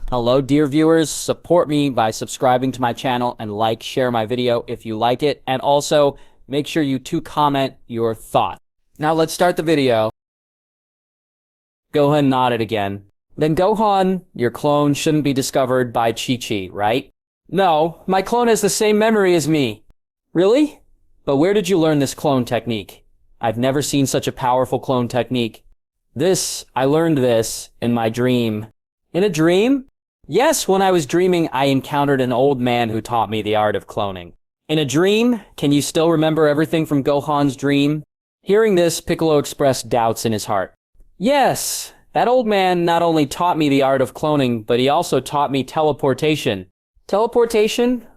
Hello, dear viewers. Support me by subscribing to my channel and share my video if you like it. And also, make sure you comment your thought. Now let's start the video. Gohan nodded again. Then Gohan, your clone shouldn't be discovered by Chi-Chi, right? No, my clone has the same memory as me. Really? But where did you learn this clone technique? I've never seen such a powerful clone technique. I learned this in my dream. In a dream? Yes, when I was dreaming, I encountered an old man who taught me the art of cloning. In a dream? Can you still remember everything from Gohan's dream? Hearing this, Piccolo expressed doubts in his heart. Yes, that old man not only taught me the art of cloning, but he also taught me teleportation. Teleportation?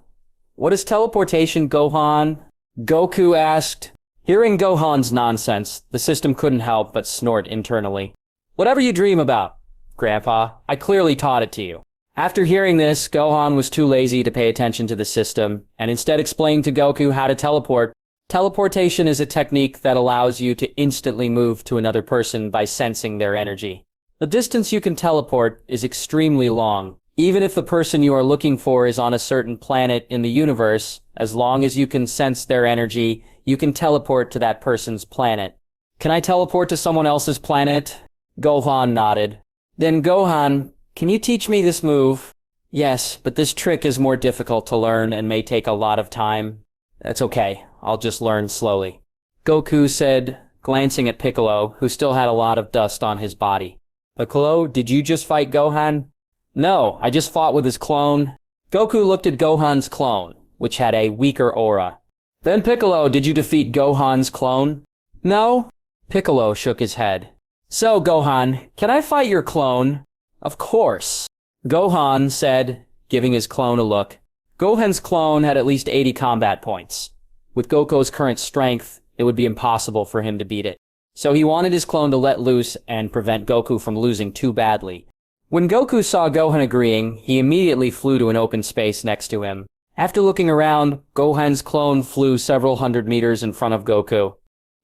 What is teleportation, Gohan? Goku asked. Hearing Gohan's nonsense, the system couldn't help but snort internally. Whatever you dream about, Grandpa, I clearly taught it to you. After hearing this, Gohan was too lazy to pay attention to the system, and instead explained to Goku how to teleport. Teleportation is a technique that allows you to instantly move to another person by sensing their energy. The distance you can teleport is extremely long. Even if the person you are looking for is on a certain planet in the universe, as long as you can sense their energy, you can teleport to that person's planet. Can I teleport to someone else's planet? Gohan nodded. Then Gohan, can you teach me this move? Yes, but this trick is more difficult to learn and may take a lot of time. That's okay, I'll just learn slowly. Goku said, glancing at Piccolo, who still had a lot of dust on his body. Piccolo, did you just fight Gohan? No, I just fought with his clone. Goku looked at Gohan's clone, which had a weaker aura. Then Piccolo, did you defeat Gohan's clone? No. Piccolo shook his head. So, Gohan, can I fight your clone? Of course. Gohan said, giving his clone a look. Gohan's clone had at least 80 combat points. With Goku's current strength, it would be impossible for him to beat it. So he wanted his clone to let loose and prevent Goku from losing too badly. When Goku saw Gohan agreeing, he immediately flew to an open space next to him. After looking around, Gohan's clone flew several hundred meters in front of Goku.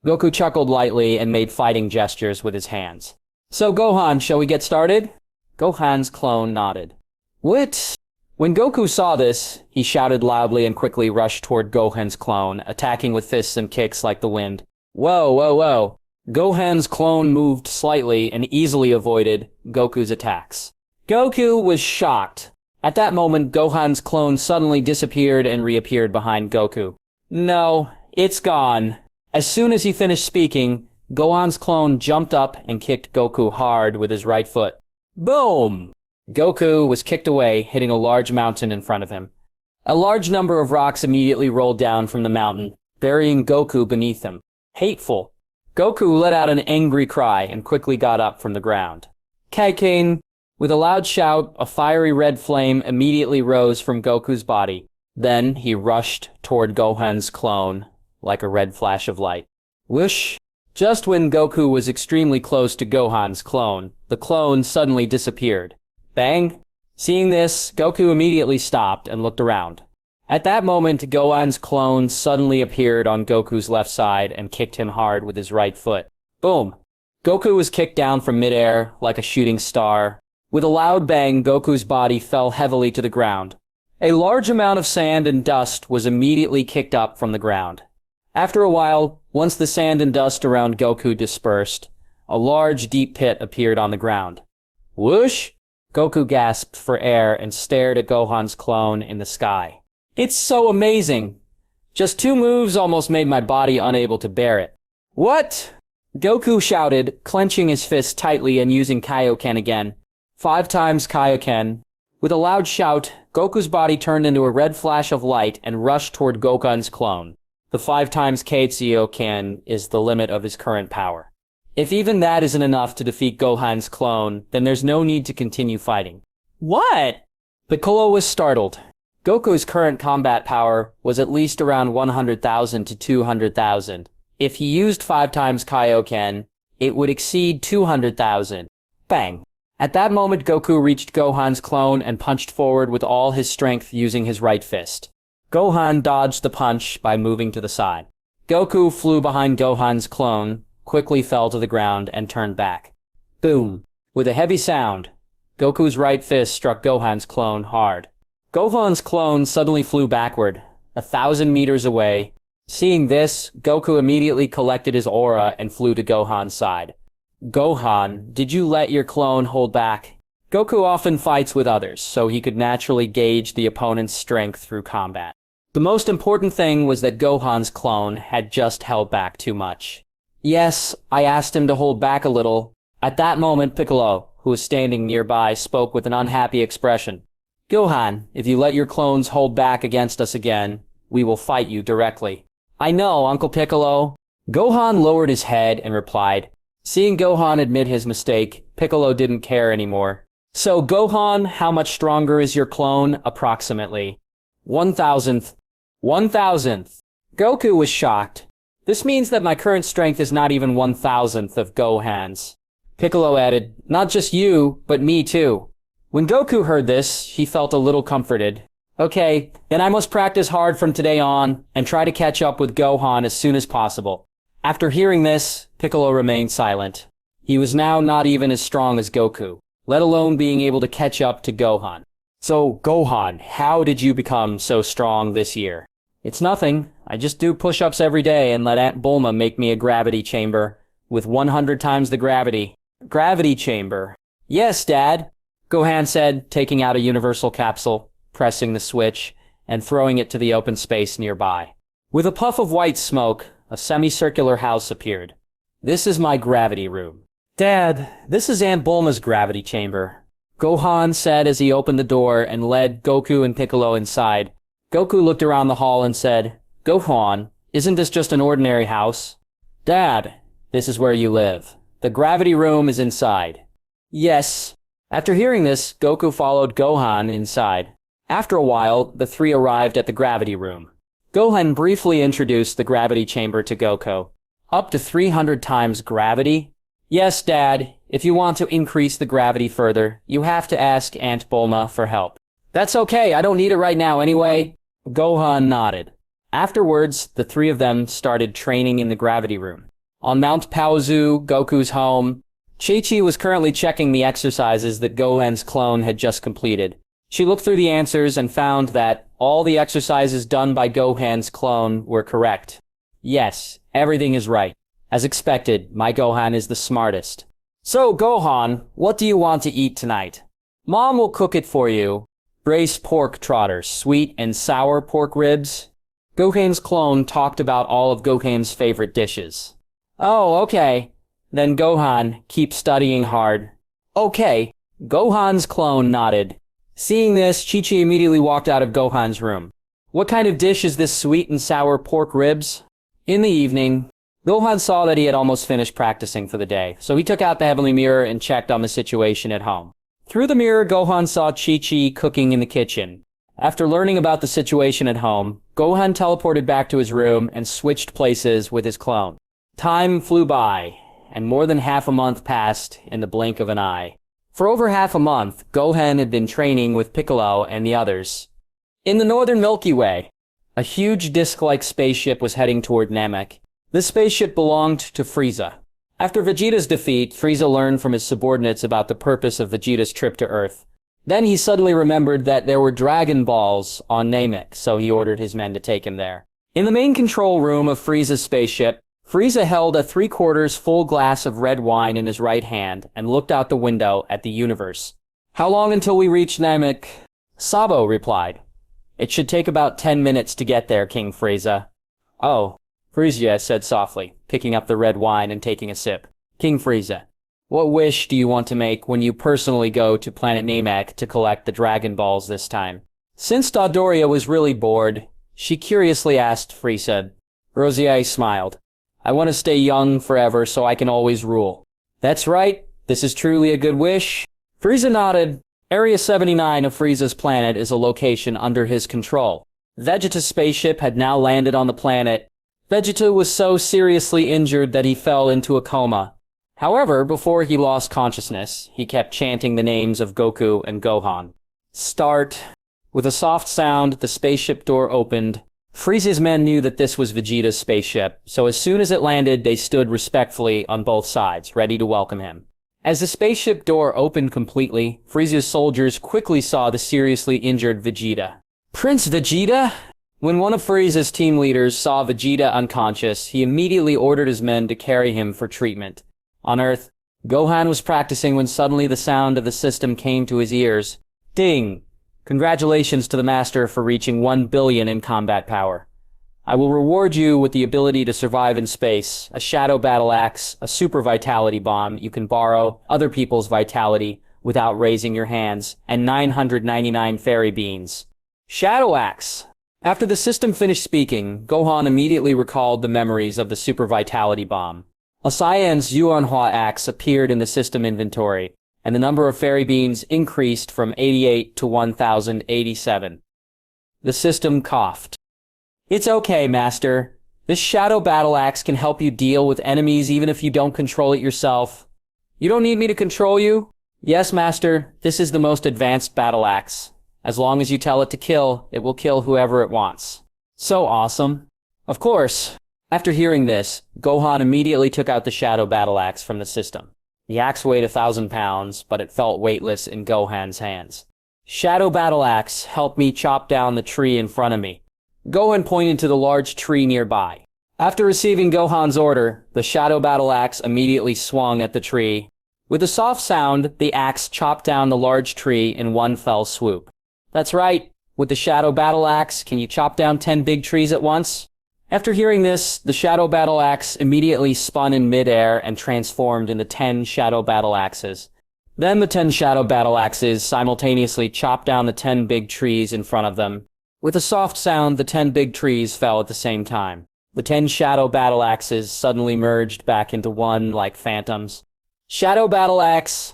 Goku chuckled lightly and made fighting gestures with his hands. So Gohan, shall we get started? Gohan's clone nodded. What? When Goku saw this, he shouted loudly and quickly rushed toward Gohan's clone, attacking with fists and kicks like the wind. Whoa, whoa, whoa. Gohan's clone moved slightly and easily avoided Goku's attacks. Goku was shocked. At that moment, Gohan's clone suddenly disappeared and reappeared behind Goku. No, it's gone. As soon as he finished speaking, Gohan's clone jumped up and kicked Goku hard with his right foot. Boom! Goku was kicked away, hitting a large mountain in front of him. A large number of rocks immediately rolled down from the mountain, burying Goku beneath them. Hateful. Goku let out an angry cry and quickly got up from the ground. Kaikain! With a loud shout, a fiery red flame immediately rose from Goku's body. Then he rushed toward Gohan's clone, like a red flash of light. Whoosh! Just when Goku was extremely close to Gohan's clone, the clone suddenly disappeared. Bang! Seeing this, Goku immediately stopped and looked around. At that moment, Gohan's clone suddenly appeared on Goku's left side and kicked him hard with his right foot. Boom! Goku was kicked down from midair like a shooting star. With a loud bang, Goku's body fell heavily to the ground. A large amount of sand and dust was immediately kicked up from the ground. After a while, once the sand and dust around Goku dispersed, a large deep pit appeared on the ground. Whoosh! Goku gasped for air and stared at Gohan's clone in the sky. It's so amazing! Just 2 moves almost made my body unable to bear it. What? Goku shouted, clenching his fist tightly and using Kaioken again. 5 times Kaioken. With a loud shout, Goku's body turned into a red flash of light and rushed toward Gohan's clone. The 5 times Kaioken is the limit of his current power. If even that isn't enough to defeat Gohan's clone, then there's no need to continue fighting. What? Piccolo was startled. Goku's current combat power was at least around 100,000 to 200,000. If he used 5 times Kaioken, it would exceed 200,000. Bang! At that moment, Goku reached Gohan's clone and punched forward with all his strength using his right fist. Gohan dodged the punch by moving to the side. Goku flew behind Gohan's clone, quickly fell to the ground, and turned back. Boom! With a heavy sound, Goku's right fist struck Gohan's clone hard. Gohan's clone suddenly flew backward, 1,000 meters away. Seeing this, Goku immediately collected his aura and flew to Gohan's side. Gohan, did you let your clone hold back? Goku often fights with others, so he could naturally gauge the opponent's strength through combat. The most important thing was that Gohan's clone had just held back too much. Yes, I asked him to hold back a little. At that moment, Piccolo, who was standing nearby, spoke with an unhappy expression. Gohan, if you let your clones hold back against us again, we will fight you directly. I know, Uncle Piccolo. Gohan lowered his head and replied. Seeing Gohan admit his mistake, Piccolo didn't care anymore. So, Gohan, how much stronger is your clone, approximately? 1,000th. 1,000th. Goku was shocked. This means that my current strength is not even 1,000th of Gohan's. Piccolo added, not just you, but me too. When Goku heard this, he felt a little comforted. Okay, then I must practice hard from today on, and try to catch up with Gohan as soon as possible. After hearing this, Piccolo remained silent. He was now not even as strong as Goku, let alone being able to catch up to Gohan. So, Gohan, how did you become so strong this year? It's nothing. I just do push-ups every day and let Aunt Bulma make me a gravity chamber, with 100 times the gravity. Gravity chamber. Yes, Dad, Gohan said, taking out a universal capsule, pressing the switch, and throwing it to the open space nearby. With a puff of white smoke, a semicircular house appeared. This is my gravity room. Dad, this is Aunt Bulma's gravity chamber, Gohan said as he opened the door and led Goku and Piccolo inside. Goku looked around the hall and said, Gohan, isn't this just an ordinary house? Dad, this is where you live. The gravity room is inside. Yes. After hearing this, Goku followed Gohan inside. After a while, the three arrived at the gravity room. Gohan briefly introduced the gravity chamber to Goku. Up to 300 times gravity? Yes, Dad. If you want to increase the gravity further, you have to ask Aunt Bulma for help. That's okay, I don't need it right now anyway. Gohan nodded. Afterwards, the three of them started training in the gravity room. On Mount Paozu, Goku's home, Chi-Chi was currently checking the exercises that Gohan's clone had just completed. She looked through the answers and found that all the exercises done by Gohan's clone were correct. Yes, everything is right. As expected, my Gohan is the smartest. So, Gohan, what do you want to eat tonight? Mom will cook it for you. Braised pork trotters, sweet and sour pork ribs. Gohan's clone talked about all of Gohan's favorite dishes. Oh, okay. Then Gohan, keep studying hard. Okay. Gohan's clone nodded. Seeing this, Chi-Chi immediately walked out of Gohan's room. What kind of dish is this sweet and sour pork ribs? In the evening, Gohan saw that he had almost finished practicing for the day, so he took out the heavenly mirror and checked on the situation at home. Through the mirror, Gohan saw Chi-Chi cooking in the kitchen. After learning about the situation at home, Gohan teleported back to his room and switched places with his clone. Time flew by, and more than half a month passed in the blink of an eye. For over half a month, Gohan had been training with Piccolo and the others. In the northern Milky Way, a huge disc-like spaceship was heading toward Namek. This spaceship belonged to Frieza. After Vegeta's defeat, Frieza learned from his subordinates about the purpose of Vegeta's trip to Earth. Then he suddenly remembered that there were Dragon Balls on Namek, so he ordered his men to take him there. In the main control room of Frieza's spaceship, Frieza held a 3/4 full glass of red wine in his right hand and looked out the window at the universe. How long until we reach Namek? Sabo replied. It should take about 10 minutes to get there, King Frieza. Oh, Frieza said softly, picking up the red wine and taking a sip. King Frieza, what wish do you want to make when you personally go to planet Namek to collect the Dragon Balls this time? Since Dodoria was really bored, she curiously asked Frieza. Rosier smiled. I want to stay young forever so I can always rule. That's right, this is truly a good wish. Frieza nodded. Area 79 of Frieza's planet is a location under his control. Vegeta's spaceship had now landed on the planet. Vegeta was so seriously injured that he fell into a coma. However, before he lost consciousness, he kept chanting the names of Goku and Gohan. Start. With a soft sound, the spaceship door opened. Frieza's men knew that this was Vegeta's spaceship, so as soon as it landed, they stood respectfully on both sides, ready to welcome him. As the spaceship door opened completely, Frieza's soldiers quickly saw the seriously injured Vegeta. Prince Vegeta? When one of Frieza's team leaders saw Vegeta unconscious, he immediately ordered his men to carry him for treatment. On Earth, Gohan was practicing when suddenly the sound of the system came to his ears. Ding! Congratulations to the Master for reaching 1 billion in combat power. I will reward you with the ability to survive in space, a shadow battle axe, a super vitality bomb you can borrow other people's vitality without raising your hands, and 999 fairy beans. Shadow axe! After the system finished speaking, Gohan immediately recalled the memories of the super vitality bomb. A Saiyan's Yuanhua axe appeared in the system inventory, and the number of fairy beans increased from 88 to 1087. The system coughed. It's okay, Master. This shadow battle axe can help you deal with enemies even if you don't control it yourself. You don't need me to control you? Yes, Master. This is the most advanced battle axe. As long as you tell it to kill, it will kill whoever it wants. So awesome. Of course. After hearing this, Gohan immediately took out the shadow battle axe from the system. The axe weighed 1,000 pounds, but it felt weightless in Gohan's hands. Shadow battle axe, help me chop down the tree in front of me. Gohan pointed to the large tree nearby. After receiving Gohan's order, the shadow battle axe immediately swung at the tree. With a soft sound, the axe chopped down the large tree in one fell swoop. That's right. With the shadow battle axe, can you chop down 10 big trees at once? After hearing this, the shadow battle axe immediately spun in midair and transformed into 10 shadow battle axes. Then the 10 shadow battle axes simultaneously chopped down the 10 big trees in front of them. With a soft sound, the 10 big trees fell at the same time. The 10 shadow battle axes suddenly merged back into one like phantoms. Shadow battle axe,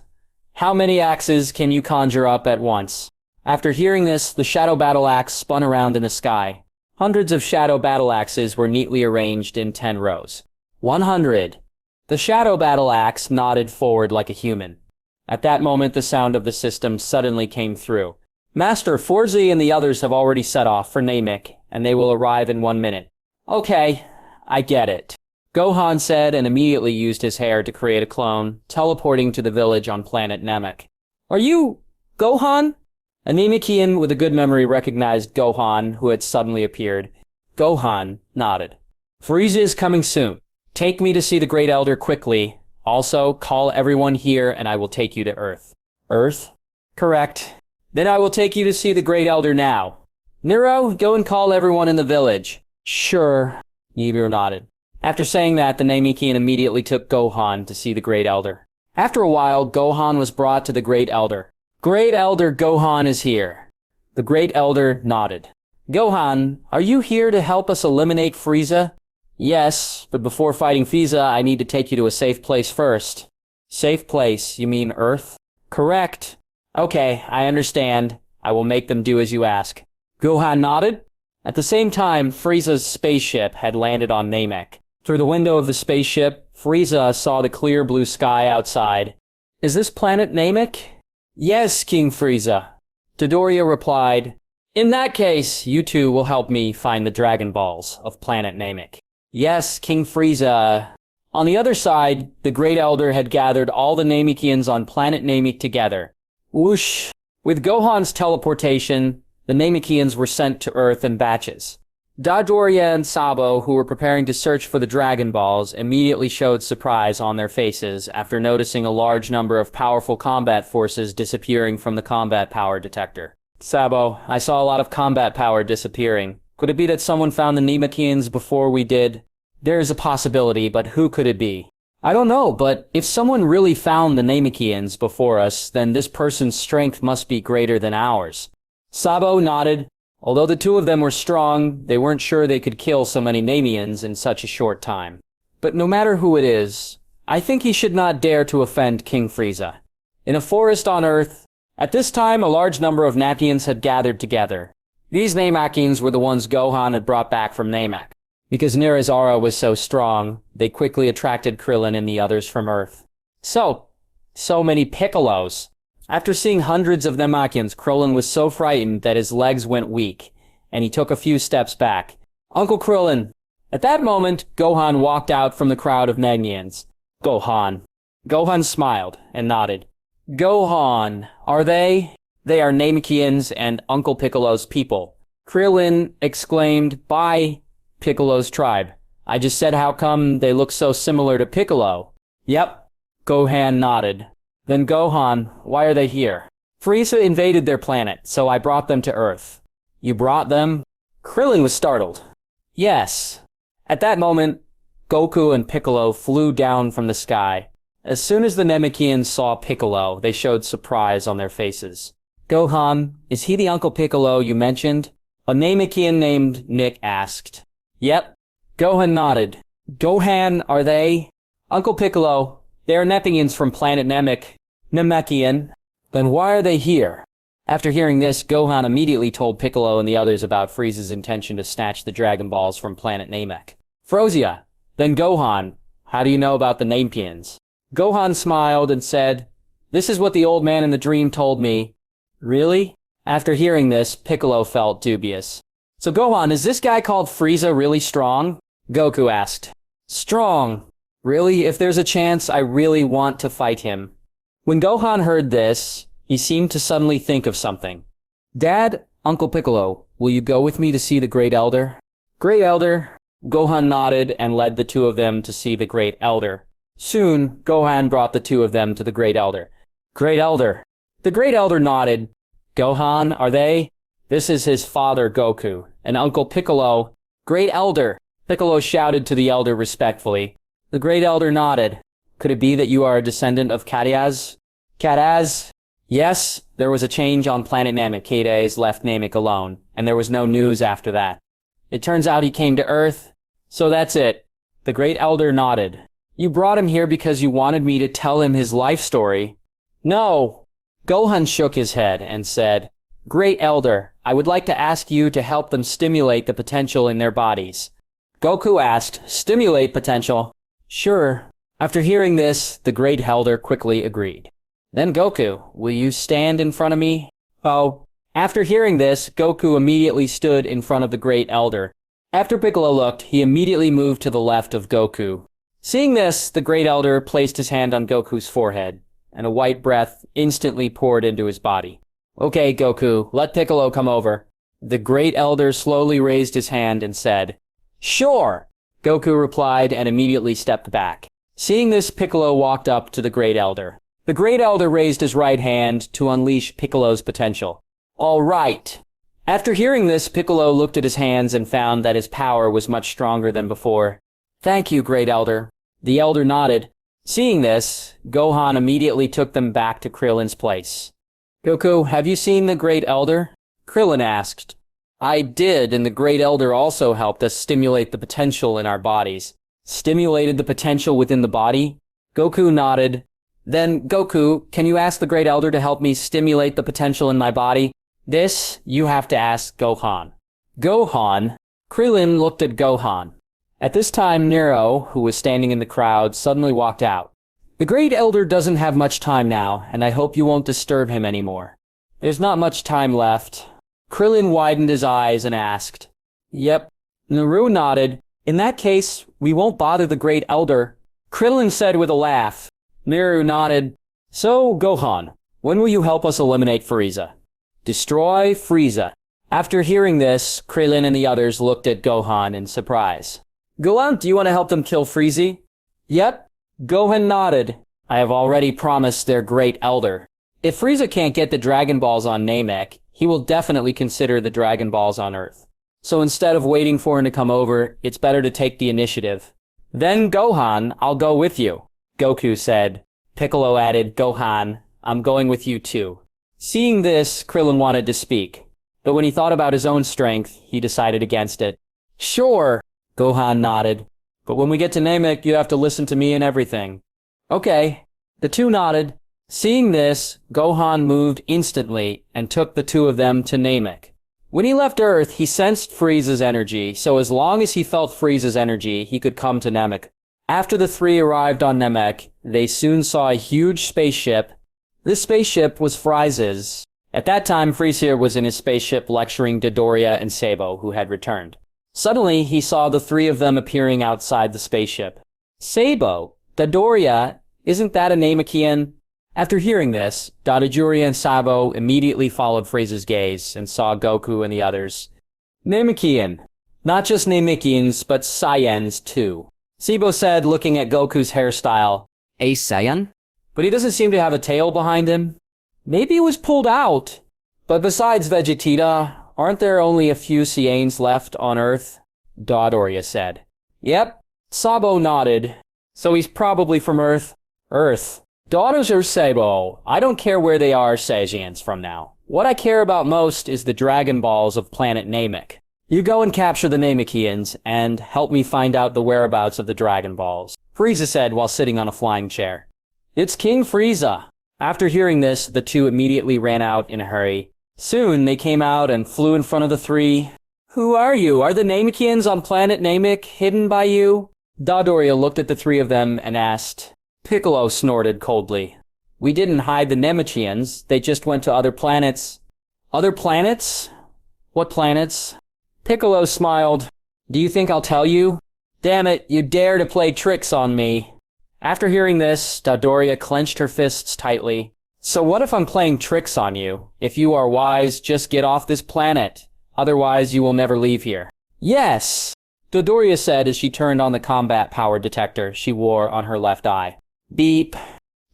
how many axes can you conjure up at once? After hearing this, the shadow battle axe spun around in the sky. Hundreds of shadow battle axes were neatly arranged in 10 rows. 100. The shadow battle axe nodded forward like a human. At that moment, the sound of the system suddenly came through. Master, Forzy and the others have already set off for Namek, and they will arrive in 1 minute. Okay, I get it. Gohan said and immediately used his hair to create a clone, teleporting to the village on planet Namek. Are you Gohan? A Namekian with a good memory recognized Gohan, who had suddenly appeared. Gohan nodded. Frieza is coming soon. Take me to see the Great Elder quickly. Also, call everyone here and I will take you to Earth. Earth? Correct. Then I will take you to see the Great Elder now. Nero, go and call everyone in the village. Sure. Ymir nodded. After saying that, the Namekian immediately took Gohan to see the Great Elder. After a while, Gohan was brought to the Great Elder. Great Elder Gohan is here. The Great Elder nodded. Gohan, are you here to help us eliminate Frieza? Yes, but before fighting Frieza, I need to take you to a safe place first. Safe place? You mean Earth? Correct. Okay, I understand. I will make them do as you ask. Gohan nodded. At the same time, Frieza's spaceship had landed on Namek. Through the window of the spaceship, Frieza saw the clear blue sky outside. Is this planet Namek? Yes, King Frieza. Dodoria replied, In that case, you two will help me find the Dragon Balls of planet Namek. Yes, King Frieza. On the other side, the Great Elder had gathered all the Namekians on planet Namek together. Whoosh! With Gohan's teleportation, the Namekians were sent to Earth in batches. Dodoria and Sabo, who were preparing to search for the Dragon Balls, immediately showed surprise on their faces after noticing a large number of powerful combat forces disappearing from the combat power detector. Sabo, I saw a lot of combat power disappearing. Could it be that someone found the Namekians before we did? There is a possibility, but who could it be? I don't know, but if someone really found the Namekians before us, then this person's strength must be greater than ours. Sabo nodded. Although the two of them were strong, they weren't sure they could kill so many Namians in such a short time. But no matter who it is, I think he should not dare to offend King Frieza. In a forest on Earth, at this time a large number of Namekians had gathered together. These Namekians were the ones Gohan had brought back from Namek. Because Nera's aura was so strong, they quickly attracted Krillin and the others from Earth. So many Piccolos. After seeing hundreds of Namekians, Krillin was so frightened that his legs went weak, and he took a few steps back. Uncle Krillin! At that moment, Gohan walked out from the crowd of Namekians. Gohan. Gohan smiled and nodded. Gohan, are they? They are Namekians and Uncle Piccolo's people. Krillin exclaimed, by Piccolo's tribe. I just said how come they look so similar to Piccolo. Yep. Gohan nodded. Then Gohan, why are they here? Frieza invaded their planet, so I brought them to Earth. You brought them? Krillin was startled. Yes. At that moment, Goku and Piccolo flew down from the sky. As soon as the Namekians saw Piccolo, they showed surprise on their faces. Gohan, is he the Uncle Piccolo you mentioned? A Namekian named Nick asked. Yep. Gohan nodded. Gohan, are they? Uncle Piccolo, they are Nepians from planet Namek. Namekian. Then why are they here? After hearing this, Gohan immediately told Piccolo and the others about Frieza's intention to snatch the Dragon Balls from planet Namek. Frozia, then Gohan, how do you know about the Namekians? Gohan smiled and said, this is what the old man in the dream told me. Really? After hearing this, Piccolo felt dubious. So Gohan, is this guy called Frieza really strong? Goku asked. Strong. Really? If there's a chance, I really want to fight him. When Gohan heard this, he seemed to suddenly think of something. Dad, Uncle Piccolo, will you go with me to see the Great Elder? Great Elder? Gohan nodded and led the two of them to see the Great Elder. Soon, Gohan brought the two of them to the Great Elder. Great Elder. The Great Elder nodded. Gohan, are they? This is his father, Goku, and Uncle Piccolo. Great Elder. Piccolo shouted to the Elder respectfully. The Great Elder nodded. Could it be that you are a descendant of Katiaz? Kataz? Yes, there was a change on planet Namek. Kataz left Namek alone, and there was no news after that. It turns out he came to Earth, so that's it. The Great Elder nodded. You brought him here because you wanted me to tell him his life story. No. Gohan shook his head and said, Great Elder, I would like to ask you to help them stimulate the potential in their bodies. Goku asked, stimulate potential? Sure. After hearing this, the Great Elder quickly agreed. Then Goku, will you stand in front of me? Oh. After hearing this, Goku immediately stood in front of the Great Elder. After Piccolo looked, he immediately moved to the left of Goku. Seeing this, the Great Elder placed his hand on Goku's forehead, and a white breath instantly poured into his body. Okay, Goku, let Piccolo come over. The Great Elder slowly raised his hand and said, Sure! Goku replied and immediately stepped back. Seeing this, Piccolo walked up to the Great Elder. The Great Elder raised his right hand to unleash Piccolo's potential. All right. After hearing this, Piccolo looked at his hands and found that his power was much stronger than before. Thank you, Great Elder. The Elder nodded. Seeing this, Gohan immediately took them back to Krillin's place. Goku, have you seen the Great Elder? Krillin asked. I did, and the Great Elder also helped us stimulate the potential in our bodies. Stimulated the potential within the body? Goku nodded. Then, Goku, can you ask the Great Elder to help me stimulate the potential in my body? This, you have to ask Gohan. Gohan? Krillin looked at Gohan. At this time, Nero, who was standing in the crowd, suddenly walked out. The Great Elder doesn't have much time now, and I hope you won't disturb him anymore. There's not much time left. Krillin widened his eyes and asked. Yep. Naru nodded. In that case, we won't bother the Great Elder. Krillin said with a laugh. Naru nodded. So, Gohan, when will you help us eliminate Frieza? Destroy Frieza. After hearing this, Krillin and the others looked at Gohan in surprise. Gohan, do you want to help them kill Frieza? Yep. Gohan nodded. I have already promised their Great Elder. If Frieza can't get the Dragon Balls on Namek, he will definitely consider the Dragon Balls on Earth. So instead of waiting for him to come over, it's better to take the initiative. Then Gohan, I'll go with you, Goku said. Piccolo added, Gohan, I'm going with you too. Seeing this, Krillin wanted to speak, but when he thought about his own strength, he decided against it. Sure, Gohan nodded, but when we get to Namek, you have to listen to me and everything. Okay. The two nodded. Seeing this, Gohan moved instantly and took the two of them to Namek. When he left Earth, he sensed Frieza's energy, so as long as he felt Frieza's energy, he could come to Namek. After the three arrived on Namek, they soon saw a huge spaceship. This spaceship was Frieza's. At that time, Frieza was in his spaceship lecturing Dodoria and Sabo, who had returned. Suddenly, he saw the three of them appearing outside the spaceship. Sabo, Dodoria, Isn't that a Namekian? After hearing this, Dodoria and Sabo immediately followed Frieza's gaze and saw Goku and the others. Namekian. Not just Namekians, but Saiyans too. Sabo said, looking at Goku's hairstyle. A Saiyan? But he doesn't seem to have a tail behind him. Maybe it was pulled out. But besides Vegeta, aren't there only a few Saiyans left on Earth? Dodoria said. Yep. Sabo nodded. So he's probably from Earth. Earth. Daughters or Sabo, I don't care where they are Saiyans from now. What I care about most is the Dragon Balls of planet Namek. You go and capture the Namekians, and help me find out the whereabouts of the Dragon Balls, Frieza said while sitting on a flying chair. It's King Frieza. After hearing this, the two immediately ran out in a hurry. Soon, they came out and flew in front of the three. Who are you? Are the Namekians on planet Namek hidden by you? Dodoria looked at the three of them and asked. Piccolo snorted coldly. We didn't hide the Namekians. They just went to other planets. Other planets? What planets? Piccolo smiled. Do you think I'll tell you? Damn it, you dare to play tricks on me. After hearing this, Dodoria clenched her fists tightly. So what if I'm playing tricks on you? If you are wise, just get off this planet. Otherwise, you will never leave here. Yes, Dodoria said as she turned on the combat power detector she wore on her left eye. Beep.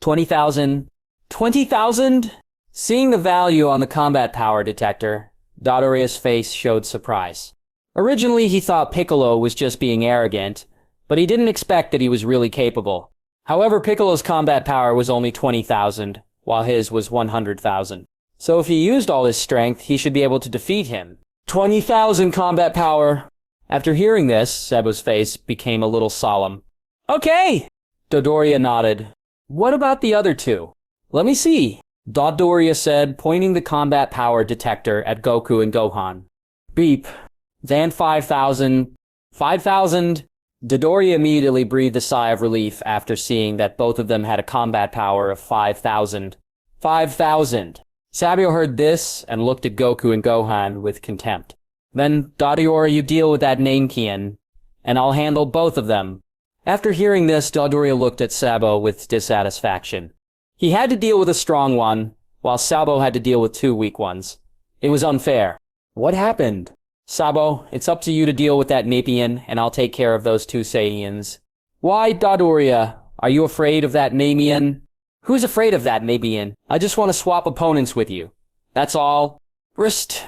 20,000. 20,000? Seeing the value on the combat power detector, Dodoria's face showed surprise. Originally, he thought Piccolo was just being arrogant, but he didn't expect that he was really capable. However, Piccolo's combat power was only 20,000, while his was 100,000. So if he used all his strength, he should be able to defeat him. 20,000 combat power! After hearing this, Sabo's face became a little solemn. Okay! Dodoria nodded. What about the other two? Let me see, Dodoria said, pointing the combat power detector at Goku and Gohan. Beep. Then 5,000. 5,000. Dodoria immediately breathed a sigh of relief after seeing that both of them had a combat power of 5,000. 5,000. Sabio heard this and looked at Goku and Gohan with contempt. Then, Dodoria, you deal with that Namekian, and I'll handle both of them. After hearing this, Dodoria looked at Sabo with dissatisfaction. He had to deal with a strong one, while Sabo had to deal with two weak ones. It was unfair. What happened? Sabo, it's up to you to deal with that Namekian, and I'll take care of those two Saiyans. Why, Dodoria? Are you afraid of that Namekian? Who's afraid of that Namekian? I just want to swap opponents with you. That's all. Wrist.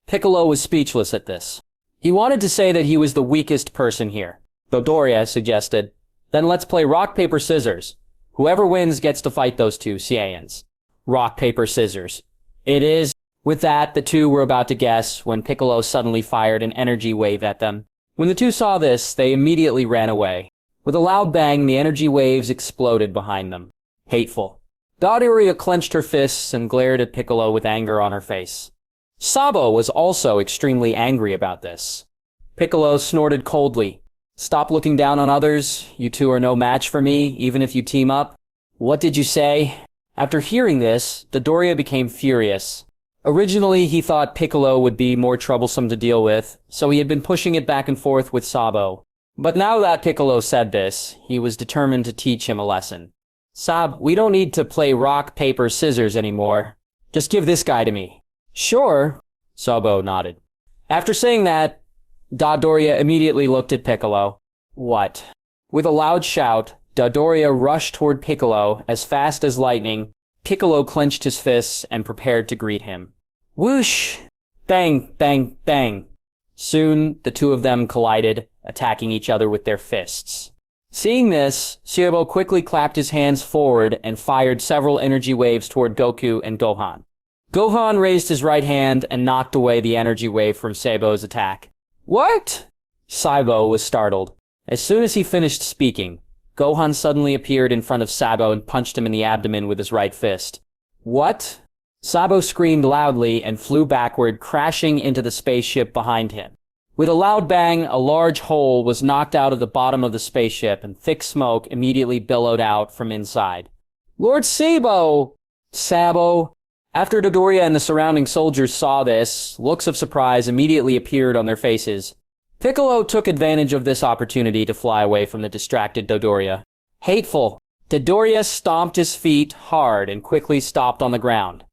Piccolo was speechless at this. He wanted to say that he was the weakest person here. Dodoria suggested, then let's play rock, paper, scissors. Whoever wins gets to fight those two Saiyans. Rock, paper, scissors. It is. With that, the two were about to guess when Piccolo suddenly fired an energy wave at them. When the two saw this, they immediately ran away. With a loud bang, the energy waves exploded behind them. Hateful. Dodoria clenched her fists and glared at Piccolo with anger on her face. Sabo was also extremely angry about this. Piccolo snorted coldly. Stop looking down on others. You two are no match for me, even if you team up. What did you say? After hearing this, Dodoria became furious. Originally, he thought Piccolo would be more troublesome to deal with, so he had been pushing it back and forth with Sabo. But now that Piccolo said this, he was determined to teach him a lesson. Sab, we don't need to play rock, paper, scissors anymore. Just give this guy to me. Sure, Sabo nodded. After saying that, Dodoria immediately looked at Piccolo. What? With a loud shout, Dodoria rushed toward Piccolo as fast as lightning. Piccolo clenched his fists and prepared to greet him. Whoosh! Bang, bang, bang. Soon, the two of them collided, attacking each other with their fists. Seeing this, Sabo quickly clapped his hands forward and fired several energy waves toward Goku and Gohan. Gohan raised his right hand and knocked away the energy wave from Sabo's attack. What? Sabo was startled. As soon as he finished speaking, Gohan suddenly appeared in front of Sabo and punched him in the abdomen with his right fist. What? Sabo screamed loudly and flew backward, crashing into the spaceship behind him. With a loud bang, a large hole was knocked out of the bottom of the spaceship and thick smoke immediately billowed out from inside. Lord Sabo! Sabo! After Dodoria and the surrounding soldiers saw this, looks of surprise immediately appeared on their faces. Piccolo took advantage of this opportunity to fly away from the distracted Dodoria. Hateful! Dodoria stomped his feet hard and quickly stopped on the ground.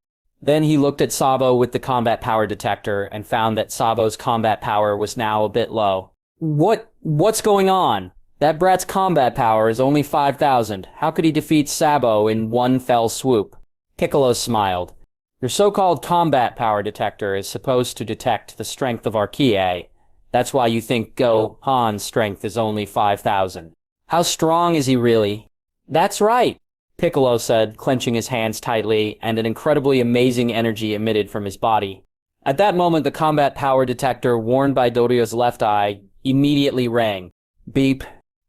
Then he looked at Sabo with the combat power detector and found that Sabo's combat power was now a bit low. What's going on? That brat's combat power is only 5,000. How could he defeat Sabo in one fell swoop? Piccolo smiled. Your so-called combat power detector is supposed to detect the strength of Archaea. That's why you think Gohan's strength is only 5,000. How strong is he really? That's right, Piccolo said, clenching his hands tightly, and an incredibly amazing energy emitted from his body. At that moment, the combat power detector, worn by Dodoria's left eye, immediately rang. Beep.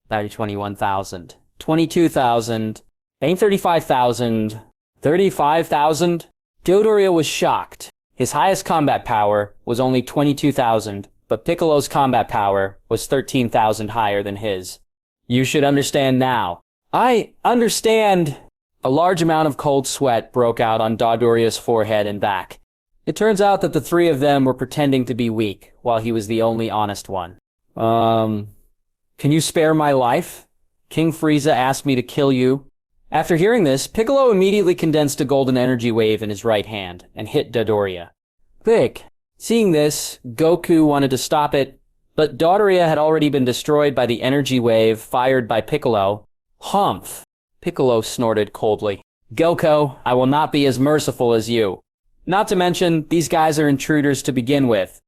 21,000. 22,000. Ain't 35,000. 35,000? Dodoria was shocked. His highest combat power was only 22,000, but Piccolo's combat power was 13,000 higher than his. You should understand now. I understand. A large amount of cold sweat broke out on Dodoria's forehead and back. It turns out that the three of them were pretending to be weak, while he was the only honest one. Can you spare my life? King Frieza asked me to kill you. After hearing this, Piccolo immediately condensed a golden energy wave in his right hand and hit Dodoria. Quick! Seeing this, Goku wanted to stop it, but Dodoria had already been destroyed by the energy wave fired by Piccolo. Humph! Piccolo snorted coldly. Goku, I will not be as merciful as you. Not to mention, these guys are intruders to begin with.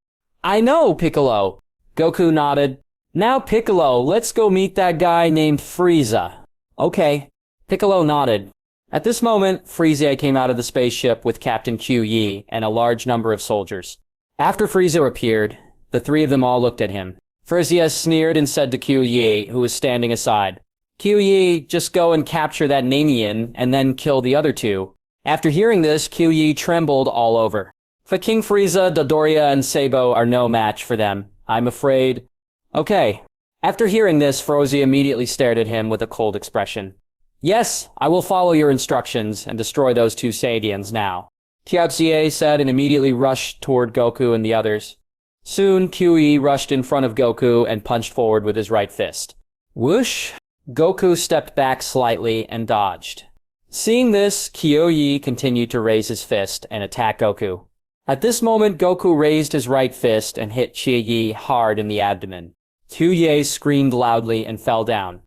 I know, Piccolo! Goku nodded. Now, Piccolo, let's go meet that guy named Frieza. Okay. Piccolo nodded. At this moment, Frieza came out of the spaceship with Captain Qi and a large number of soldiers. After Frieza appeared, the three of them all looked at him. Frieza sneered and said to Qi, who was standing aside, Qi, just go and capture that Namian and then kill the other two. After hearing this, Qi trembled all over. For King Frieza, Dodoria, and Sabo are no match for them. I'm afraid. Okay. After hearing this, Frieza immediately stared at him with a cold expression. Yes, I will follow your instructions and destroy those two Saiyans now. Tiaozie said and immediately rushed toward Goku and the others. Soon, Qi rushed in front of Goku and punched forward with his right fist. Whoosh! Goku stepped back slightly and dodged. Seeing this, Qi continued to raise his fist and attack Goku. At this moment, Goku raised his right fist and hit Qi hard in the abdomen. Qi screamed loudly and fell down.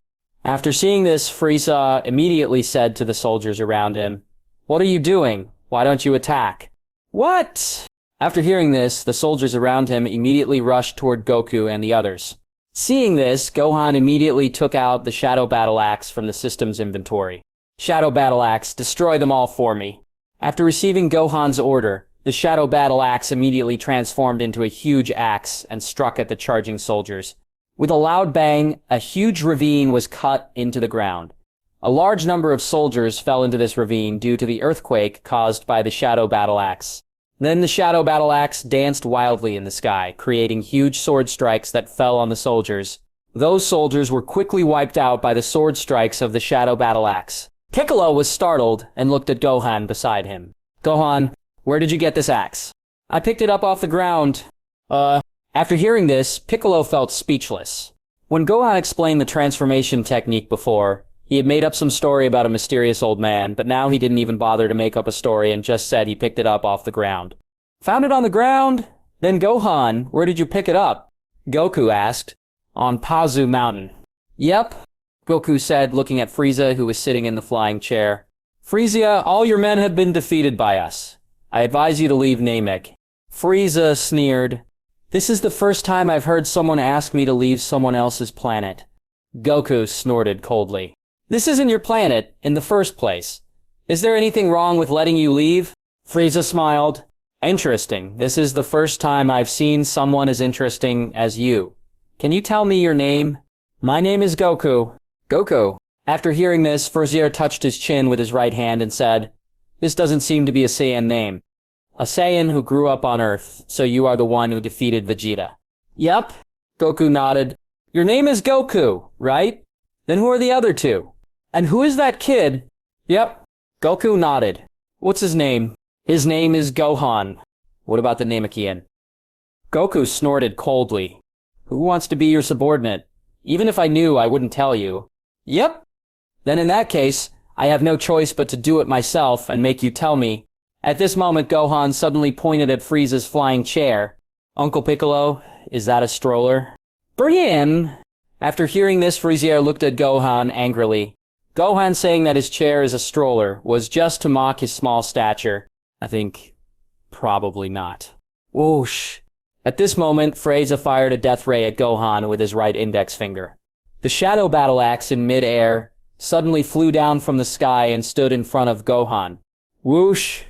After seeing this, Frieza immediately said to the soldiers around him, What are you doing? Why don't you attack? What? After hearing this, the soldiers around him immediately rushed toward Goku and the others. Seeing this, Gohan immediately took out the Shadow Battle Axe from the system's inventory. Shadow Battle Axe, destroy them all for me. After receiving Gohan's order, the Shadow Battle Axe immediately transformed into a huge axe and struck at the charging soldiers. With a loud bang, a huge ravine was cut into the ground. A large number of soldiers fell into this ravine due to the earthquake caused by the Shadow Battle Axe. Then the Shadow Battle Axe danced wildly in the sky, creating huge sword strikes that fell on the soldiers. Those soldiers were quickly wiped out by the sword strikes of the Shadow Battle Axe. Piccolo was startled and looked at Gohan beside him. Gohan, where did you get this axe? I picked it up off the ground. After hearing this, Piccolo felt speechless. When Gohan explained the transformation technique before, he had made up some story about a mysterious old man, but now he didn't even bother to make up a story and just said he picked it up off the ground. Found it on the ground? Then Gohan, where did you pick it up? Goku asked. On Pazu Mountain. Yep, Goku said, looking at Frieza, who was sitting in the flying chair. Frieza, all your men have been defeated by us. I advise you to leave Namek. Frieza sneered. This is the first time I've heard someone ask me to leave someone else's planet. Goku snorted coldly. This isn't your planet, in the first place. Is there anything wrong with letting you leave? Frieza smiled. Interesting. This is the first time I've seen someone as interesting as you. Can you tell me your name? My name is Goku. Goku. After hearing this, Frieza touched his chin with his right hand and said, This doesn't seem to be a Saiyan name. A Saiyan who grew up on Earth, so you are the one who defeated Vegeta. Yep. Goku nodded. Your name is Goku, right? Then who are the other two? And who is that kid? Yep. Goku nodded. What's his name? His name is Gohan. What about the Namekian? Goku snorted coldly. Who wants to be your subordinate? Even if I knew, I wouldn't tell you. Yep. Then in that case, I have no choice but to do it myself and make you tell me. At this moment, Gohan suddenly pointed at Frieza's flying chair. Uncle Piccolo, is that a stroller? Bring it in. After hearing this, Frieza looked at Gohan angrily. Gohan saying that his chair is a stroller was just to mock his small stature. I think probably not. Whoosh. At this moment, Frieza fired a death ray at Gohan with his right index finger. The Shadow Battle Axe in mid-air suddenly flew down from the sky and stood in front of Gohan. Whoosh.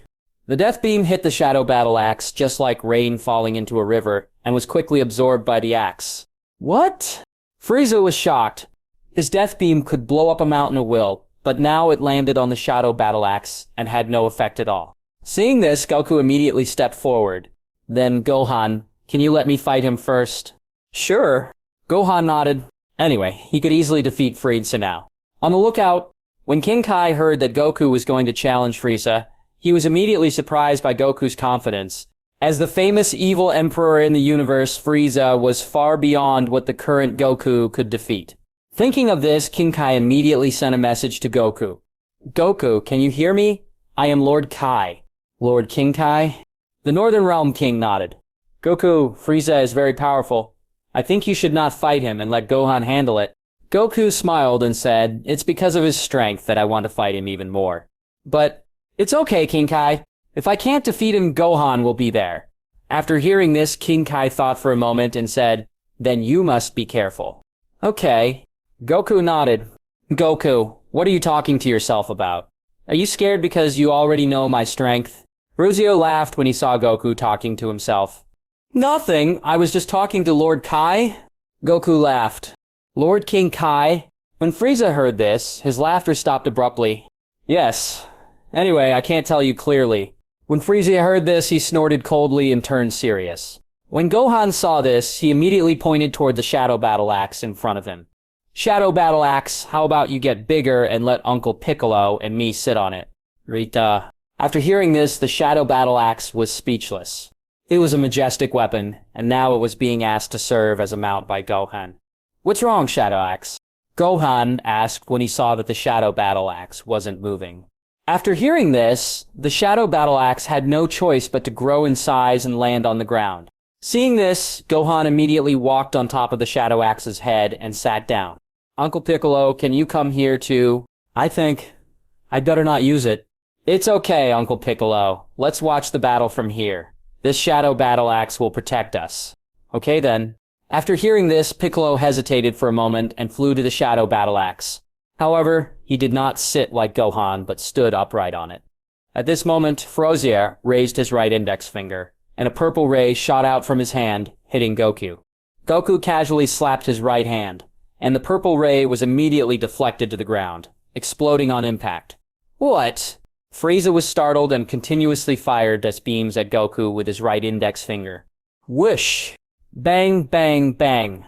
The death beam hit the Shadow Battle Axe just like rain falling into a river and was quickly absorbed by the axe. What? Frieza was shocked. His death beam could blow up a mountain at will, but now it landed on the Shadow Battle Axe and had no effect at all. Seeing this, Goku immediately stepped forward. Then, Gohan, can you let me fight him first? Sure. Gohan nodded. Anyway, he could easily defeat Frieza now. On the lookout, when King Kai heard that Goku was going to challenge Frieza, he was immediately surprised by Goku's confidence. As the famous evil emperor in the universe, Frieza was far beyond what the current Goku could defeat. Thinking of this, King Kai immediately sent a message to Goku. Goku, can you hear me? I am Lord Kai. Lord King Kai? The Northern Realm King nodded. Goku, Frieza is very powerful. I think you should not fight him and let Gohan handle it. Goku smiled and said, it's because of his strength that I want to fight him even more. But it's okay, King Kai. If I can't defeat him, Gohan will be there. After hearing this, King Kai thought for a moment and said, then you must be careful. Okay. Goku nodded. Goku, what are you talking to yourself about? Are you scared because you already know my strength? Ruzio laughed when he saw Goku talking to himself. Nothing, I was just talking to Lord Kai. Goku laughed. Lord King Kai? When Frieza heard this, his laughter stopped abruptly. Yes. Anyway, I can't tell you clearly. When Frieza heard this, he snorted coldly and turned serious. When Gohan saw this, he immediately pointed toward the Shadow Battle Axe in front of him. Shadow Battle Axe, how about you get bigger and let Uncle Piccolo and me sit on it? Rita. After hearing this, the Shadow Battle Axe was speechless. It was a majestic weapon, and now it was being asked to serve as a mount by Gohan. What's wrong, Shadow Axe? Gohan asked when he saw that the Shadow Battle Axe wasn't moving. After hearing this, the Shadow Battle Axe had no choice but to grow in size and land on the ground. Seeing this, Gohan immediately walked on top of the Shadow Axe's head and sat down. Uncle Piccolo, can you come here too? I think I'd better not use it. It's okay, Uncle Piccolo. Let's watch the battle from here. This Shadow Battle Axe will protect us. Okay then. After hearing this, Piccolo hesitated for a moment and flew to the Shadow Battle Axe. However, he did not sit like Gohan, but stood upright on it. At this moment, Frieza raised his right index finger, and a purple ray shot out from his hand, hitting Goku. Goku casually slapped his right hand, and the purple ray was immediately deflected to the ground, exploding on impact. What? Frieza was startled and continuously fired death beams at Goku with his right index finger. Whoosh! Bang, bang, bang.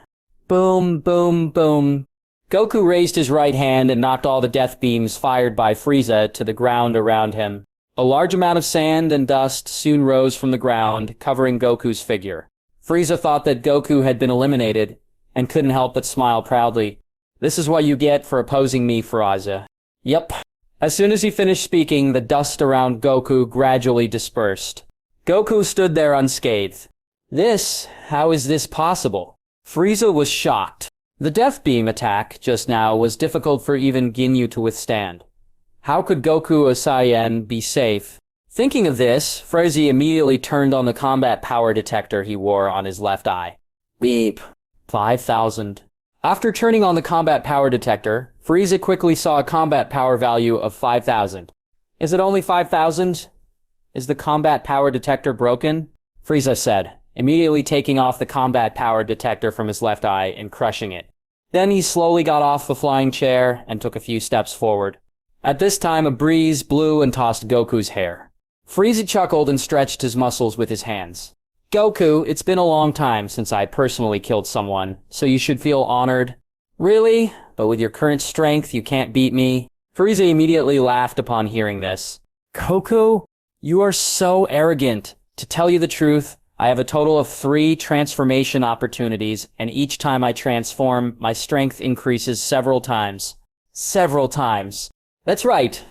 Boom, boom, boom. Goku raised his right hand and knocked all the death beams fired by Frieza to the ground around him. A large amount of sand and dust soon rose from the ground, covering Goku's figure. Frieza thought that Goku had been eliminated, and couldn't help but smile proudly. This is what you get for opposing me, Frieza. Yep. As soon as he finished speaking, the dust around Goku gradually dispersed. Goku stood there unscathed. How is this possible? Frieza was shocked. The death beam attack just now was difficult for even Ginyu to withstand. How could Goku, a Saiyan, be safe? Thinking of this, Frieza immediately turned on the combat power detector he wore on his left eye. Beep. 5,000. After turning on the combat power detector, Frieza quickly saw a combat power value of 5,000. Is it only 5,000? Is the combat power detector broken? Frieza said, immediately taking off the combat power detector from his left eye and crushing it. Then he slowly got off the flying chair and took a few steps forward. At this time, a breeze blew and tossed Goku's hair. Frieza chuckled and stretched his muscles with his hands. Goku, it's been a long time since I personally killed someone, so you should feel honored. Really? But with your current strength, you can't beat me? Frieza immediately laughed upon hearing this. Goku, you are so arrogant. To tell you the truth, I have a total of 3 transformation opportunities, and each time I transform, my strength increases several times. Several times. That's right,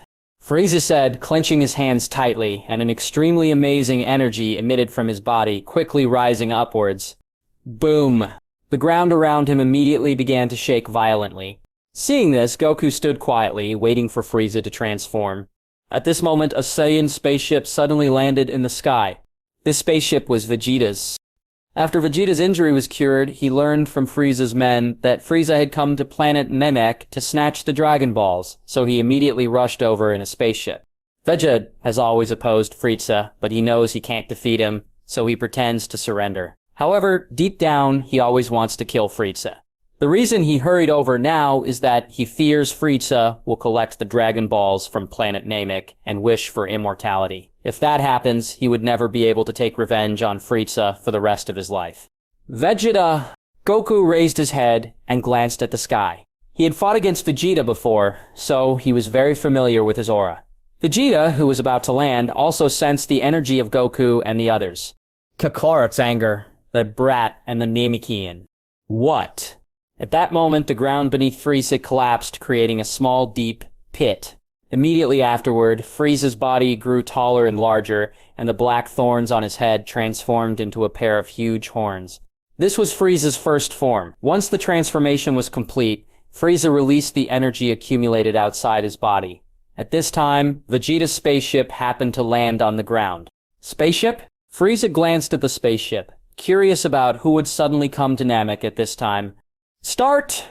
Frieza said, clenching his hands tightly, and an extremely amazing energy emitted from his body, quickly rising upwards. Boom! The ground around him immediately began to shake violently. Seeing this, Goku stood quietly, waiting for Frieza to transform. At this moment, a Saiyan spaceship suddenly landed in the sky. This spaceship was Vegeta's. After Vegeta's injury was cured, he learned from Frieza's men that Frieza had come to planet Namek to snatch the Dragon Balls, so he immediately rushed over in a spaceship. Vegeta has always opposed Frieza, but he knows he can't defeat him, so he pretends to surrender. However, deep down, he always wants to kill Frieza. The reason he hurried over now is that he fears Frieza will collect the Dragon Balls from planet Namek and wish for immortality. If that happens, he would never be able to take revenge on Frieza for the rest of his life. Vegeta! Goku raised his head and glanced at the sky. He had fought against Vegeta before, so he was very familiar with his aura. Vegeta, who was about to land, also sensed the energy of Goku and the others. Kakarot's anger, the brat, and the Namekian. What? At that moment, the ground beneath Frieza collapsed, creating a small, deep pit. Immediately afterward, Frieza's body grew taller and larger, and the black thorns on his head transformed into a pair of huge horns. This was Frieza's first form. Once the transformation was complete, Frieza released the energy accumulated outside his body. At this time, Vegeta's spaceship happened to land on the ground. Spaceship? Frieza glanced at the spaceship, curious about who would suddenly come to Namek at this time. Start!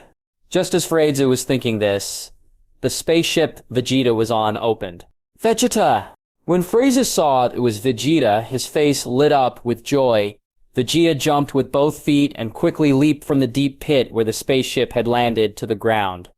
Just as Frieza was thinking this, the spaceship Vegeta was on opened. Vegeta! When Frieza saw it was Vegeta, his face lit up with joy. Vegeta jumped with both feet and quickly leaped from the deep pit where the spaceship had landed to the ground.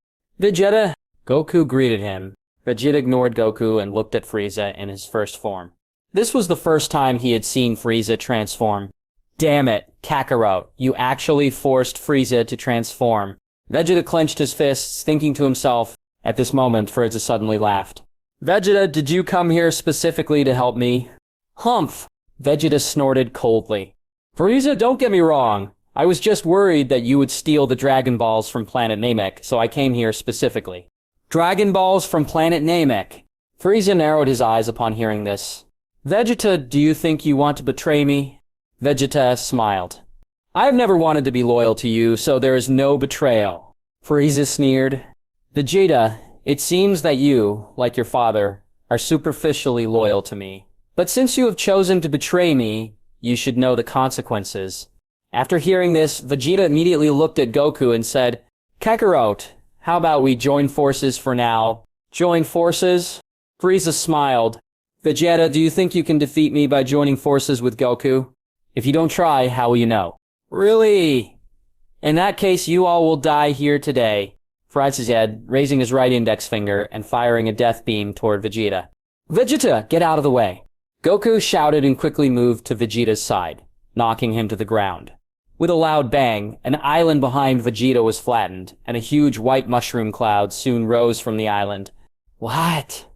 Vegeta! Goku greeted him. Vegeta ignored Goku and looked at Frieza in his first form. This was the first time he had seen Frieza transform. Damn it, Kakarot, you actually forced Frieza to transform. Vegeta clenched his fists, thinking to himself. At this moment, Frieza suddenly laughed. Vegeta, did you come here specifically to help me? Humph! Vegeta snorted coldly. Frieza, don't get me wrong. I was just worried that you would steal the Dragon Balls from planet Namek, so I came here specifically. Dragon Balls from planet Namek. Frieza narrowed his eyes upon hearing this. Vegeta, do you think you want to betray me? Vegeta smiled. I've never wanted to be loyal to you, so there is no betrayal. Frieza sneered. Vegeta, it seems that you, like your father, are superficially loyal to me. But since you have chosen to betray me, you should know the consequences. After hearing this, Vegeta immediately looked at Goku and said, Kakarot, how about we join forces for now? Join forces? Frieza smiled. Vegeta, do you think you can defeat me by joining forces with Goku? If you don't try, how will you know? Really? In that case, you all will die here today. Frieza said, raising his right index finger and firing a death beam toward Vegeta. Vegeta, get out of the way. Goku shouted and quickly moved to Vegeta's side, knocking him to the ground. With a loud bang, an island behind Vegeta was flattened, and a huge white mushroom cloud soon rose from the island. What?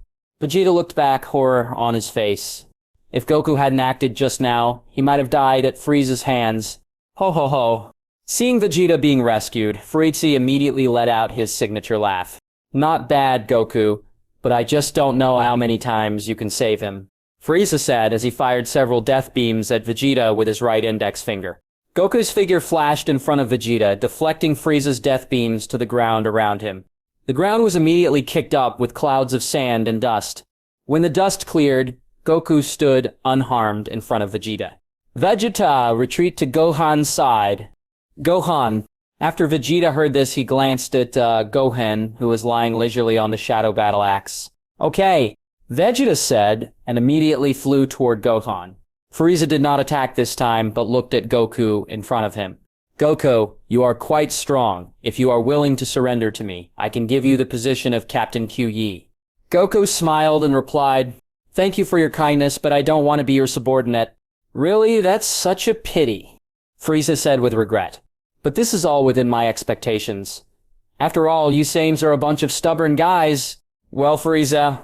Vegeta looked back, horror on his face. If Goku hadn't acted just now, he might have died at Frieza's hands. Ho ho ho. Seeing Vegeta being rescued, Frieza immediately let out his signature laugh. Not bad, Goku, but I just don't know how many times you can save him. Frieza said as he fired several death beams at Vegeta with his right index finger. Goku's figure flashed in front of Vegeta, deflecting Frieza's death beams to the ground around him. The ground was immediately kicked up with clouds of sand and dust. When the dust cleared, Goku stood unharmed in front of Vegeta. Vegeta, retreat to Gohan's side. Gohan. After Vegeta heard this, he glanced at Gohan, who was lying leisurely on the Shadow Battle Axe. Okay, Vegeta said, and immediately flew toward Gohan. Frieza did not attack this time, but looked at Goku in front of him. Goku, you are quite strong. If you are willing to surrender to me, I can give you the position of Captain Qi. Goku smiled and replied, Thank you for your kindness, but I don't want to be your subordinate. Really, that's such a pity, Frieza said with regret. But this is all within my expectations. After all, you Saiyans are a bunch of stubborn guys. Well, Frieza,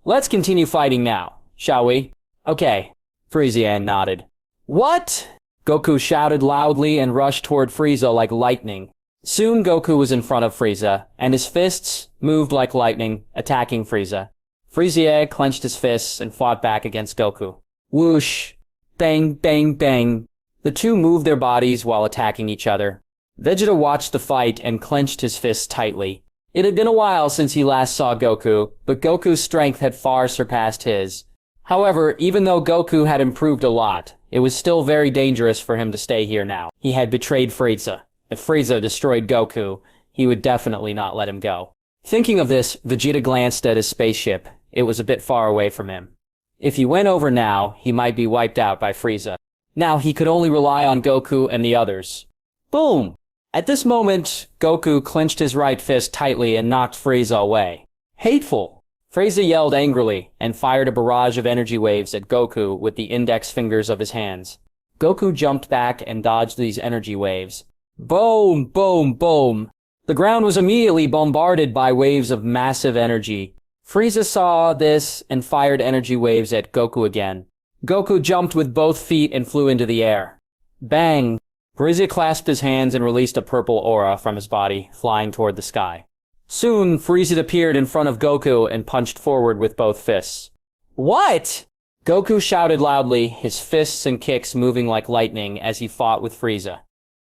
let's continue fighting now, shall we? Okay, Frieza nodded. What? Goku shouted loudly and rushed toward Frieza like lightning. Soon Goku was in front of Frieza, and his fists moved like lightning, attacking Frieza. Frieza clenched his fists and fought back against Goku. Whoosh! Bang, bang, bang. The two moved their bodies while attacking each other. Vegeta watched the fight and clenched his fists tightly. It had been a while since he last saw Goku, but Goku's strength had far surpassed his. However, even though Goku had improved a lot, it was still very dangerous for him to stay here now. He had betrayed Frieza. If Frieza destroyed Goku, he would definitely not let him go. Thinking of this, Vegeta glanced at his spaceship. It was a bit far away from him. If he went over now, he might be wiped out by Frieza. Now he could only rely on Goku and the others. Boom! At this moment, Goku clenched his right fist tightly and knocked Frieza away. Hateful! Frieza yelled angrily and fired a barrage of energy waves at Goku with the index fingers of his hands. Goku jumped back and dodged these energy waves. Boom! Boom! Boom! The ground was immediately bombarded by waves of massive energy. Frieza saw this and fired energy waves at Goku again. Goku jumped with both feet and flew into the air. Bang! Frieza clasped his hands and released a purple aura from his body, flying toward the sky. Soon, Frieza appeared in front of Goku and punched forward with both fists. What? Goku shouted loudly, his fists and kicks moving like lightning as he fought with Frieza.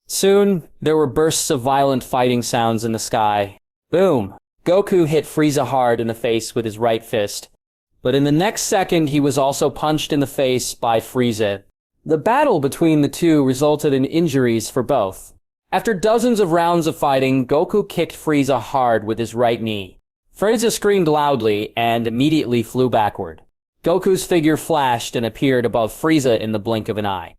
Soon, there were bursts of violent fighting sounds in the sky. Boom! Goku hit Frieza hard in the face with his right fist. But in the next second, he was also punched in the face by Frieza. The battle between the two resulted in injuries for both. After dozens of rounds of fighting, Goku kicked Frieza hard with his right knee. Frieza screamed loudly and immediately flew backward. Goku's figure flashed and appeared above Frieza in the blink of an eye.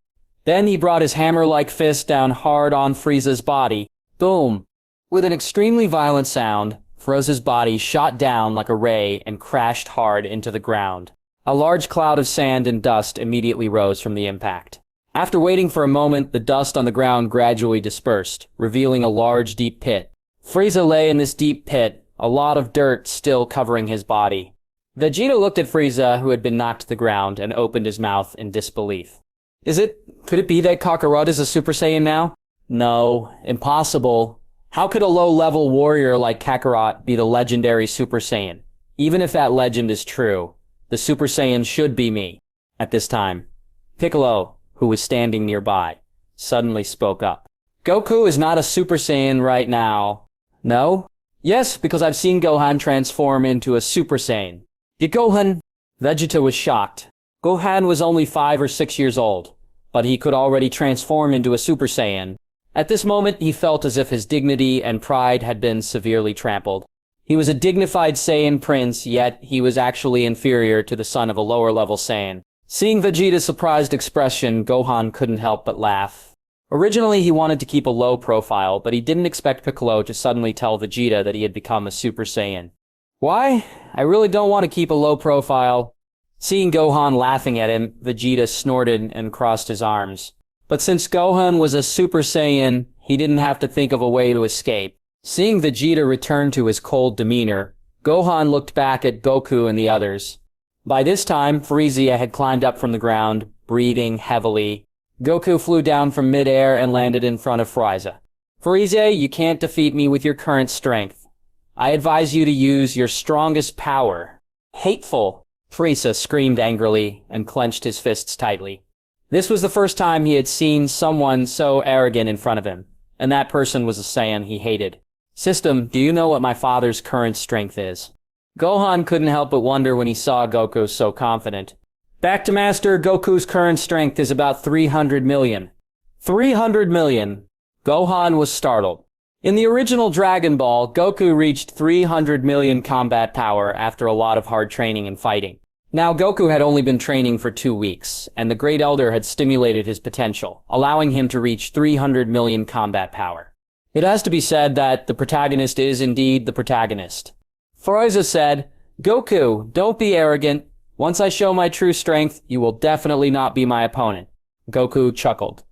Then he brought his hammer-like fist down hard on Frieza's body. Boom! With an extremely violent sound, Frieza's body shot down like a ray and crashed hard into the ground. A large cloud of sand and dust immediately rose from the impact. After waiting for a moment, the dust on the ground gradually dispersed, revealing a large, deep pit. Frieza lay in this deep pit, a lot of dirt still covering his body. Vegeta looked at Frieza, who had been knocked to the ground, and opened his mouth in disbelief. Could it be that Kakarot is a Super Saiyan now? No, impossible. How could a low-level warrior like Kakarot be the legendary Super Saiyan? Even if that legend is true, the Super Saiyan should be me. At this time, Piccolo, who was standing nearby, suddenly spoke up. Goku is not a Super Saiyan right now. No? Yes, because I've seen Gohan transform into a Super Saiyan. Did Gohan? Vegeta was shocked. Gohan was only 5 or 6 years old, but he could already transform into a Super Saiyan. At this moment, he felt as if his dignity and pride had been severely trampled. He was a dignified Saiyan prince, yet he was actually inferior to the son of a lower-level Saiyan. Seeing Vegeta's surprised expression, Gohan couldn't help but laugh. Originally, he wanted to keep a low profile, but he didn't expect Piccolo to suddenly tell Vegeta that he had become a Super Saiyan. Why? I really don't want to keep a low profile. Seeing Gohan laughing at him, Vegeta snorted and crossed his arms. But since Gohan was a Super Saiyan, he didn't have to think of a way to escape. Seeing Vegeta return to his cold demeanor, Gohan looked back at Goku and the others. By this time, Frieza had climbed up from the ground, breathing heavily. Goku flew down from mid-air and landed in front of Frieza. Frieza, you can't defeat me with your current strength. I advise you to use your strongest power. Hateful! Frieza screamed angrily and clenched his fists tightly. This was the first time he had seen someone so arrogant in front of him, and that person was a Saiyan he hated. System, do you know what my father's current strength is? Gohan couldn't help but wonder when he saw Goku so confident. Back to Master, Goku's current strength is about 300 million. 300 million! Gohan was startled. In the original Dragon Ball, Goku reached 300 million combat power after a lot of hard training and fighting. Now, Goku had only been training for 2 weeks, and the Great Elder had stimulated his potential, allowing him to reach 300 million combat power. It has to be said that the protagonist is indeed the protagonist. Frieza said, Goku, don't be arrogant. Once I show my true strength, you will definitely not be my opponent. Goku chuckled.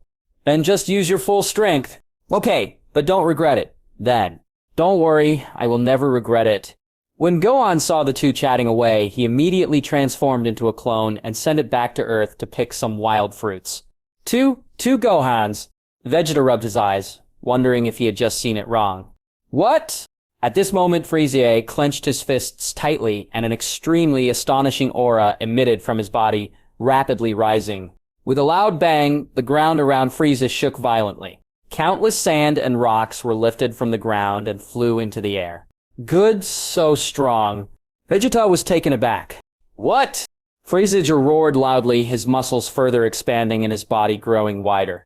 Then just use your full strength. Okay, but don't regret it. Then. Don't worry, I will never regret it. When Gohan saw the two chatting away, he immediately transformed into a clone and sent it back to Earth to pick some wild fruits. Two Gohans. Vegeta rubbed his eyes. wondering if he had just seen it wrong. What? At this moment, Frieza clenched his fists tightly, and an extremely astonishing aura emitted from his body, rapidly rising. With a loud bang, the ground around Frieza shook violently. Countless sand and rocks were lifted from the ground and flew into the air. Good, so strong. Vegeta was taken aback. What? Frieza roared loudly, his muscles further expanding and his body growing wider.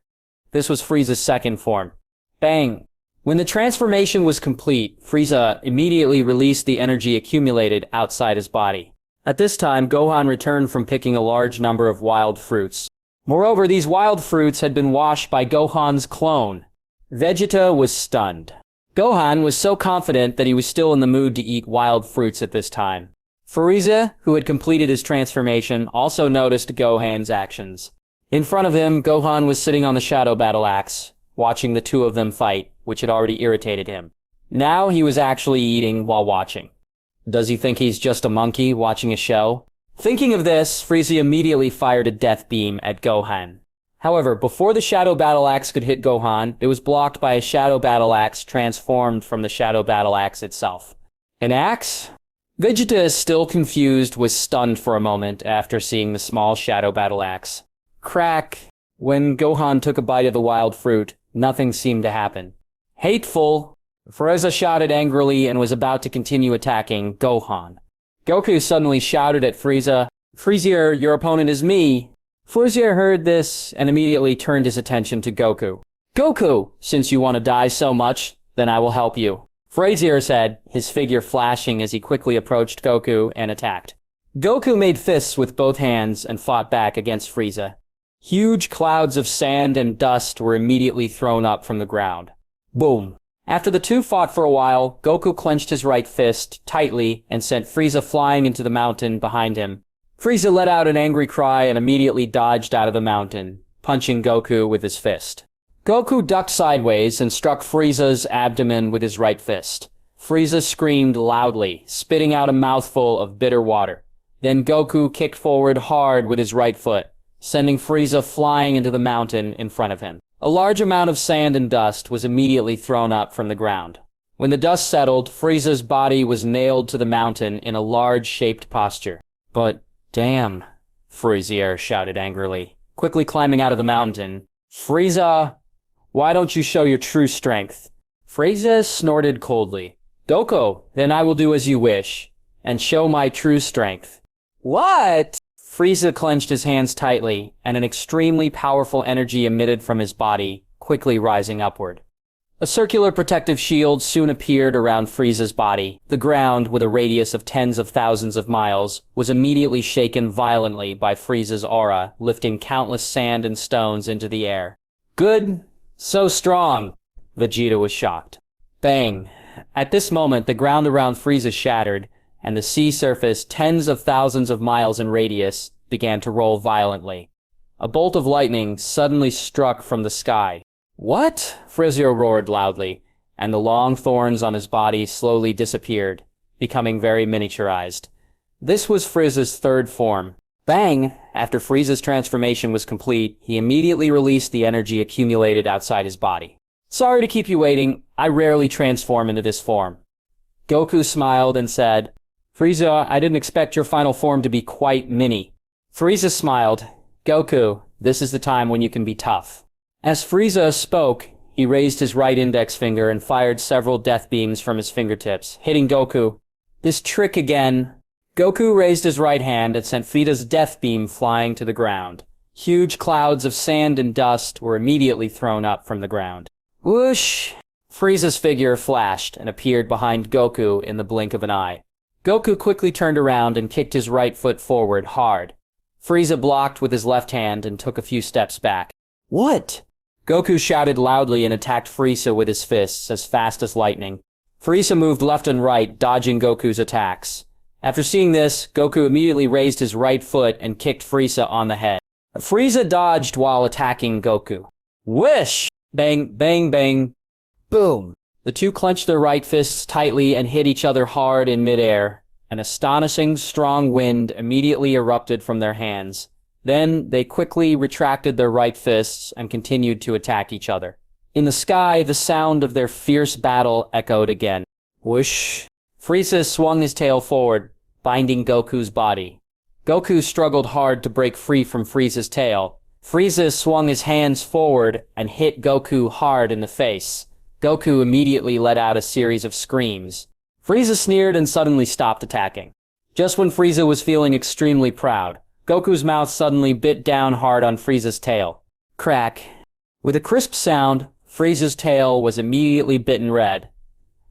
This was Frieza's second form. Bang! When the transformation was complete, Frieza immediately released the energy accumulated outside his body. At this time, Gohan returned from picking a large number of wild fruits. Moreover, these wild fruits had been washed by Gohan's clone. Vegeta was stunned. Gohan was so confident that he was still in the mood to eat wild fruits at this time. Frieza, who had completed his transformation, also noticed Gohan's actions. In front of him, Gohan was sitting on the Shadow Battle Axe, watching the two of them fight, which had already irritated him. Now he was actually eating while watching. Does he think he's just a monkey watching a show? Thinking of this, Frieza immediately fired a death beam at Gohan. However, before the Shadow Battle Axe could hit Gohan, it was blocked by a Shadow Battle Axe transformed from the Shadow Battle Axe itself. An axe? Vegeta, still confused, was stunned for a moment after seeing the small Shadow Battle Axe. Crack! When Gohan took a bite of the wild fruit, nothing seemed to happen. Hateful! Frieza shouted angrily and was about to continue attacking Gohan. Goku suddenly shouted at Frieza, "Frieza, your opponent is me!" Frieza heard this and immediately turned his attention to Goku. "Goku, since you want to die so much, then I will help you," Frieza said, his figure flashing as he quickly approached Goku and attacked. Goku made fists with both hands and fought back against Frieza. Huge clouds of sand and dust were immediately thrown up from the ground. Boom! After the two fought for a while, Goku clenched his right fist tightly and sent Frieza flying into the mountain behind him. Frieza let out an angry cry and immediately dodged out of the mountain, punching Goku with his fist. Goku ducked sideways and struck Frieza's abdomen with his right fist. Frieza screamed loudly, spitting out a mouthful of bitter water. Then Goku kicked forward hard with his right foot, sending Frieza flying into the mountain in front of him. A large amount of sand and dust was immediately thrown up from the ground. When the dust settled, Frieza's body was nailed to the mountain in a large-shaped posture. But, damn, Frieza shouted angrily, quickly climbing out of the mountain. Frieza, why don't you show your true strength? Frieza snorted coldly. Goku, then I will do as you wish, and show my true strength. What? Frieza clenched his hands tightly, and an extremely powerful energy emitted from his body, quickly rising upward. A circular protective shield soon appeared around Frieza's body. The ground, with a radius of tens of thousands of miles, was immediately shaken violently by Frieza's aura, lifting countless sand and stones into the air. Good, so strong! Vegeta was shocked. Bang! At this moment, the ground around Frieza shattered, and the sea surface, tens of thousands of miles in radius, began to roll violently. A bolt of lightning suddenly struck from the sky. What? Frieza roared loudly, and the long thorns on his body slowly disappeared, becoming very miniaturized. This was Frieza's third form. Bang! After Frieza's transformation was complete, he immediately released the energy accumulated outside his body. Sorry to keep you waiting, I rarely transform into this form. Goku smiled and said, Frieza, I didn't expect your final form to be quite mini. Frieza smiled. Goku, this is the time when you can be tough. As Frieza spoke, he raised his right index finger and fired several death beams from his fingertips, hitting Goku. This trick again. Goku raised his right hand and sent Frieza's death beam flying to the ground. Huge clouds of sand and dust were immediately thrown up from the ground. Whoosh! Frieza's figure flashed and appeared behind Goku in the blink of an eye. Goku quickly turned around and kicked his right foot forward hard. Frieza blocked with his left hand and took a few steps back. What? Goku shouted loudly and attacked Frieza with his fists as fast as lightning. Frieza moved left and right, dodging Goku's attacks. After seeing this, Goku immediately raised his right foot and kicked Frieza on the head. Frieza dodged while attacking Goku. Whish! Bang, bang, bang. Boom! The two clenched their right fists tightly and hit each other hard in midair. An astonishing, strong wind immediately erupted from their hands. Then, they quickly retracted their right fists and continued to attack each other. In the sky, the sound of their fierce battle echoed again. Whoosh! Frieza swung his tail forward, binding Goku's body. Goku struggled hard to break free from Frieza's tail. Frieza swung his hands forward and hit Goku hard in the face. Goku immediately let out a series of screams. Frieza sneered and suddenly stopped attacking. Just when Frieza was feeling extremely proud, Goku's mouth suddenly bit down hard on Frieza's tail. Crack. With a crisp sound, Frieza's tail was immediately bitten red.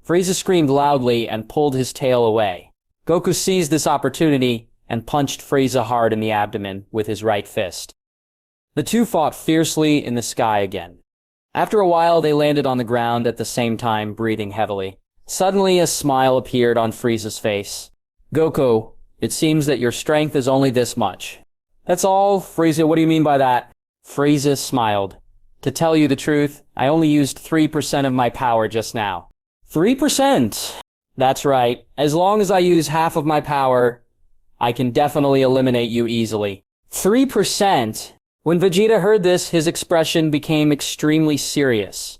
Frieza screamed loudly and pulled his tail away. Goku seized this opportunity and punched Frieza hard in the abdomen with his right fist. The two fought fiercely in the sky again. After a while, they landed on the ground at the same time, breathing heavily. Suddenly, a smile appeared on Frieza's face. Goku, it seems that your strength is only this much. That's all, Frieza, what do you mean by that? Frieza smiled. To tell you the truth, I only used 3% of my power just now. 3%? That's right. As long as I use half of my power, I can definitely eliminate you easily. 3%? When Vegeta heard this, his expression became extremely serious.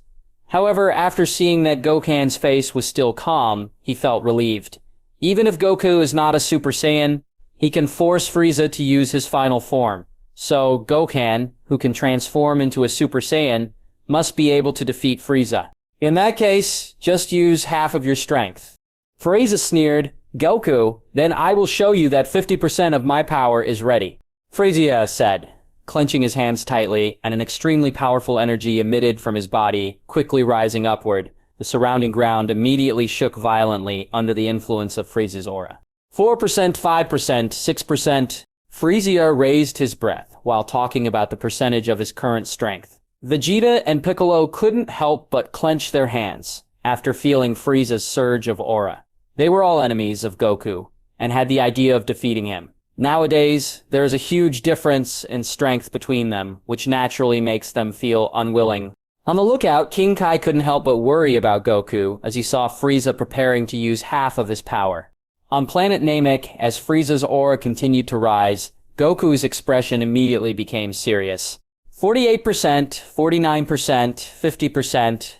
However, after seeing that Gohan's face was still calm, he felt relieved. Even if Goku is not a Super Saiyan, he can force Frieza to use his final form. So, Gohan, who can transform into a Super Saiyan, must be able to defeat Frieza. In that case, just use half of your strength. Frieza sneered, Goku, then I will show you that 50% of my power is ready. Frieza said, clenching his hands tightly, and an extremely powerful energy emitted from his body, quickly rising upward. The surrounding ground immediately shook violently under the influence of Frieza's aura. 4%, 5%, 6%. Frieza raised his breath while talking about the percentage of his current strength. Vegeta and Piccolo couldn't help but clench their hands after feeling Frieza's surge of aura. They were all enemies of Goku and had the idea of defeating him. Nowadays, there is a huge difference in strength between them, which naturally makes them feel unwilling. On the lookout, King Kai couldn't help but worry about Goku as he saw Frieza preparing to use half of his power. On planet Namek, as Frieza's aura continued to rise, Goku's expression immediately became serious. 48%, 49%, 50%.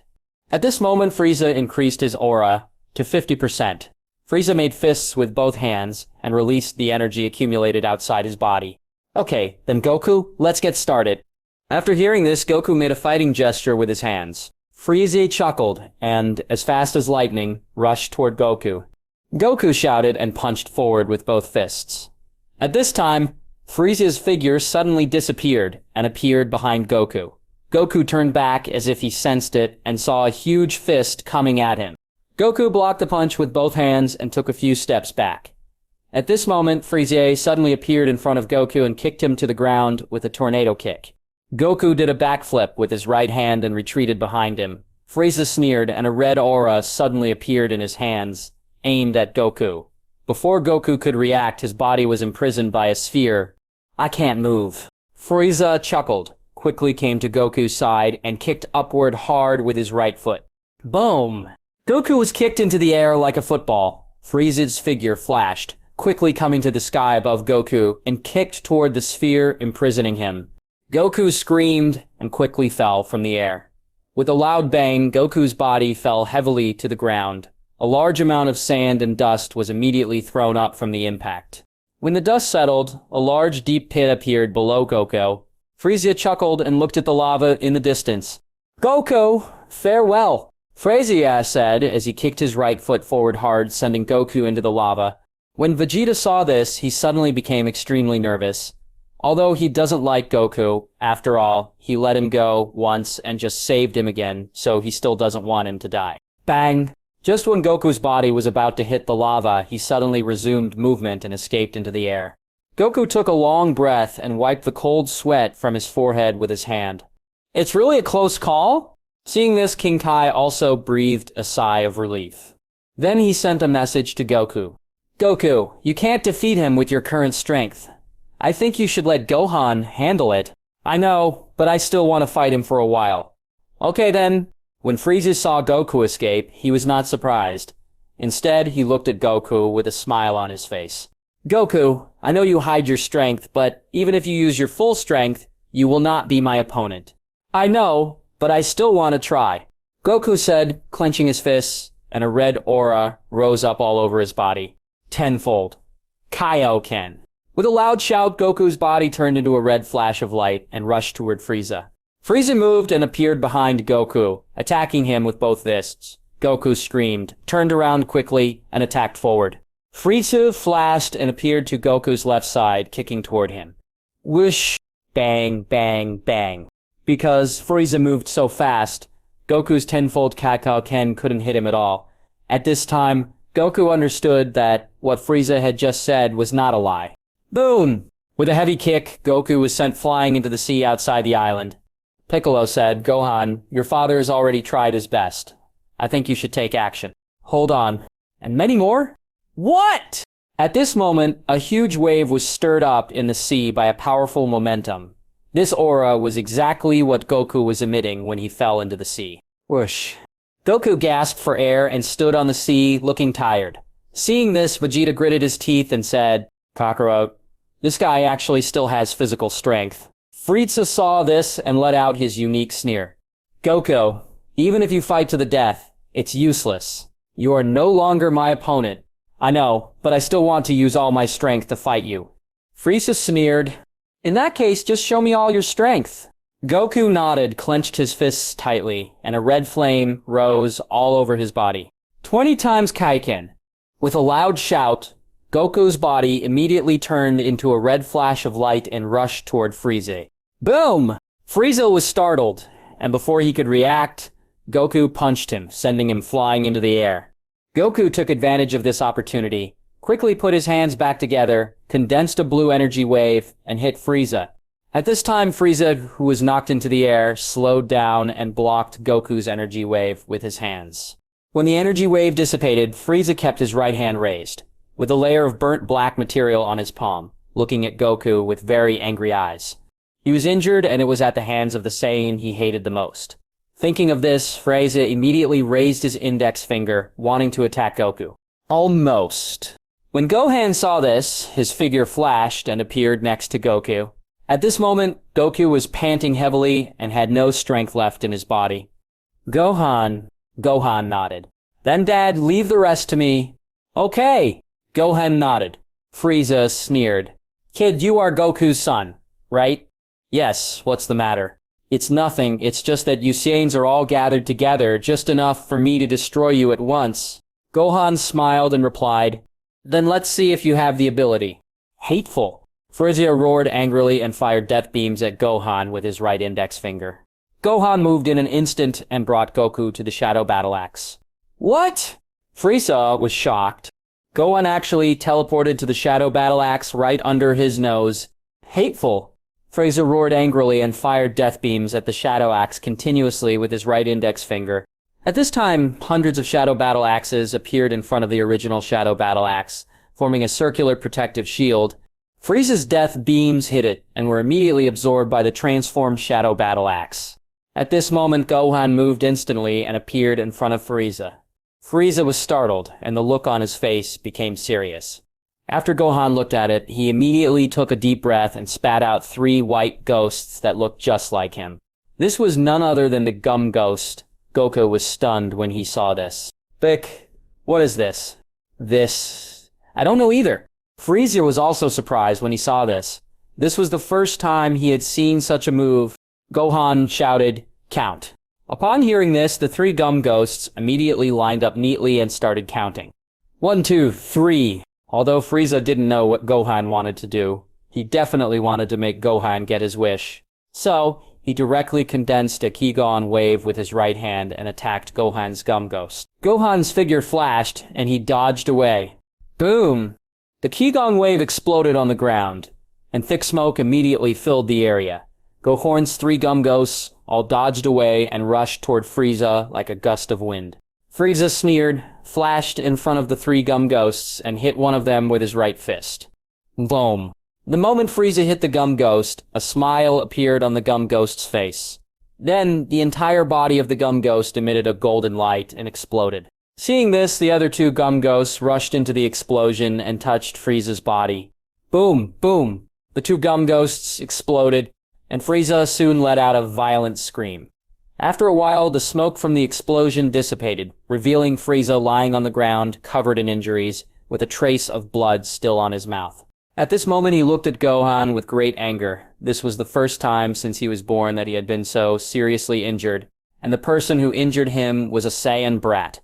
At this moment, Frieza increased his aura to 50%. Frieza made fists with both hands and released the energy accumulated outside his body. Okay, then Goku, let's get started. After hearing this, Goku made a fighting gesture with his hands. Frieza chuckled and, as fast as lightning, rushed toward Goku. Goku shouted and punched forward with both fists. At this time, Frieza's figure suddenly disappeared and appeared behind Goku. Goku turned back as if he sensed it and saw a huge fist coming at him. Goku blocked the punch with both hands and took a few steps back. At this moment, Frieza suddenly appeared in front of Goku and kicked him to the ground with a tornado kick. Goku did a backflip with his right hand and retreated behind him. Frieza sneered and a red aura suddenly appeared in his hands, aimed at Goku. Before Goku could react, his body was imprisoned by a sphere. I can't move. Frieza chuckled, quickly came to Goku's side, and kicked upward hard with his right foot. Boom! Goku was kicked into the air like a football. Frieza's figure flashed, quickly coming to the sky above Goku, and kicked toward the sphere imprisoning him. Goku screamed and quickly fell from the air. With a loud bang, Goku's body fell heavily to the ground. A large amount of sand and dust was immediately thrown up from the impact. When the dust settled, a large deep pit appeared below Goku. Frieza chuckled and looked at the lava in the distance. Goku, farewell! Frieza said as he kicked his right foot forward hard, sending Goku into the lava. When Vegeta saw this, he suddenly became extremely nervous. Although he doesn't like Goku, after all, he let him go once and just saved him again, so he still doesn't want him to die. Bang! Just when Goku's body was about to hit the lava, he suddenly resumed movement and escaped into the air. Goku took a long breath and wiped the cold sweat from his forehead with his hand. It's really a close call? Seeing this, King Kai also breathed a sigh of relief. Then he sent a message to Goku. Goku, you can't defeat him with your current strength. I think you should let Gohan handle it. I know, but I still want to fight him for a while. Okay then. When Frieza saw Goku escape, he was not surprised. Instead, he looked at Goku with a smile on his face. Goku, I know you hide your strength, but even if you use your full strength, you will not be my opponent. I know, but I still want to try. Goku said, clenching his fists, and a red aura rose up all over his body. Tenfold. Kaioken. With a loud shout, Goku's body turned into a red flash of light and rushed toward Frieza. Frieza moved and appeared behind Goku, attacking him with both fists. Goku screamed, turned around quickly, and attacked forward. Frieza flashed and appeared to Goku's left side, kicking toward him. Whoosh! Bang, bang, bang. Because Frieza moved so fast, Goku's tenfold Kaioken couldn't hit him at all. At this time, Goku understood that what Frieza had just said was not a lie. Boom! With a heavy kick, Goku was sent flying into the sea outside the island. Piccolo said, Gohan, your father has already tried his best. I think you should take action. Hold on. And many more? What? At this moment, a huge wave was stirred up in the sea by a powerful momentum. This aura was exactly what Goku was emitting when he fell into the sea. Whoosh. Goku gasped for air and stood on the sea, looking tired. Seeing this, Vegeta gritted his teeth and said, Kakarot, this guy actually still has physical strength. Frieza saw this and let out his unique sneer. Goku, even if you fight to the death, it's useless. You are no longer my opponent. I know, but I still want to use all my strength to fight you. Frieza sneered. In that case, just show me all your strength. Goku nodded, clenched his fists tightly, and a red flame rose all over his body. 20 times Kaiken. With a loud shout, Goku's body immediately turned into a red flash of light and rushed toward Frieza. Boom! Frieza was startled, and before he could react, Goku punched him, sending him flying into the air. Goku took advantage of this opportunity, quickly put his hands back together, condensed a blue energy wave, and hit Frieza. At this time, Frieza, who was knocked into the air, slowed down and blocked Goku's energy wave with his hands. When the energy wave dissipated, Frieza kept his right hand raised, with a layer of burnt black material on his palm, looking at Goku with very angry eyes. He was injured, and it was at the hands of the Saiyan he hated the most. Thinking of this, Frieza immediately raised his index finger, wanting to attack Goku. Almost. When Gohan saw this, his figure flashed and appeared next to Goku. At this moment, Goku was panting heavily and had no strength left in his body. Gohan nodded. Then Dad, leave the rest to me. Okay. Gohan nodded. Frieza sneered. Kid, you are Goku's son, right? Yes, what's the matter? It's nothing, it's just that you Saiyans are all gathered together, just enough for me to destroy you at once. Gohan smiled and replied, Then let's see if you have the ability. Hateful. Frieza roared angrily and fired death beams at Gohan with his right index finger. Gohan moved in an instant and brought Goku to the Shadow Battle Axe. What? Frieza was shocked. Gohan actually teleported to the Shadow Battle Axe right under his nose. Hateful. Frieza roared angrily and fired death beams at the Shadow Axe continuously with his right index finger. At this time, hundreds of Shadow Battle Axes appeared in front of the original Shadow Battle Axe, forming a circular protective shield. Frieza's death beams hit it and were immediately absorbed by the transformed Shadow Battle Axe. At this moment, Gohan moved instantly and appeared in front of Frieza. Frieza was startled, and the look on his face became serious. After Gohan looked at it, he immediately took a deep breath and spat out 3 white ghosts that looked just like him. This was none other than the Gum Ghost. Goku was stunned when he saw this. Bick, what is this? I don't know either. Frieza was also surprised when he saw this. This was the first time he had seen such a move. Gohan shouted, Count. Upon hearing this, the 3 Gum Ghosts immediately lined up neatly and started counting. 1, 2, 3. Although Frieza didn't know what Gohan wanted to do, he definitely wanted to make Gohan get his wish. So, he directly condensed a Ki-Gon wave with his right hand and attacked Gohan's Gum Ghost. Gohan's figure flashed, and he dodged away. Boom! The Ki-Gon wave exploded on the ground, and thick smoke immediately filled the area. Gohan's 3 Gum Ghosts all dodged away and rushed toward Frieza like a gust of wind. Frieza sneered, flashed in front of the 3 Gum Ghosts, and hit one of them with his right fist. Boom. The moment Frieza hit the Gum Ghost, a smile appeared on the Gum Ghost's face. Then, the entire body of the Gum Ghost emitted a golden light and exploded. Seeing this, the other 2 Gum Ghosts rushed into the explosion and touched Frieza's body. Boom, boom. The 2 Gum Ghosts exploded, and Frieza soon let out a violent scream. After a while, the smoke from the explosion dissipated, revealing Frieza lying on the ground, covered in injuries, with a trace of blood still on his mouth. At this moment, he looked at Gohan with great anger. This was the first time since he was born that he had been so seriously injured, and the person who injured him was a Saiyan brat.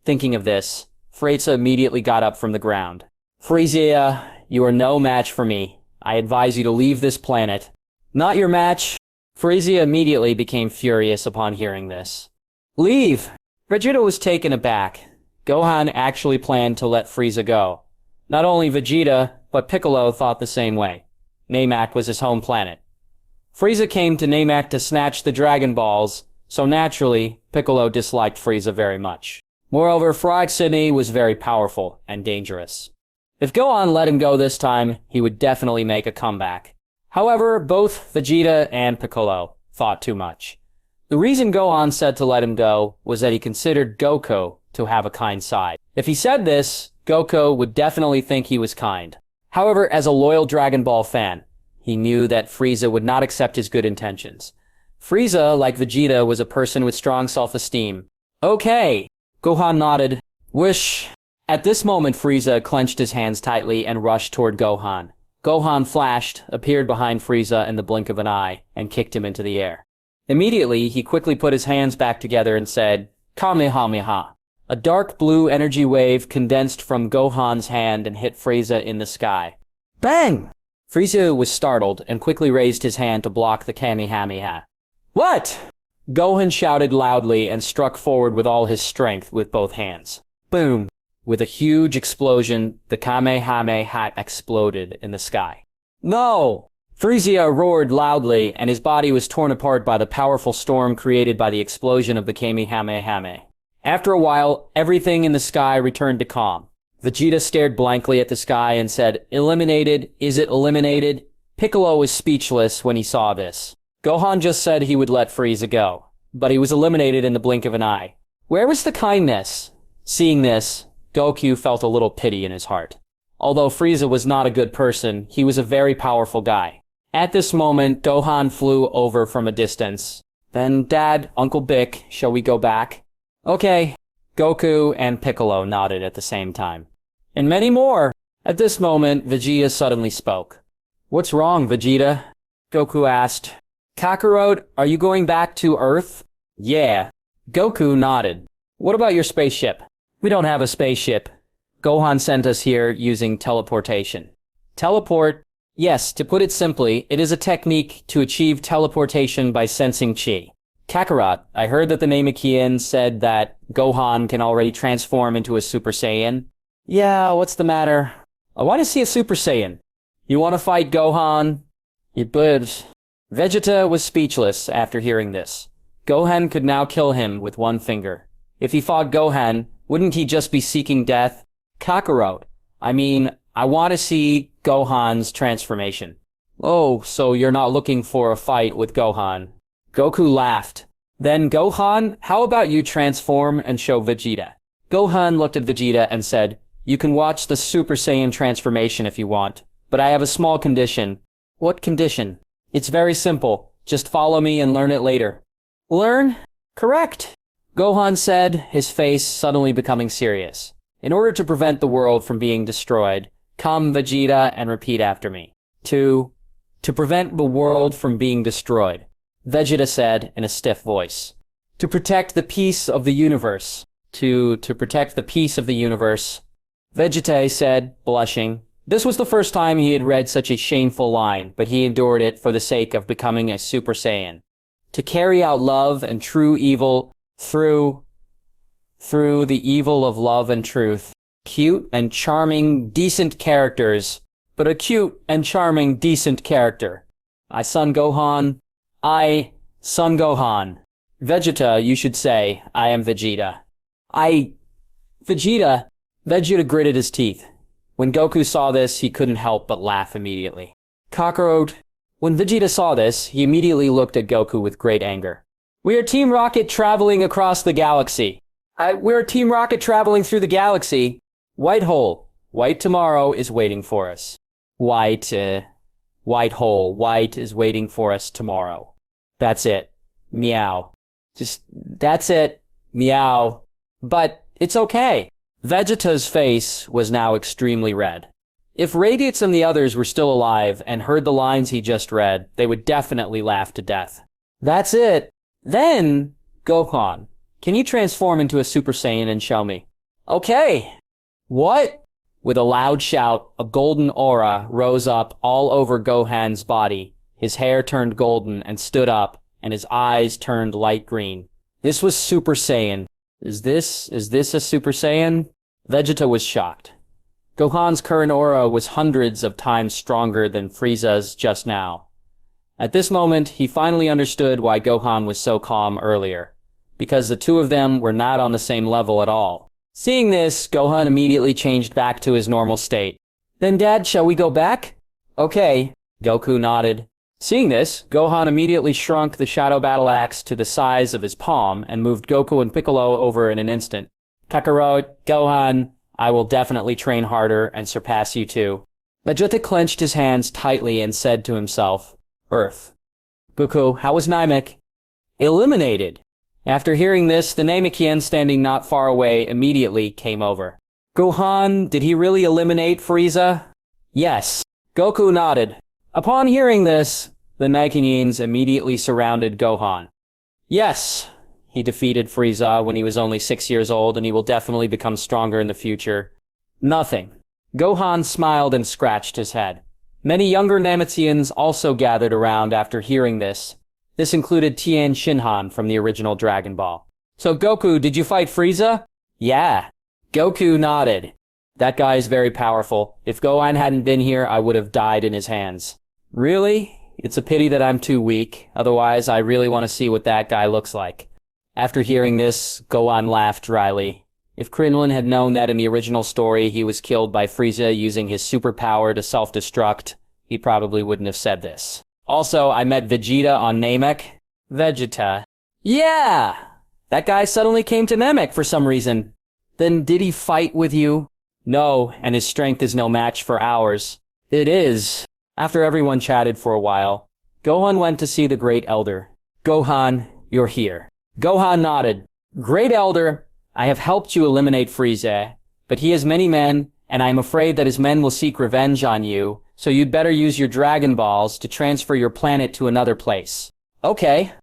Thinking of this, Frieza immediately got up from the ground. Frieza, you are no match for me. I advise you to leave this planet. Not your match. Frieza immediately became furious upon hearing this. Leave! Vegeta was taken aback. Gohan actually planned to let Frieza go. Not only Vegeta, but Piccolo thought the same way. Namek was his home planet. Frieza came to Namek to snatch the Dragon Balls, so naturally, Piccolo disliked Frieza very much. Moreover, Frieza was very powerful and dangerous. If Gohan let him go this time, he would definitely make a comeback. However, both Vegeta and Piccolo thought too much. The reason Gohan said to let him go was that he considered Goku to have a kind side. If he said this, Goku would definitely think he was kind. However, as a loyal Dragon Ball fan, he knew that Frieza would not accept his good intentions. Frieza, like Vegeta, was a person with strong self-esteem. Okay, Gohan nodded. Wish. At this moment, Frieza clenched his hands tightly and rushed toward Gohan. Gohan flashed, appeared behind Frieza in the blink of an eye, and kicked him into the air. Immediately, he quickly put his hands back together and said, Kamehameha. A dark blue energy wave condensed from Gohan's hand and hit Frieza in the sky. Bang! Frieza was startled and quickly raised his hand to block the Kamehameha. What? Gohan shouted loudly and struck forward with all his strength with both hands. Boom! With a huge explosion, the Kamehameha exploded in the sky. No! Frieza roared loudly, and his body was torn apart by the powerful storm created by the explosion of the Kamehameha. After a while, everything in the sky returned to calm. Vegeta stared blankly at the sky and said, Eliminated? Is it eliminated? Piccolo was speechless when he saw this. Gohan just said he would let Frieza go, but he was eliminated in the blink of an eye. Where was the kindness? Seeing this, Goku felt a little pity in his heart. Although Frieza was not a good person, he was a very powerful guy. At this moment, Gohan flew over from a distance. Then, Dad, Uncle Bick, shall we go back? Okay. Goku and Piccolo nodded at the same time. And many more! At this moment, Vegeta suddenly spoke. What's wrong, Vegeta? Goku asked. Kakarot, are you going back to Earth? Yeah. Goku nodded. What about your spaceship? We don't have a spaceship. Gohan sent us here using teleportation. Teleport? Yes, to put it simply, it is a technique to achieve teleportation by sensing chi. Kakarot, I heard that the Namekian said that Gohan can already transform into a Super Saiyan. Yeah, what's the matter? I want to see a Super Saiyan. You want to fight Gohan? You would. Vegeta was speechless after hearing this. Gohan could now kill him with one finger. If he fought Gohan, wouldn't he just be seeking death? Kakarot, I want to see Gohan's transformation. Oh, so you're not looking for a fight with Gohan. Goku laughed. Then Gohan, how about you transform and show Vegeta? Gohan looked at Vegeta and said, You can watch the Super Saiyan transformation if you want, but I have a small condition. What condition? It's very simple. Just follow me and learn it later. Learn? Correct. Gohan said, his face suddenly becoming serious. In order to prevent the world from being destroyed, come Vegeta and repeat after me. To prevent the world from being destroyed. Vegeta said in a stiff voice. To protect the peace of the universe. To protect the peace of the universe. Vegeta said, blushing. This was the first time he had read such a shameful line, but he endured it for the sake of becoming a Super Saiyan. To carry out love and true evil through the evil of love and truth. Cute and charming, decent characters, but a cute and charming, decent character. Son Gohan. Son Gohan. Vegeta, you should say, I am Vegeta. Vegeta. Vegeta gritted his teeth. When Goku saw this, he couldn't help but laugh immediately. Kakarot. When Vegeta saw this, he immediately looked at Goku with great anger. We are Team Rocket traveling across the galaxy. We're Team Rocket traveling through the galaxy. White hole. White tomorrow is waiting for us. White hole. White is waiting for us tomorrow. That's it. Meow. That's it. Meow. But it's okay. Vegeta's face was now extremely red. If Raditz and the others were still alive and heard the lines he just read, they would definitely laugh to death. That's it. Then, Gohan, can you transform into a Super Saiyan and show me? Okay. What? With a loud shout, a golden aura rose up all over Gohan's body. His hair turned golden and stood up, and his eyes turned light green. This was Super Saiyan. Is this a Super Saiyan? Vegeta was shocked. Gohan's current aura was hundreds of times stronger than Frieza's just now. At this moment, he finally understood why Gohan was so calm earlier, because the two of them were not on the same level at all. Seeing this, Gohan immediately changed back to his normal state. Then, Dad, shall we go back? Okay, Goku nodded. Seeing this, Gohan immediately shrunk the Shadow Battle Axe to the size of his palm and moved Goku and Piccolo over in an instant. Kakarot, Gohan, I will definitely train harder and surpass you too. Vegeta clenched his hands tightly and said to himself, Earth. Goku, how was Namek? Eliminated. After hearing this, the Namekian standing not far away immediately came over. Gohan, did he really eliminate Frieza? Yes. Goku nodded. Upon hearing this, the Namekians immediately surrounded Gohan. Yes, he defeated Frieza when he was only 6 years old, and he will definitely become stronger in the future. Nothing. Gohan smiled and scratched his head. Many younger Namekians also gathered around after hearing this. This included Tien Shinhan from the original Dragon Ball. So Goku, did you fight Frieza? Yeah. Goku nodded. That guy is very powerful. If Gohan hadn't been here, I would have died in his hands. Really? It's a pity that I'm too weak. Otherwise, I really want to see what that guy looks like. After hearing this, Gohan laughed dryly. If Krillin had known that in the original story he was killed by Frieza using his superpower to self-destruct, he probably wouldn't have said this. Also, I met Vegeta on Namek. Vegeta. Yeah! That guy suddenly came to Namek for some reason. Then did he fight with you? No, and his strength is no match for ours. It is. After everyone chatted for a while, Gohan went to see the Great Elder. Gohan, you're here. Gohan nodded. Great Elder, I have helped you eliminate Frieza, but he has many men, and I am afraid that his men will seek revenge on you, so you'd better use your Dragon Balls to transfer your planet to another place. Okay.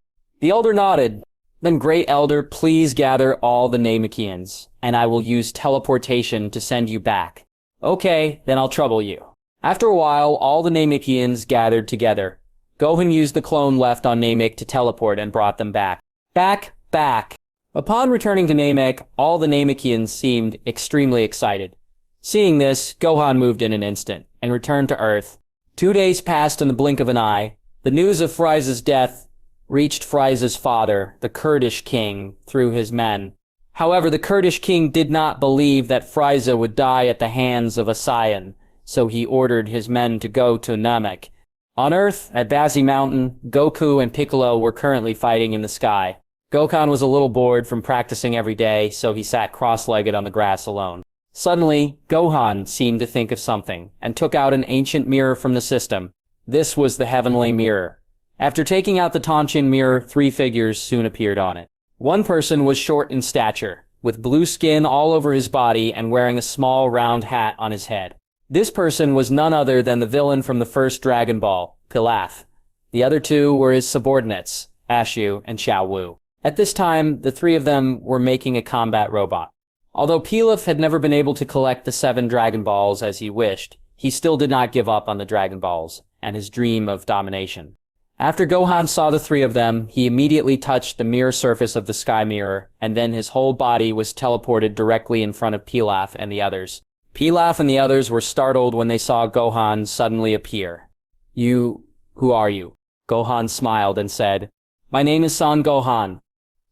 The Elder nodded. Then Great Elder, please gather all the Namekians, and I will use teleportation to send you back. Okay, then I'll trouble you. After a while, all the Namekians gathered together. Gohan used the clone left on Namek to teleport and brought them back. Back. Upon returning to Namek, all the Namekians seemed extremely excited. Seeing this, Gohan moved in an instant and returned to Earth. 2 days passed in the blink of an eye. The news of Frieza's death reached Frieza's father, the Kurdish king, through his men. However, the Kurdish king did not believe that Frieza would die at the hands of a Saiyan, so he ordered his men to go to Namek. On Earth, at Bazi Mountain, Goku and Piccolo were currently fighting in the sky. Gohan was a little bored from practicing every day, so he sat cross-legged on the grass alone. Suddenly, Gohan seemed to think of something, and took out an ancient mirror from the system. This was the Heavenly Mirror. After taking out the Tonchin mirror, 3 figures soon appeared on it. One person was short in stature, with blue skin all over his body and wearing a small round hat on his head. This person was none other than the villain from the first Dragon Ball, Pilaf. The other 2 were his subordinates, Ashu and Xiao Wu. At this time, the 3 of them were making a combat robot. Although Pilaf had never been able to collect the 7 Dragon Balls as he wished, he still did not give up on the Dragon Balls and his dream of domination. After Gohan saw the 3 of them, he immediately touched the mirror surface of the sky mirror, and then his whole body was teleported directly in front of Pilaf and the others. Pilaf and the others were startled when they saw Gohan suddenly appear. Who are you? Gohan smiled and said, My name is Son Gohan.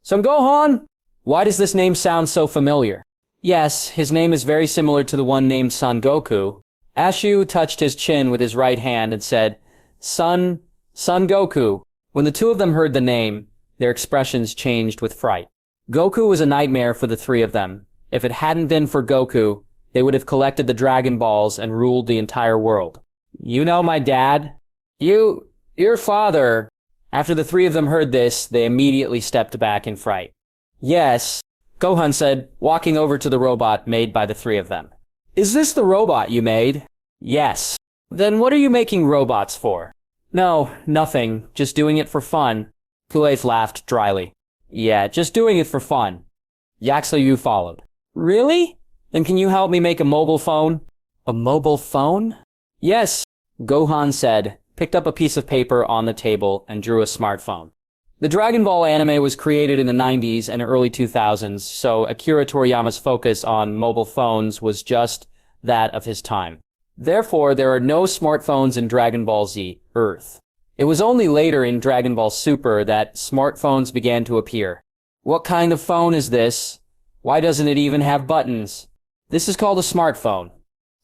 Son Gohan? Why does this name sound so familiar? Yes, his name is very similar to the one named Son Goku. Ashu touched his chin with his right hand and said, Son Goku. When the 2 of them heard the name, their expressions changed with fright. Goku was a nightmare for the 3 of them. If it hadn't been for Goku, they would have collected the Dragon Balls and ruled the entire world. You know my dad? Your father. After the three of them heard this, they immediately stepped back in fright. Yes, Gohan said, walking over to the robot made by the three of them. Is this the robot you made? Yes. Then what are you making robots for? No, nothing. Just doing it for fun. Pilaf laughed dryly. Yeah, just doing it for fun. Yaxayu followed. Really? Then can you help me make a mobile phone? A mobile phone? Yes, Gohan said, picked up a piece of paper on the table and drew a smartphone. The Dragon Ball anime was created in the 90s and early 2000s, so Akira Toriyama's focus on mobile phones was just that of his time. Therefore, there are no smartphones in Dragon Ball Z, Earth. It was only later in Dragon Ball Super that smartphones began to appear. What kind of phone is this? Why doesn't it even have buttons? This is called a smartphone.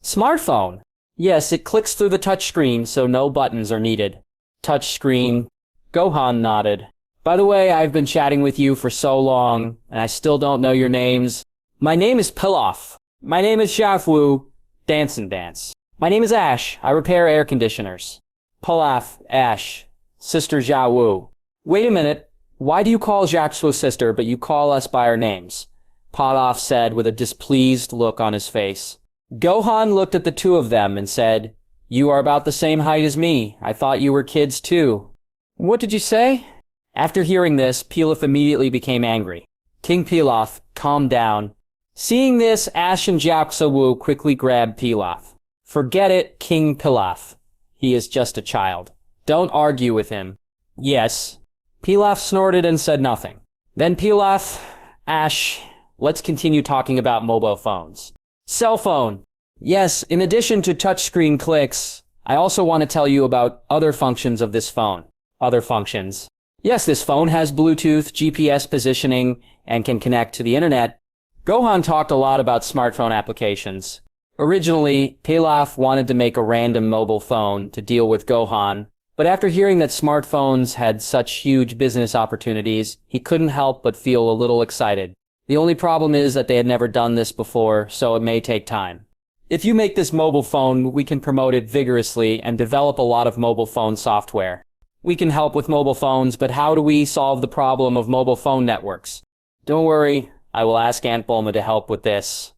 Smartphone? Yes, it clicks through the touchscreen, so no buttons are needed. Touchscreen. Gohan nodded. By the way, I've been chatting with you for so long, and I still don't know your names. My name is Pilaf. My name is Xiaofu. Dance and Dance. My name is Ash. I repair air conditioners. Pilaf, Ash. Sister Xiaowu. Wait a minute. Why do you call Xiaowu sister, but you call us by our names? Pilaf said with a displeased look on his face. Gohan looked at the two of them and said, You are about the same height as me. I thought you were kids too. What did you say? After hearing this, Pilaf immediately became angry. King Pilaf, calm down. Seeing this, Ash and Xiaowu quickly grabbed Pilaf. Forget it, King Pilaf. He is just a child. Don't argue with him. Yes. Pilaf snorted and said nothing. Then Pilaf, Ash, let's continue talking about mobile phones. Cell phone. Yes, in addition to touchscreen clicks, I also want to tell you about other functions of this phone. Other functions. Yes, this phone has Bluetooth, GPS positioning, and can connect to the internet. Gohan talked a lot about smartphone applications. Originally, Pilaf wanted to make a random mobile phone to deal with Gohan, but after hearing that smartphones had such huge business opportunities, he couldn't help but feel a little excited. The only problem is that they had never done this before, so it may take time. If you make this mobile phone, we can promote it vigorously and develop a lot of mobile phone software. We can help with mobile phones, but how do we solve the problem of mobile phone networks? Don't worry, I will ask Aunt Bulma to help with this.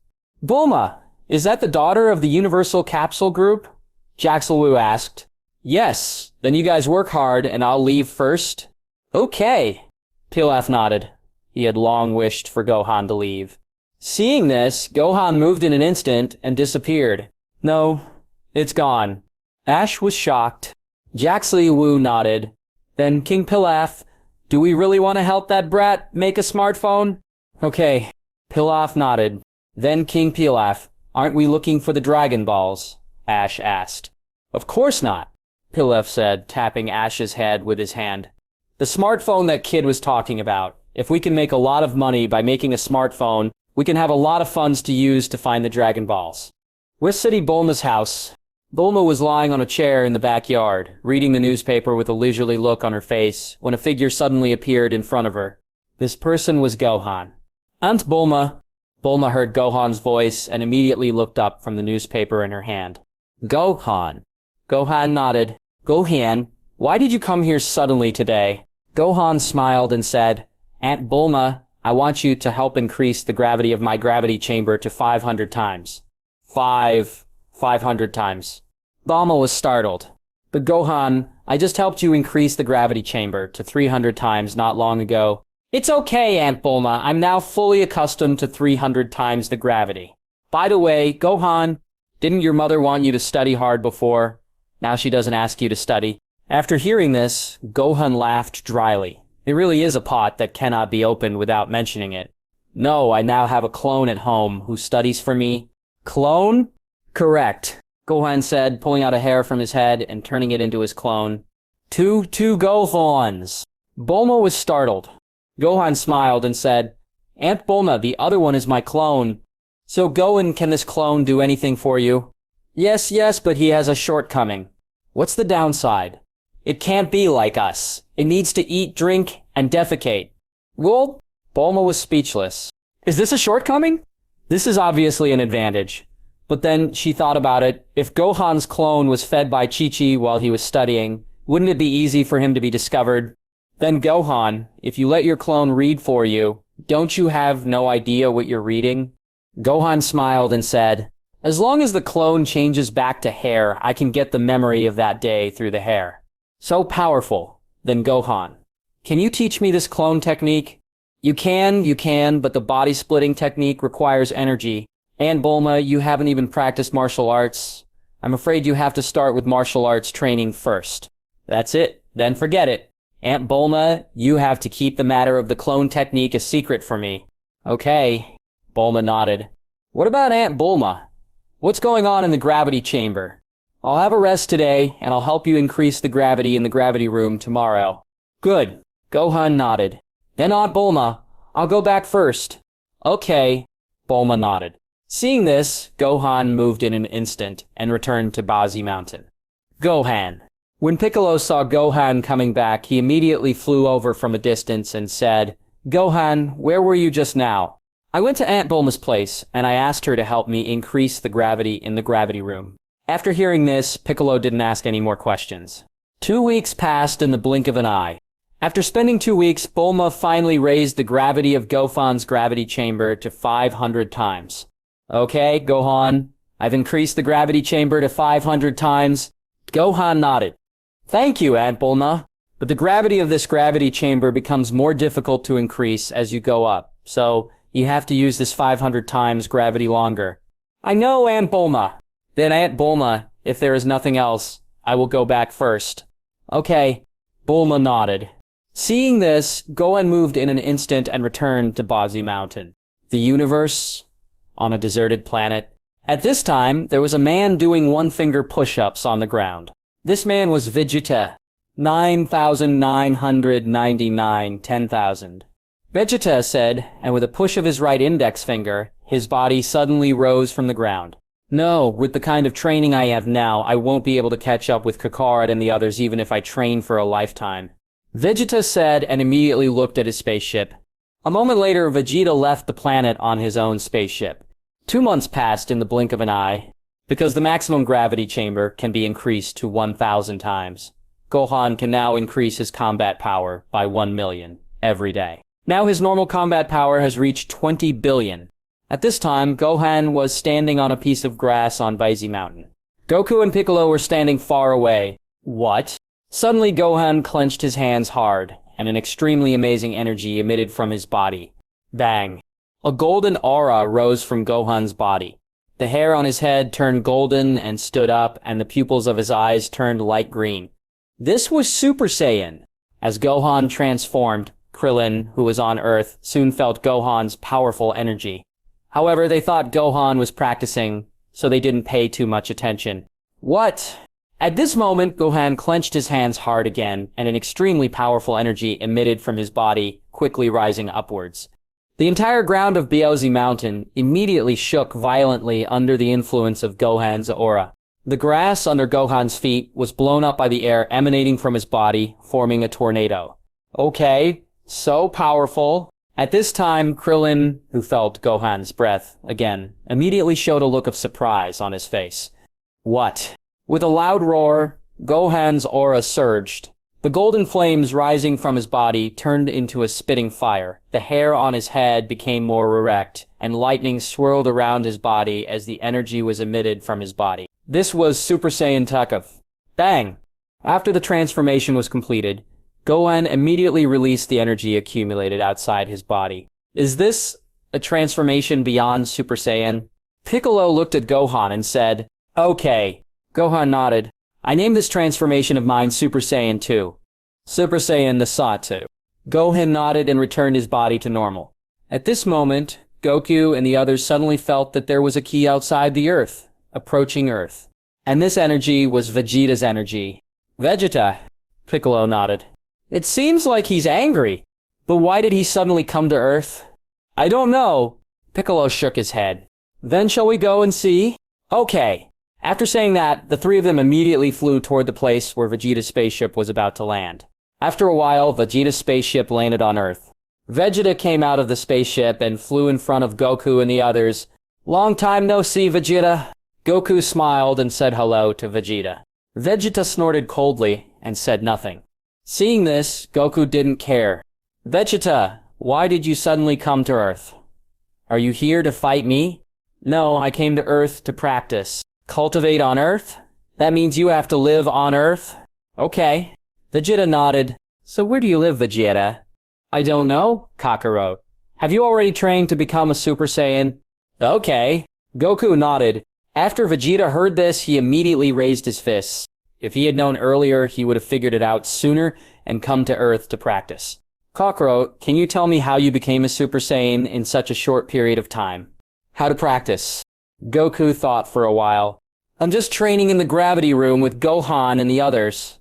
Bulma, is that the daughter of the Universal Capsule Group? Jaxelwu asked. Yes, then you guys work hard and I'll leave first. Okay. Pilaf nodded. He had long wished for Gohan to leave. Seeing this, Gohan moved in an instant and disappeared. No, it's gone. Ash was shocked. Jaxelwu nodded. Then King Pilaf, do we really want to help that brat make a smartphone? Okay. Pilaf nodded. Then King Pilaf, aren't we looking for the Dragon Balls? Ash asked. Of course not, Pilaf said, tapping Ash's head with his hand. The smartphone that kid was talking about. If we can make a lot of money by making a smartphone, we can have a lot of funds to use to find the Dragon Balls. Whis City Bulma's house. Bulma was lying on a chair in the backyard, reading the newspaper with a leisurely look on her face, when a figure suddenly appeared in front of her. This person was Gohan. Aunt Bulma. Bulma heard Gohan's voice and immediately looked up from the newspaper in her hand. Gohan. Gohan nodded. Gohan, why did you come here suddenly today? Gohan smiled and said, Aunt Bulma, I want you to help increase the gravity of my gravity chamber to 500 times. 500 times. Bulma was startled. But Gohan, I just helped you increase the gravity chamber to 300 times not long ago. It's okay, Aunt Bulma. I'm now fully accustomed to 300 times the gravity. By the way, Gohan, didn't your mother want you to study hard before? Now she doesn't ask you to study. After hearing this, Gohan laughed dryly. It really is a pot that cannot be opened without mentioning it. No, I now have a clone at home who studies for me. Clone? Correct, Gohan said, pulling out a hair from his head and turning it into his clone. Two Gohans. Bulma was startled. Gohan smiled and said, Aunt Bulma, the other one is my clone. So Gohan, can this clone do anything for you? Yes, but he has a shortcoming. What's the downside? It can't be like us. It needs to eat, drink, and defecate. Well, Bulma was speechless. Is this a shortcoming? This is obviously an advantage. But then she thought about it. If Gohan's clone was fed by Chi-Chi while he was studying, wouldn't it be easy for him to be discovered? Then Gohan, if you let your clone read for you, don't you have no idea what you're reading? Gohan smiled and said, as long as the clone changes back to hair, I can get the memory of that day through the hair. So powerful. Then Gohan, can you teach me this clone technique? You can, but the body splitting technique requires energy. And Bulma, you haven't even practiced martial arts. I'm afraid you have to start with martial arts training first. That's it. Then forget it. Aunt Bulma, you have to keep the matter of the clone technique a secret for me. Okay. Bulma nodded. What about Aunt Bulma? What's going on in the gravity chamber? I'll have a rest today, and I'll help you increase the gravity in the gravity room tomorrow. Good. Gohan nodded. Then Aunt Bulma, I'll go back first. Okay. Bulma nodded. Seeing this, Gohan moved in an instant and returned to Bazi Mountain. Gohan. When Piccolo saw Gohan coming back, he immediately flew over from a distance and said, Gohan, where were you just now? I went to Aunt Bulma's place, and I asked her to help me increase the gravity in the gravity room. After hearing this, Piccolo didn't ask any more questions. 2 weeks passed in the blink of an eye. After spending 2 weeks, Bulma finally raised the gravity of Gohan's gravity chamber to 500 times. Okay, Gohan, I've increased the gravity chamber to 500 times. Gohan nodded. Thank you, Aunt Bulma. But the gravity of this gravity chamber becomes more difficult to increase as you go up, so you have to use this 500 times gravity longer. I know, Aunt Bulma. Then Aunt Bulma, if there is nothing else, I will go back first. Okay. Bulma nodded. Seeing this, Gohan moved in an instant and returned to Bazi Mountain. The universe, on a deserted planet. At this time, there was a man doing one-finger push-ups on the ground. This man was Vegeta. 9,999, 10,000. Vegeta said, and with a push of his right index finger, his body suddenly rose from the ground. No, with the kind of training I have now, I won't be able to catch up with Kakarot and the others even if I train for a lifetime. Vegeta said and immediately looked at his spaceship. A moment later, Vegeta left the planet on his own spaceship. 2 months passed in the blink of an eye, because the maximum gravity chamber can be increased to 1,000 times. Gohan can now increase his combat power by 1 million every day. Now his normal combat power has reached 20 billion. At this time, Gohan was standing on a piece of grass on Bazi Mountain. Goku and Piccolo were standing far away. What? Suddenly Gohan clenched his hands hard, and an extremely amazing energy emitted from his body. Bang. A golden aura rose from Gohan's body. The hair on his head turned golden and stood up, and the pupils of his eyes turned light green. This was Super Saiyan. As Gohan transformed, Krillin, who was on Earth, soon felt Gohan's powerful energy. However, they thought Gohan was practicing, so they didn't pay too much attention. What? At this moment, Gohan clenched his hands hard again, and an extremely powerful energy emitted from his body, quickly rising upwards. The entire ground of Bazi Mountain immediately shook violently under the influence of Gohan's aura. The grass under Gohan's feet was blown up by the air emanating from his body, forming a tornado. Okay, so powerful. At this time, Krillin, who felt Gohan's breath again, immediately showed a look of surprise on his face. What? With a loud roar, Gohan's aura surged. The golden flames rising from his body turned into a spitting fire. The hair on his head became more erect, and lightning swirled around his body as the energy was emitted from his body. This was Super Saiyan Takov. Bang! After the transformation was completed, Gohan immediately released the energy accumulated outside his body. Is this a transformation beyond Super Saiyan? Piccolo looked at Gohan and said, Okay. Gohan nodded. I named this transformation of mine Super Saiyan 2. Super Saiyan Nasatu. Gohan nodded and returned his body to normal. At this moment, Goku and the others suddenly felt that there was a key outside the Earth, approaching Earth. And this energy was Vegeta's energy. Vegeta, Piccolo nodded. It seems like he's angry. But why did he suddenly come to Earth? I don't know. Piccolo shook his head. Then shall we go and see? Okay. After saying that, the three of them immediately flew toward the place where Vegeta's spaceship was about to land. After a while, Vegeta's spaceship landed on Earth. Vegeta came out of the spaceship and flew in front of Goku and the others. Long time no see, Vegeta. Goku smiled and said hello to Vegeta. Vegeta snorted coldly and said nothing. Seeing this, Goku didn't care. Vegeta, why did you suddenly come to Earth? Are you here to fight me? No, I came to Earth to practice. Cultivate on Earth? That means you have to live on Earth? Okay. Vegeta nodded. So where do you live, Vegeta? I don't know, Kakarot. Have you already trained to become a Super Saiyan? Okay. Goku nodded. After Vegeta heard this, he immediately raised his fists. If he had known earlier, he would have figured it out sooner and come to Earth to practice. Kakarot, can you tell me how you became a Super Saiyan in such a short period of time? How to practice? Goku thought for a while. I'm just training in the gravity room with Gohan and the others.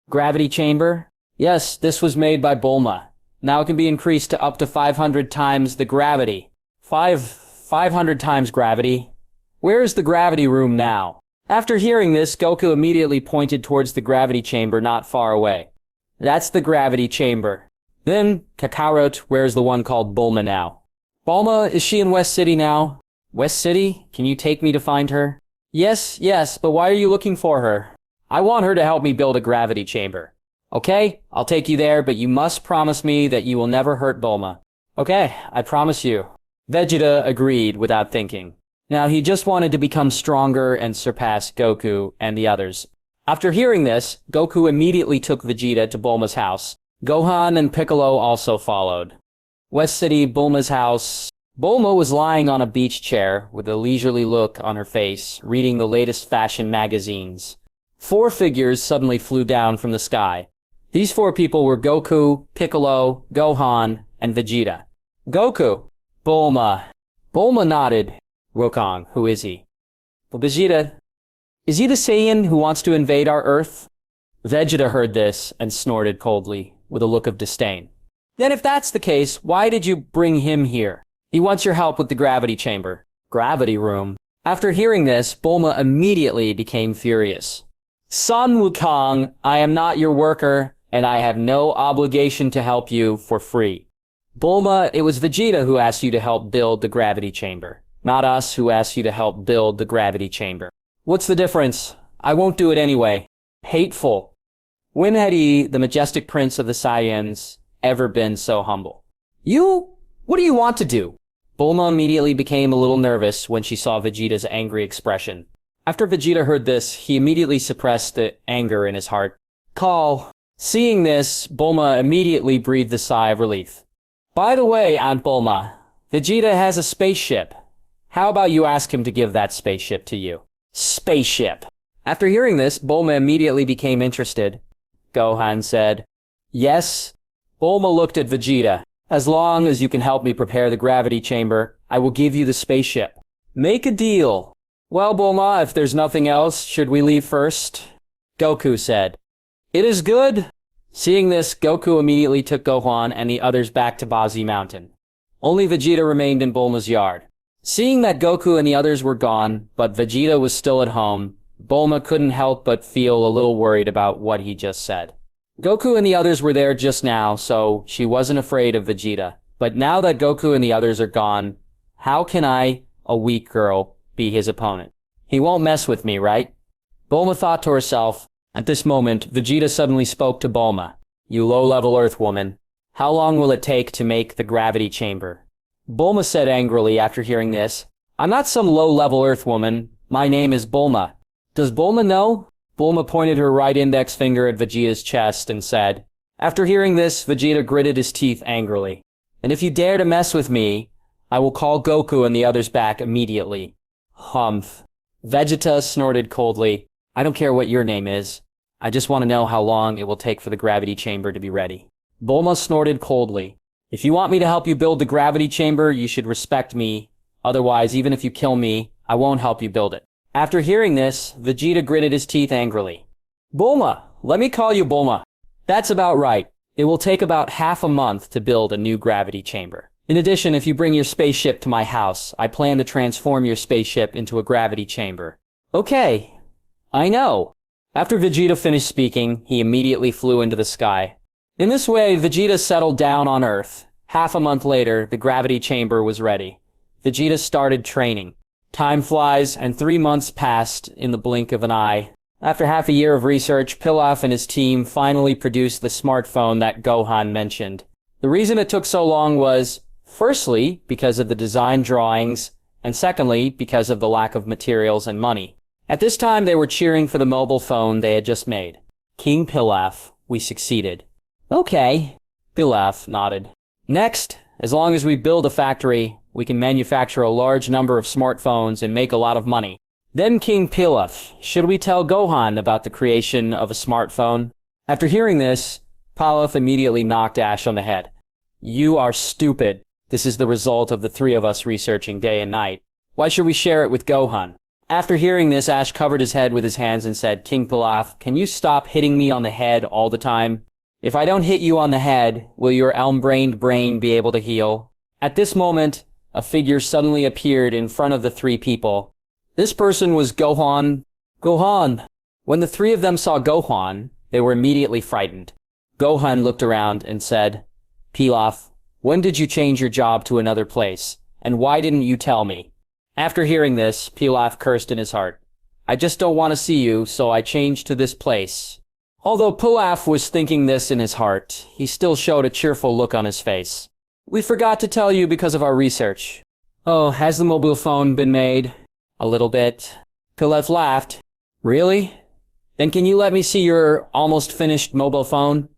Gravity chamber? Yes, this was made by Bulma. Now it can be increased to up to 500 times the gravity. 500 times gravity? Where is the gravity room now? After hearing this, Goku immediately pointed towards the gravity chamber not far away. That's the gravity chamber. Then, Kakarot, where's the one called Bulma now? Bulma, is she in West City now? West City? Can you take me to find her? Yes, but why are you looking for her? I want her to help me build a gravity chamber. Okay, I'll take you there, but you must promise me that you will never hurt Bulma. Okay, I promise you. Vegeta agreed without thinking. Now, he just wanted to become stronger and surpass Goku and the others. After hearing this, Goku immediately took Vegeta to Bulma's house. Gohan and Piccolo also followed. West City, Bulma's house. Bulma was lying on a beach chair with a leisurely look on her face, reading the latest fashion magazines. 4 figures suddenly flew down from the sky. These 4 people were Goku, Piccolo, Gohan, and Vegeta. Goku. Bulma. Bulma nodded. Wukong, who is he? Well, Vegeta. Is he the Saiyan who wants to invade our Earth? Vegeta heard this and snorted coldly, with a look of disdain. Then if that's the case, why did you bring him here? He wants your help with the gravity chamber. Gravity room. After hearing this, Bulma immediately became furious. Sun Wuhan, I am not your worker, and I have no obligation to help you for free. Bulma, it was Vegeta who asked you to help build the gravity chamber, not us who asked you to help build the gravity chamber. What's the difference? I won't do it anyway. Hateful. When had he, the majestic prince of the Saiyans, ever been so humble? What do you want to do? Bulma immediately became a little nervous when she saw Vegeta's angry expression. After Vegeta heard this, he immediately suppressed the anger in his heart. Call. Seeing this, Bulma immediately breathed a sigh of relief. By the way, Aunt Bulma, Vegeta has a spaceship. How about you ask him to give that spaceship to you? Spaceship. After hearing this, Bulma immediately became interested. Gohan said, Yes. Bulma looked at Vegeta. As long as you can help me prepare the gravity chamber, I will give you the spaceship. Make a deal. Well, Bulma, if there's nothing else, should we leave first? Goku said. It is good. Seeing this, Goku immediately took Gohan and the others back to Bazi Mountain. Only Vegeta remained in Bulma's yard. Seeing that Goku and the others were gone, but Vegeta was still at home, Bulma couldn't help but feel a little worried about what he just said. Goku and the others were there just now, so she wasn't afraid of Vegeta. But now that Goku and the others are gone, how can I, a weak girl, be his opponent? He won't mess with me, right? Bulma thought to herself. At this moment, Vegeta suddenly spoke to Bulma. You low-level Earth woman, how long will it take to make the gravity chamber? Bulma said angrily after hearing this, I'm not some low-level Earth woman. My name is Bulma. Does Bulma know? Bulma pointed her right index finger at Vegeta's chest and said, After hearing this, Vegeta gritted his teeth angrily. And if you dare to mess with me, I will call Goku and the others back immediately. Humph. Vegeta snorted coldly. I don't care what your name is. I just want to know how long it will take for the gravity chamber to be ready. Bulma snorted coldly. If you want me to help you build the gravity chamber, you should respect me. Otherwise, even if you kill me, I won't help you build it. After hearing this, Vegeta gritted his teeth angrily. Bulma, let me call you Bulma. That's about right. It will take about half a month to build a new gravity chamber. In addition, if you bring your spaceship to my house, I plan to transform your spaceship into a gravity chamber. Okay, I know. After Vegeta finished speaking, he immediately flew into the sky. In this way, Vegeta settled down on Earth. Half a month later, the gravity chamber was ready. Vegeta started training. Time flies, and 3 months passed in the blink of an eye. After half a year of research, Pilaf and his team finally produced the smartphone that Gohan mentioned. The reason it took so long was, firstly, because of the design drawings, and secondly, because of the lack of materials and money. At this time, they were cheering for the mobile phone they had just made. King Pilaf, we succeeded. Okay, Pilaf nodded. Next, as long as we build a factory, we can manufacture a large number of smartphones and make a lot of money. Then King Pilaf, should we tell Gohan about the creation of a smartphone? After hearing this, Pilaf immediately knocked Ash on the head. You are stupid. This is the result of the three of us researching day and night. Why should we share it with Gohan? After hearing this, Ash covered his head with his hands and said, King Pilaf, can you stop hitting me on the head all the time? If I don't hit you on the head, will your elm-brained brain be able to heal? At this moment, a figure suddenly appeared in front of the three people. This person was Gohan. Gohan! When the three of them saw Gohan, they were immediately frightened. Gohan looked around and said, Pilaf, when did you change your job to another place? And why didn't you tell me? After hearing this, Pilaf cursed in his heart. I just don't want to see you, so I changed to this place. Although Pilaf was thinking this in his heart, he still showed a cheerful look on his face. We forgot to tell you because of our research. Oh, has the mobile phone been made? A little bit. Pilaf laughed. Really? Then can you let me see your almost finished mobile phone?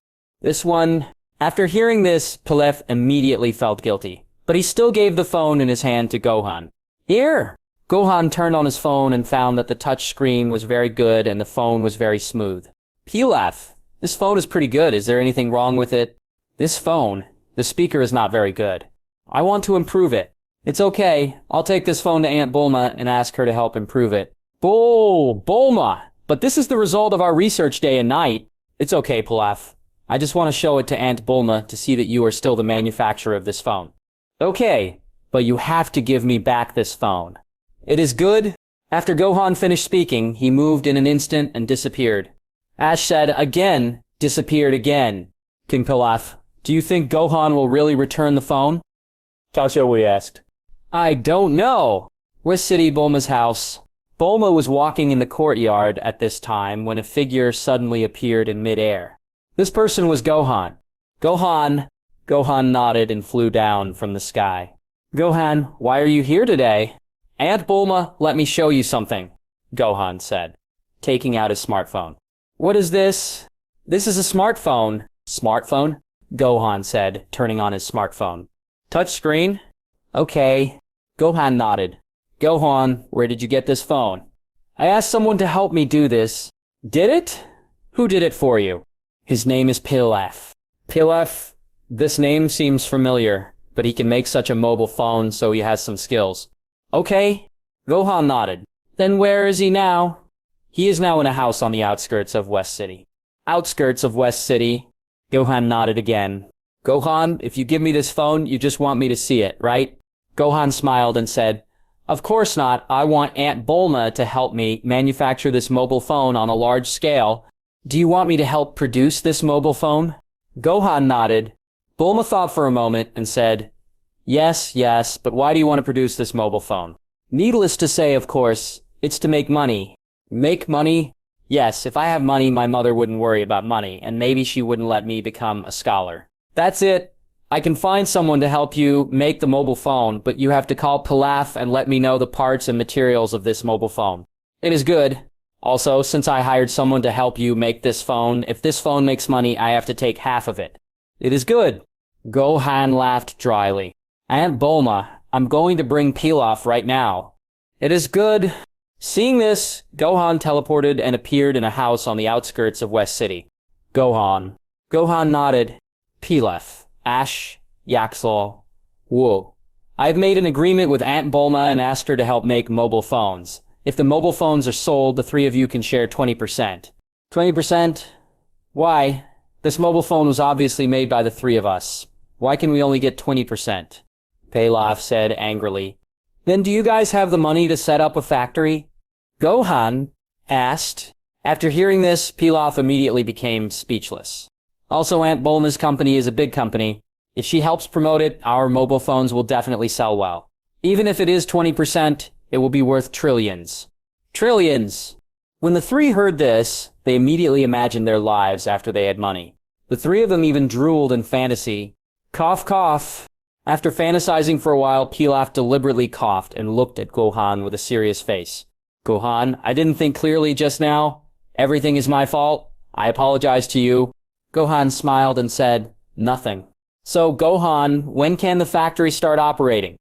This one. After hearing this, Pilaf immediately felt guilty, but he still gave the phone in his hand to Gohan. Here! Gohan turned on his phone and found that the touch screen was very good and the phone was very smooth. Pilaf, this phone is pretty good. Is there anything wrong with it? This phone, the speaker is not very good. I want to improve it. It's okay. I'll take this phone to Aunt Bulma and ask her to help improve it. Bulma! But this is the result of our research day and night. It's okay, Pilaf. I just want to show it to Aunt Bulma to see that you are still the manufacturer of this phone. Okay. But you have to give me back this phone. It is good. After Gohan finished speaking, he moved in an instant and disappeared. Ash said again, disappeared again. King Pilaf, do you think Gohan will really return the phone? Chaoxiaowei asked. I don't know. Whis City, Bulma's house. Bulma was walking in the courtyard at this time when a figure suddenly appeared in midair. This person was Gohan. Gohan nodded and flew down from the sky. Gohan, why are you here today? Aunt Bulma, let me show you something, Gohan said, taking out his smartphone. What is this? This is a smartphone. Smartphone? Gohan said, turning on his smartphone. Touch screen? Okay. Gohan nodded. Gohan, where did you get this phone? I asked someone to help me do this. Did it? Who did it for you? His name is Pilaf. Pilaf? This name seems familiar. But he can make such a mobile phone, so he has some skills. Okay. Gohan nodded. Then where is he now? He is now in a house on the outskirts of West City. Outskirts of West City. Gohan nodded again. Gohan, if you give me this phone, you just want me to see it, right? Gohan smiled and said, Of course not. I want Aunt Bulma to help me manufacture this mobile phone on a large scale. Do you want me to help produce this mobile phone? Gohan nodded. Bulma thought for a moment and said, Yes, but why do you want to produce this mobile phone? Needless to say, of course, it's to make money. Make money? Yes, if I have money, my mother wouldn't worry about money, and maybe she wouldn't let me become a scholar. That's it. I can find someone to help you make the mobile phone, but you have to call Pilaf and let me know the parts and materials of this mobile phone. It is good. Also, since I hired someone to help you make this phone, if this phone makes money, I have to take half of it. It is good. Gohan laughed dryly. Aunt Bulma, I'm going to bring Pilaf right now. It is good. Seeing this, Gohan teleported and appeared in a house on the outskirts of West City. Gohan nodded. Pilaf, Ash, Yaxel, Wu. I've made an agreement with Aunt Bulma and asked her to help make mobile phones. If the mobile phones are sold, the three of you can share 20%. 20%? Why? This mobile phone was obviously made by the three of us. Why can we only get 20%? Pilaf said angrily. Then do you guys have the money to set up a factory? Gohan asked. After hearing this, Pilaf immediately became speechless. Also, Aunt Bulma's company is a big company. If she helps promote it, our mobile phones will definitely sell well. Even if it is 20%, it will be worth trillions. Trillions! When the three heard this, they immediately imagined their lives after they had money. The three of them even drooled in fantasy. Cough, cough. After fantasizing for a while, Pilaf deliberately coughed and looked at Gohan with a serious face. Gohan, I didn't think clearly just now. Everything is my fault. I apologize to you. Gohan smiled and said, nothing. So, Gohan, when can the factory start operating?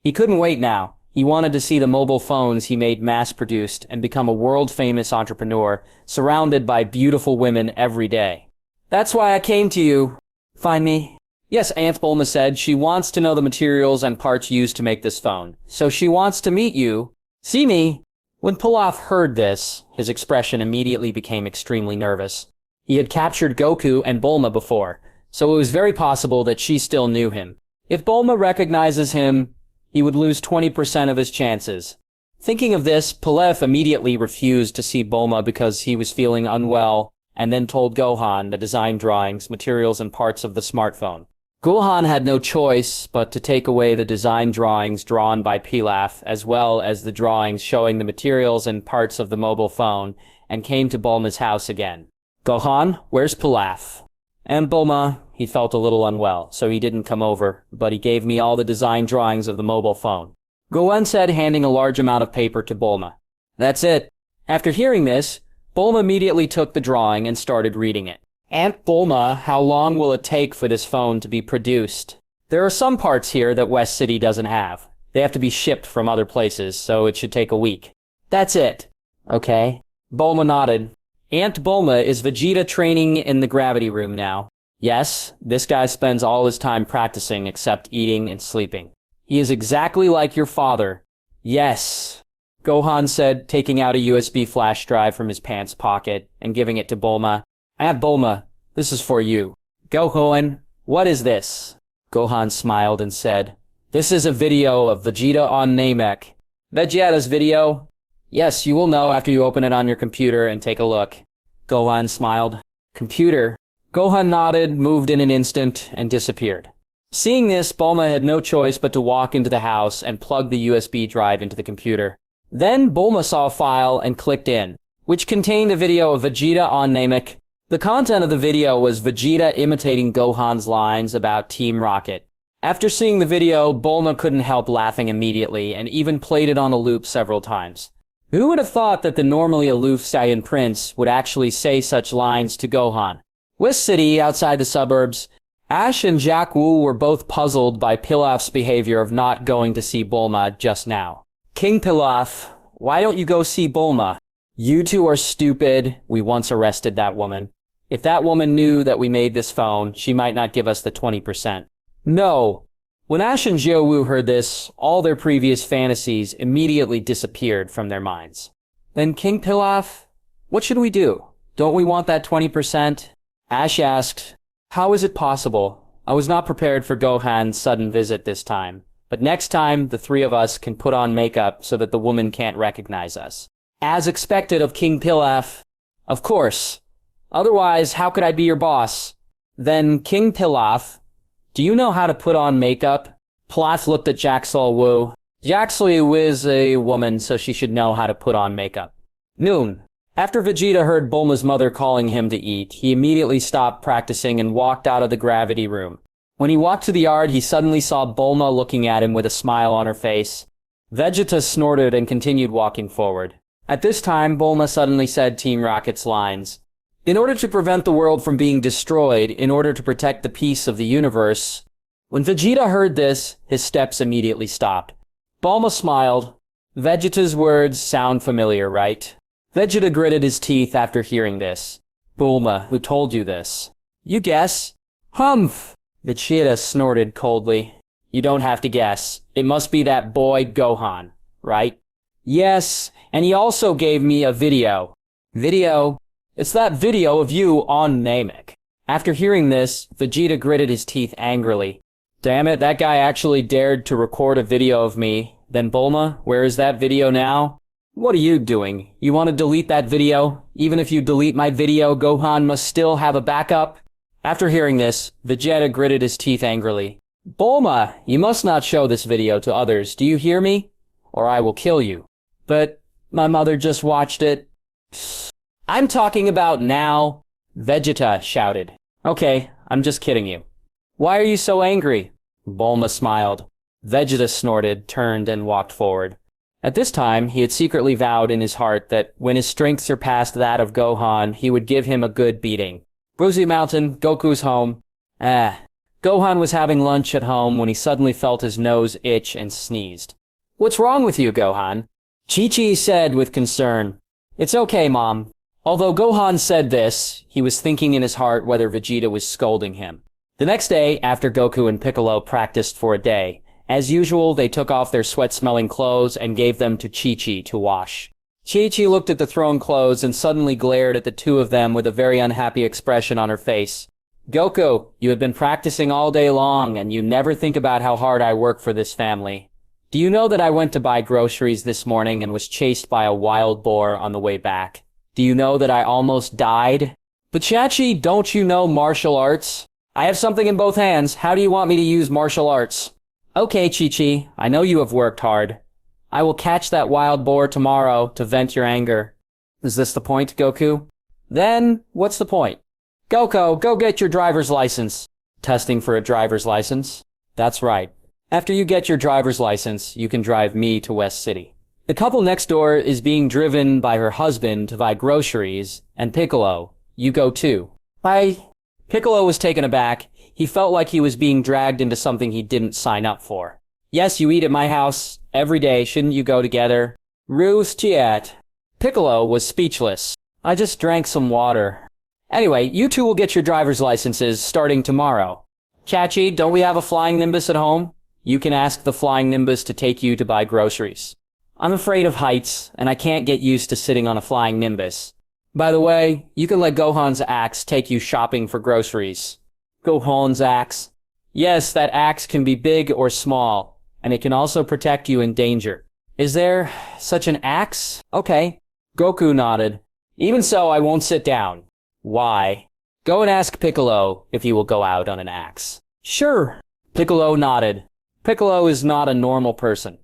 He couldn't wait now. He wanted to see the mobile phones he made mass-produced and become a world-famous entrepreneur, surrounded by beautiful women every day. That's why I came to you. Find me? Yes, Aunt Bulma said she wants to know the materials and parts used to make this phone. So she wants to meet you. See me? When Pilaf heard this, his expression immediately became extremely nervous. He had captured Goku and Bulma before, so it was very possible that she still knew him. If Bulma recognizes him, he would lose 20% of his chances. Thinking of this, Pilaf immediately refused to see Bulma because he was feeling unwell, and then told Gohan the design drawings, materials, and parts of the smartphone. Gohan had no choice but to take away the design drawings drawn by Pilaf, as well as the drawings showing the materials and parts of the mobile phone, and came to Bulma's house again. Gohan, where's Pilaf? And Bulma, he felt a little unwell, so he didn't come over, but he gave me all the design drawings of the mobile phone. Gohan said, handing a large amount of paper to Bulma. That's it. After hearing this, Bulma immediately took the drawing and started reading it. Aunt Bulma, how long will it take for this phone to be produced? There are some parts here that West City doesn't have. They have to be shipped from other places, so it should take a week. That's it. Okay. Bulma nodded. Aunt Bulma, is Vegeta training in the gravity room now? Yes, this guy spends all his time practicing except eating and sleeping. He is exactly like your father. Yes. Gohan said, taking out a USB flash drive from his pants pocket and giving it to Bulma. Aunt Bulma, this is for you. Gohan, what is this? Gohan smiled and said, this is a video of Vegeta on Namek. Vegeta's video? Yes, you will know after you open it on your computer and take a look. Gohan smiled. Computer? Gohan nodded, moved in an instant, and disappeared. Seeing this, Bulma had no choice but to walk into the house and plug the USB drive into the computer. Then Bulma saw a file and clicked in, which contained a video of Vegeta on Namek. The content of the video was Vegeta imitating Gohan's lines about Team Rocket. After seeing the video, Bulma couldn't help laughing immediately and even played it on a loop several times. Who would have thought that the normally aloof Saiyan prince would actually say such lines to Gohan? Whis City, outside the suburbs, Ash and Jack Wu were both puzzled by Pilaf's behavior of not going to see Bulma just now. King Pilaf, why don't you go see Bulma? You two are stupid. We once arrested that woman. If that woman knew that we made this phone, she might not give us the 20%. No. When Ash and Jiao Wu heard this, all their previous fantasies immediately disappeared from their minds. Then King Pilaf, what should we do? Don't we want that 20%? Ash asked, how is it possible? I was not prepared for Gohan's sudden visit this time, but next time the three of us can put on makeup so that the woman can't recognize us. As expected of King Pilaf, of course. Otherwise, how could I be your boss? Then King Pilaf, do you know how to put on makeup? Pilaf looked at Jaxal Wu. Jaxal Wu is a woman, so she should know how to put on makeup. Noon. After Vegeta heard Bulma's mother calling him to eat, he immediately stopped practicing and walked out of the gravity room. When he walked to the yard, he suddenly saw Bulma looking at him with a smile on her face. Vegeta snorted and continued walking forward. At this time, Bulma suddenly said Team Rocket's lines. In order to prevent the world from being destroyed, in order to protect the peace of the universe. When Vegeta heard this, his steps immediately stopped. Bulma smiled. Vegeta's words sound familiar, right? Vegeta gritted his teeth after hearing this. Bulma, who told you this? You guess. Humph! Vegeta snorted coldly. You don't have to guess. It must be that boy Gohan, right? Yes, and he also gave me a video. Video? It's that video of you on Namek. After hearing this, Vegeta gritted his teeth angrily. Damn it, that guy actually dared to record a video of me. Then Bulma, where is that video now? What are you doing? You want to delete that video? Even if you delete my video, Gohan must still have a backup? After hearing this, Vegeta gritted his teeth angrily. Bulma, you must not show this video to others, do you hear me? Or I will kill you. But my mother just watched it. I'm talking about now, Vegeta shouted. Okay, I'm just kidding you. Why are you so angry? Bulma smiled. Vegeta snorted, turned, and walked forward. At this time, he had secretly vowed in his heart that when his strength surpassed that of Gohan, he would give him a good beating. Bruzy Mountain, Goku's home. Gohan was having lunch at home when he suddenly felt his nose itch and sneezed. What's wrong with you, Gohan? Chi-Chi said with concern. It's okay, Mom. Although Gohan said this, he was thinking in his heart whether Vegeta was scolding him. The next day, after Goku and Piccolo practiced for a day, as usual, they took off their sweat-smelling clothes and gave them to Chi-Chi to wash. Chi-Chi looked at the thrown clothes and suddenly glared at the two of them with a very unhappy expression on her face. Goku, you have been practicing all day long, and you never think about how hard I work for this family. Do you know that I went to buy groceries this morning and was chased by a wild boar on the way back? Do you know that I almost died? But Chachi, don't you know martial arts? I have something in both hands. How do you want me to use martial arts? Okay, Chi-Chi, I know you have worked hard. I will catch that wild boar tomorrow to vent your anger. Is this the point, Goku? Then, what's the point? Goku, go get your driver's license. Testing for a driver's license? That's right. After you get your driver's license, you can drive me to West City. The couple next door is being driven by her husband to buy groceries, and Piccolo, you go too. Bye. Piccolo was taken aback. He felt like he was being dragged into something he didn't sign up for. Yes, you eat at my house every day. Shouldn't you go together? Ruse Chiat. Piccolo was speechless. I just drank some water. Anyway, you two will get your driver's licenses starting tomorrow. Chachi, don't we have a flying Nimbus at home? You can ask the flying Nimbus to take you to buy groceries. I'm afraid of heights, and I can't get used to sitting on a flying Nimbus. By the way, you can let Gohan's axe take you shopping for groceries. Gohan's axe? Yes, that axe can be big or small, and it can also protect you in danger. Is there such an axe? Okay. Goku nodded. Even so, I won't sit down. Why? Go and ask Piccolo if he will go out on an axe. Sure. Piccolo nodded. Piccolo is not a normal person.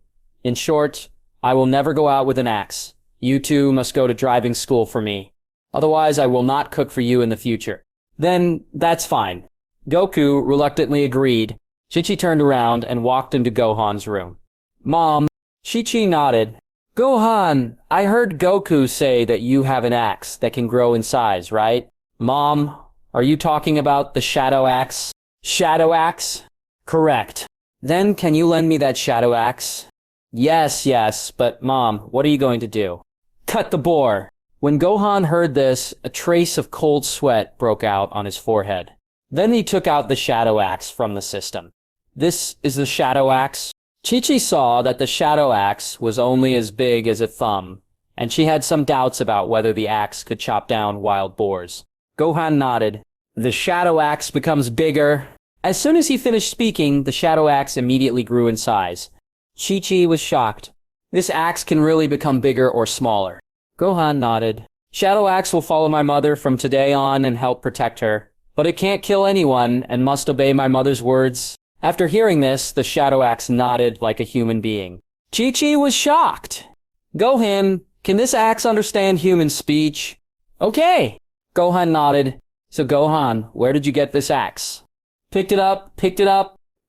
In short, I will never go out with an axe. You two must go to driving school for me. Otherwise, I will not cook for you in the future. Then, that's fine. Goku reluctantly agreed. Chi-Chi turned around and walked into Gohan's room. Mom. Chi-Chi nodded. Gohan, I heard Goku say that you have an axe that can grow in size, right? Mom, are you talking about the Shadow Axe? Shadow Axe? Correct. Then can you lend me that Shadow Axe? Yes, but Mom, what are you going to do? Cut the boar. When Gohan heard this, a trace of cold sweat broke out on his forehead. Then he took out the Shadow Axe from the system. This is the Shadow Axe? Chi-Chi saw that the Shadow Axe was only as big as a thumb, and she had some doubts about whether the axe could chop down wild boars. Gohan nodded. The Shadow Axe becomes bigger. As soon as he finished speaking, the Shadow Axe immediately grew in size. Chi-Chi was shocked. This axe can really become bigger or smaller. Gohan nodded. Shadow Axe will follow my mother from today on and help protect her. But it can't kill anyone and must obey my mother's words. After hearing this, the Shadow Axe nodded like a human being. Chi-Chi was shocked. Gohan, can this axe understand human speech? Okay. Gohan nodded. So Gohan, where did you get this axe? Picked it up.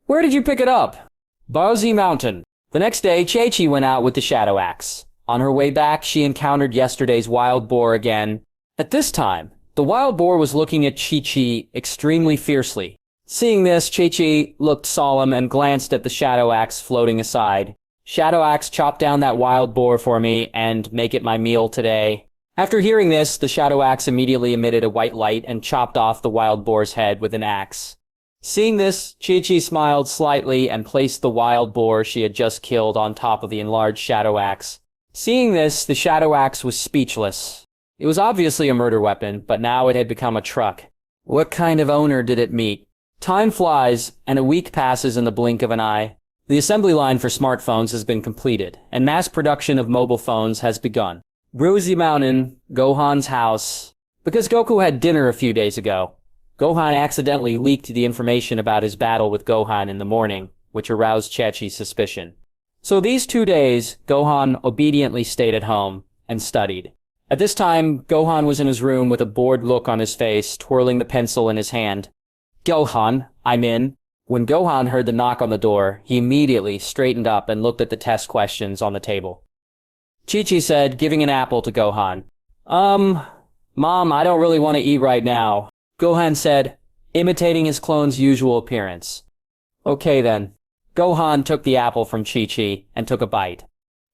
Where did you pick it up? Baozi Mountain. The next day, Chi-Chi went out with the Shadow Axe. On her way back, she encountered yesterday's wild boar again. At this time, the wild boar was looking at Chi-Chi extremely fiercely. Seeing this, Chi-Chi looked solemn and glanced at the Shadow Axe floating aside. Shadow Axe, chop down that wild boar for me and make it my meal today. After hearing this, the Shadow Axe immediately emitted a white light and chopped off the wild boar's head with an axe. Seeing this, Chi-Chi smiled slightly and placed the wild boar she had just killed on top of the enlarged Shadow Axe. Seeing this, the Shadow Axe was speechless. It was obviously a murder weapon, but now it had become a truck. What kind of owner did it meet? Time flies, and a week passes in the blink of an eye. The assembly line for smartphones has been completed, and mass production of mobile phones has begun. Bruzy Mountain, Gohan's house. Because Goku had dinner a few days ago, Gohan accidentally leaked the information about his battle with Gohan in the morning, which aroused Chachi's suspicion. So these 2 days, Gohan obediently stayed at home and studied. At this time, Gohan was in his room with a bored look on his face, twirling the pencil in his hand. Gohan, I'm in. When Gohan heard the knock on the door, he immediately straightened up and looked at the test questions on the table. Chi-Chi said, giving an apple to Gohan. Mom, I don't really want to eat right now. Gohan said, imitating his clone's usual appearance. Okay then. Gohan took the apple from Chi-Chi and took a bite.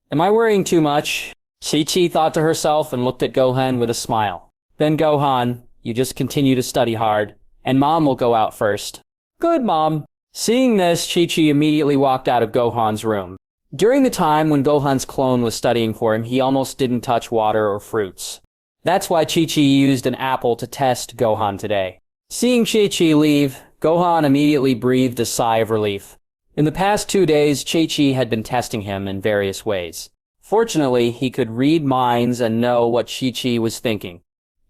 Am I worrying too much? Chi-Chi thought to herself and looked at Gohan with a smile. Then Gohan, you just continue to study hard, and Mom will go out first. Good, Mom. Seeing this, Chi-Chi immediately walked out of Gohan's room. During the time when Gohan's clone was studying for him, he almost didn't touch water or fruits. That's why Chi-Chi used an apple to test Gohan today. Seeing Chi-Chi leave, Gohan immediately breathed a sigh of relief. In the past 2 days, Chi-Chi had been testing him in various ways. Fortunately, he could read minds and know what Chi-Chi was thinking.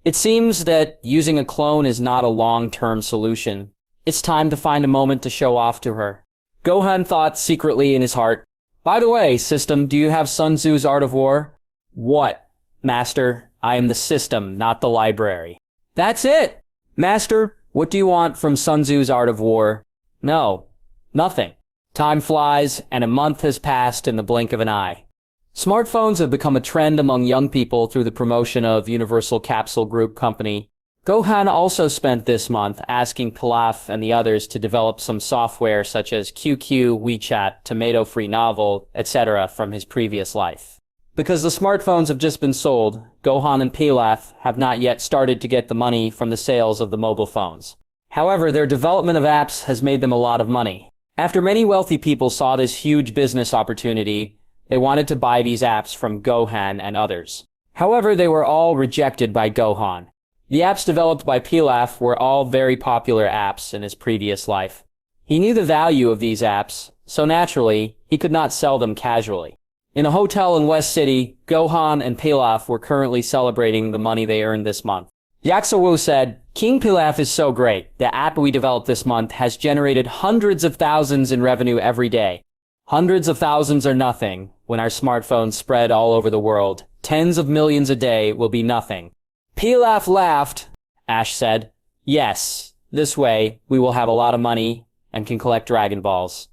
It seems that using a clone is not a long-term solution. It's time to find a moment to show off to her. Gohan thought secretly in his heart, by the way, system, do you have Sun Tzu's Art of War? What? Master, I am the system, not the library. That's it! Master, what do you want from Sun Tzu's Art of War? No, nothing. Time flies, and a month has passed in the blink of an eye. Smartphones have become a trend among young people through the promotion of Universal Capsule Group Company. Gohan also spent this month asking Pilaf and the others to develop some software such as QQ, WeChat, Tomato-Free Novel, etc. from his previous life. Because the smartphones have just been sold, Gohan and Pilaf have not yet started to get the money from the sales of the mobile phones. However, their development of apps has made them a lot of money. After many wealthy people saw this huge business opportunity, they wanted to buy these apps from Gohan and others. However, they were all rejected by Gohan. The apps developed by Pilaf were all very popular apps in his previous life. He knew the value of these apps, so naturally, he could not sell them casually. In a hotel in West City, Gohan and Pilaf were currently celebrating the money they earned this month. Yaxawu said, King Pilaf is so great. The app we developed this month has generated hundreds of thousands in revenue every day. Hundreds of thousands are nothing. When our smartphones spread all over the world, tens of millions a day will be nothing. Pilaf laughed. Ash said, yes, this way we will have a lot of money and can collect Dragon Balls.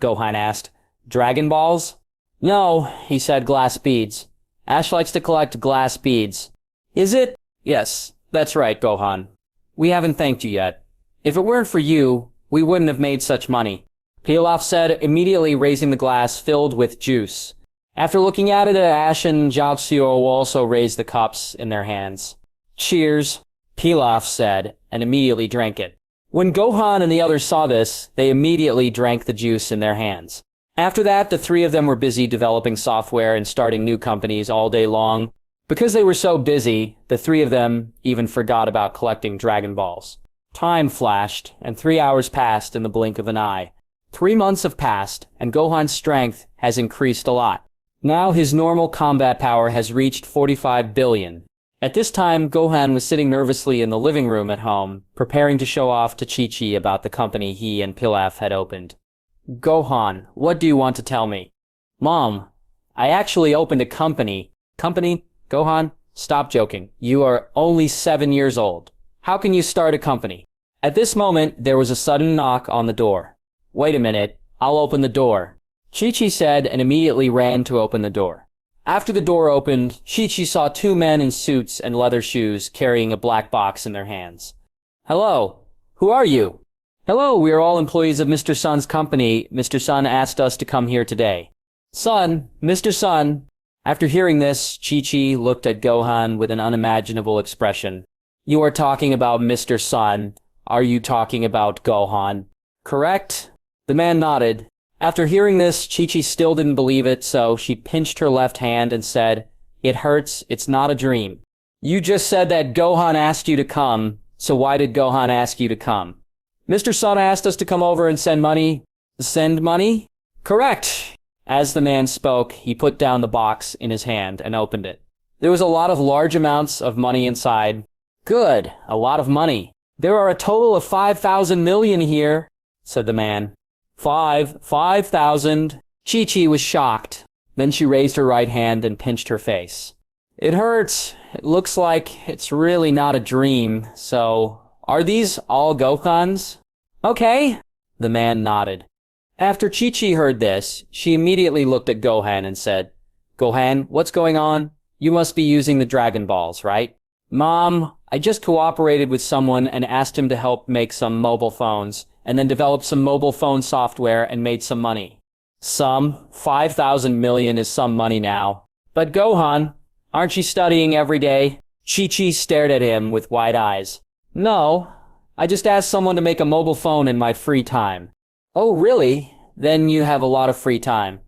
Gohan asked, Dragon Balls? No, he said, glass beads. Ash likes to collect glass beads. Is it? Yes, that's right, Gohan. We haven't thanked you yet. If it weren't for you, we wouldn't have made such money. Pilaf said, immediately raising the glass filled with juice. After looking at it, Ash and Jiaoxiu also raised the cups in their hands. Cheers, Pilaf said, and immediately drank it. When Gohan and the others saw this, they immediately drank the juice in their hands. After that, the three of them were busy developing software and starting new companies all day long. Because they were so busy, the three of them even forgot about collecting Dragon Balls. Time flashed, and 3 hours passed in the blink of an eye. 3 months have passed, and Gohan's strength has increased a lot. Now his normal combat power has reached 45 billion. At this time, Gohan was sitting nervously in the living room at home, preparing to show off to Chi-Chi about the company he and Pilaf had opened. Gohan, what do you want to tell me? Mom, I actually opened a company. Company? Gohan, stop joking. You are only 7 years old. How can you start a company? At this moment, there was a sudden knock on the door. Wait a minute, I'll open the door. Chi-Chi said and immediately ran to open the door. After the door opened, Chi-Chi saw 2 men in suits and leather shoes carrying a black box in their hands. Hello, who are you? Hello, we are all employees of Mr. Sun's company. Mr. Sun asked us to come here today. Sun, Mr. Sun. After hearing this, Chi-Chi looked at Gohan with an unimaginable expression. You are talking about Mr. Sun. Are you talking about Gohan? Correct? The man nodded. After hearing this, Chi-Chi still didn't believe it, so she pinched her left hand and said, It hurts, it's not a dream. You just said that Gohan asked you to come, so why did Gohan ask you to come? Mr. Sun asked us to come over and send money. Send money? Correct. As the man spoke, he put down the box in his hand and opened it. There was a lot of large amounts of money inside. Good, a lot of money. There are a total of 5,000 million here, said the man. 5,000. Chi-Chi was shocked. Then she raised her right hand and pinched her face. It hurts. It looks like it's really not a dream. So, are these all Gohans? Okay. The man nodded. After Chi-Chi heard this, she immediately looked at Gohan and said, Gohan, what's going on? You must be using the Dragon Balls, right? Mom, I just cooperated with someone and asked him to help make some mobile phones, and then developed some mobile phone software and made some money. 5,000 million is some money now. But Gohan, aren't you studying every day? Chi-Chi stared at him with wide eyes. No, I just asked someone to make a mobile phone in my free time. Oh, really? Then you have a lot of free time.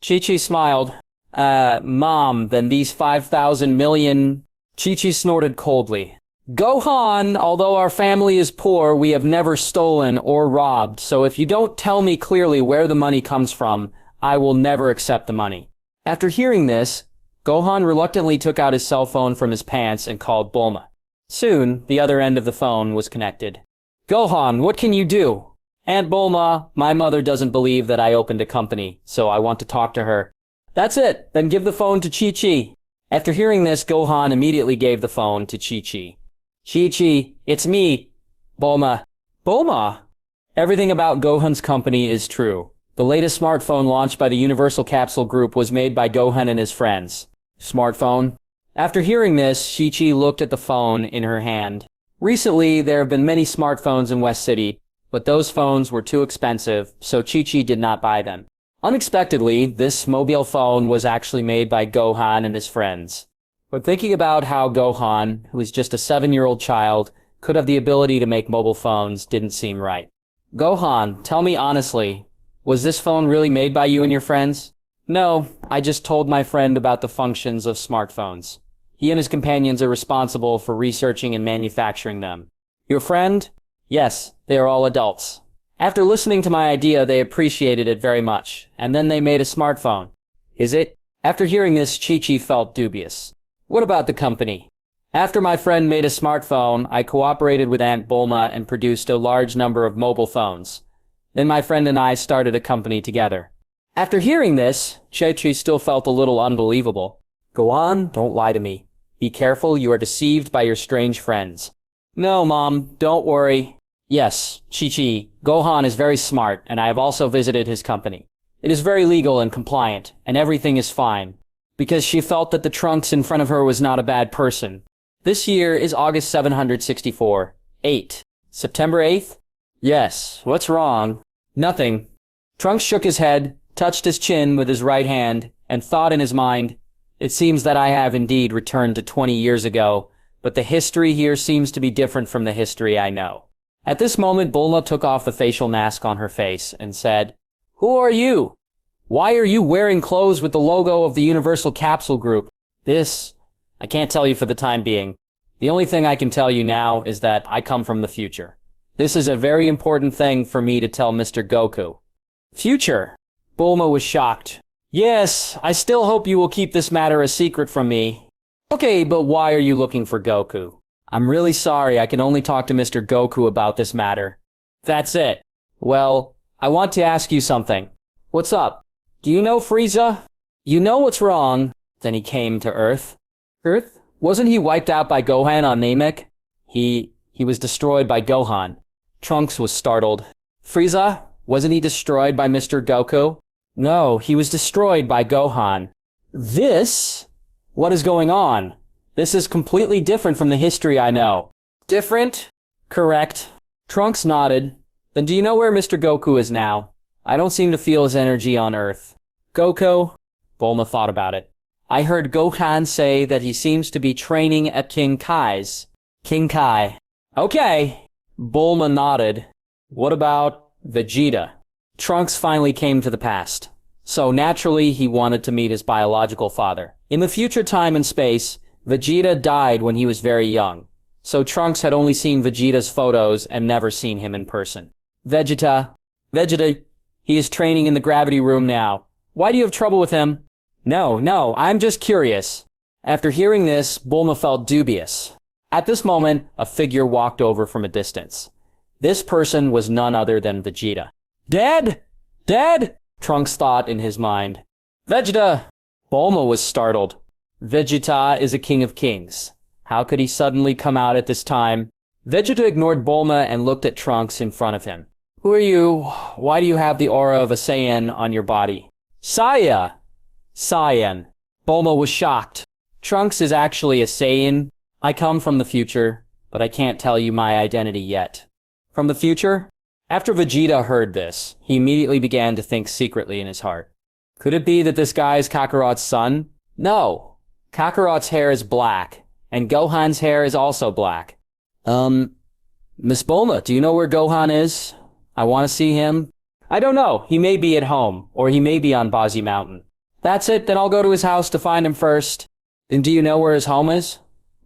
Chi-Chi smiled. Mom, then these 5,000 million... Chi-Chi snorted coldly. Gohan, although our family is poor, we have never stolen or robbed, so if you don't tell me clearly where the money comes from, I will never accept the money. After hearing this, Gohan reluctantly took out his cell phone from his pants and called Bulma. Soon, the other end of the phone was connected. Gohan, what can you do? Aunt Bulma, my mother doesn't believe that I opened a company, so I want to talk to her. That's it, then give the phone to Chi-Chi. After hearing this, Gohan immediately gave the phone to Chi-Chi. Chi-Chi, it's me, Bulma. Bulma? Everything about Gohan's company is true. The latest smartphone launched by the Universal Capsule Group was made by Gohan and his friends. Smartphone? After hearing this, Chi-Chi looked at the phone in her hand. Recently, there have been many smartphones in West City, but those phones were too expensive, so Chi-Chi did not buy them. Unexpectedly, this mobile phone was actually made by Gohan and his friends. But thinking about how Gohan, who is just a 7-year-old child, could have the ability to make mobile phones didn't seem right. Gohan, tell me honestly, was this phone really made by you and your friends? No, I just told my friend about the functions of smartphones. He and his companions are responsible for researching and manufacturing them. Your friend? Yes, they are all adults. After listening to my idea, they appreciated it very much, and then they made a smartphone. Is it? After hearing this, Chi-Chi felt dubious. What about the company? After my friend made a smartphone, I cooperated with Aunt Bulma and produced a large number of mobile phones. Then my friend and I started a company together. After hearing this, Chi-Chi still felt a little unbelievable. Go on, don't lie to me. Be careful, you are deceived by your strange friends. No, Mom, don't worry. Yes, Chi-Chi, Gohan is very smart, and I have also visited his company. It is very legal and compliant, and everything is fine. Because she felt that the Trunks in front of her was not a bad person. This year is August 764. 8. September 8th? Yes, what's wrong? Nothing. Trunks shook his head, touched his chin with his right hand, and thought in his mind, it seems that I have indeed returned to 20 years ago, but the history here seems to be different from the history I know. At this moment, Bulma took off the facial mask on her face and said, Who are you? Why are you wearing clothes with the logo of the Universal Capsule Group? I can't tell you for the time being. The only thing I can tell you now is that I come from the future. This is a very important thing for me to tell Mr. Goku. Future? Bulma was shocked. Yes, I still hope you will keep this matter a secret from me. Okay, but why are you looking for Goku? I'm really sorry, I can only talk to Mr. Goku about this matter. That's it. Well, I want to ask you something. What's up? Do you know Frieza? You know what's wrong. Then he came to Earth. Earth? Wasn't he wiped out by Gohan on Namek? He was destroyed by Gohan. Trunks was startled. Frieza? Wasn't he destroyed by Mr. Goku? No, he was destroyed by Gohan. This? What is going on? This is completely different from the history I know. Different? Correct. Trunks nodded. Then do you know where Mr. Goku is now? I don't seem to feel his energy on Earth. Goku? Bulma thought about it. I heard Gohan say that he seems to be training at King Kai's. King Kai. Okay. Bulma nodded. What about Vegeta? Trunks finally came to the past. So naturally, he wanted to meet his biological father. In the future time and space, Vegeta died when he was very young. So Trunks had only seen Vegeta's photos and never seen him in person. Vegeta, he is training in the gravity room now. Why do you have trouble with him? No, I'm just curious. After hearing this, Bulma felt dubious. At this moment, a figure walked over from a distance. This person was none other than Vegeta. Dad? Dad? Trunks thought in his mind. Vegeta! Bulma was startled. Vegeta is a king of kings. How could he suddenly come out at this time? Vegeta ignored Bulma and looked at Trunks in front of him. Who are you? Why do you have the aura of a Saiyan on your body? Saiyan. Bulma was shocked. Trunks is actually a Saiyan. I come from the future, but I can't tell you my identity yet. From the future? After Vegeta heard this, he immediately began to think secretly in his heart. Could it be that this guy is Kakarot's son? No. Kakarot's hair is black, and Gohan's hair is also black. Miss Bulma, do you know where Gohan is? I want to see him. I don't know. He may be at home, or he may be on Bazi Mountain. That's it, then I'll go to his house to find him first. And do you know where his home is?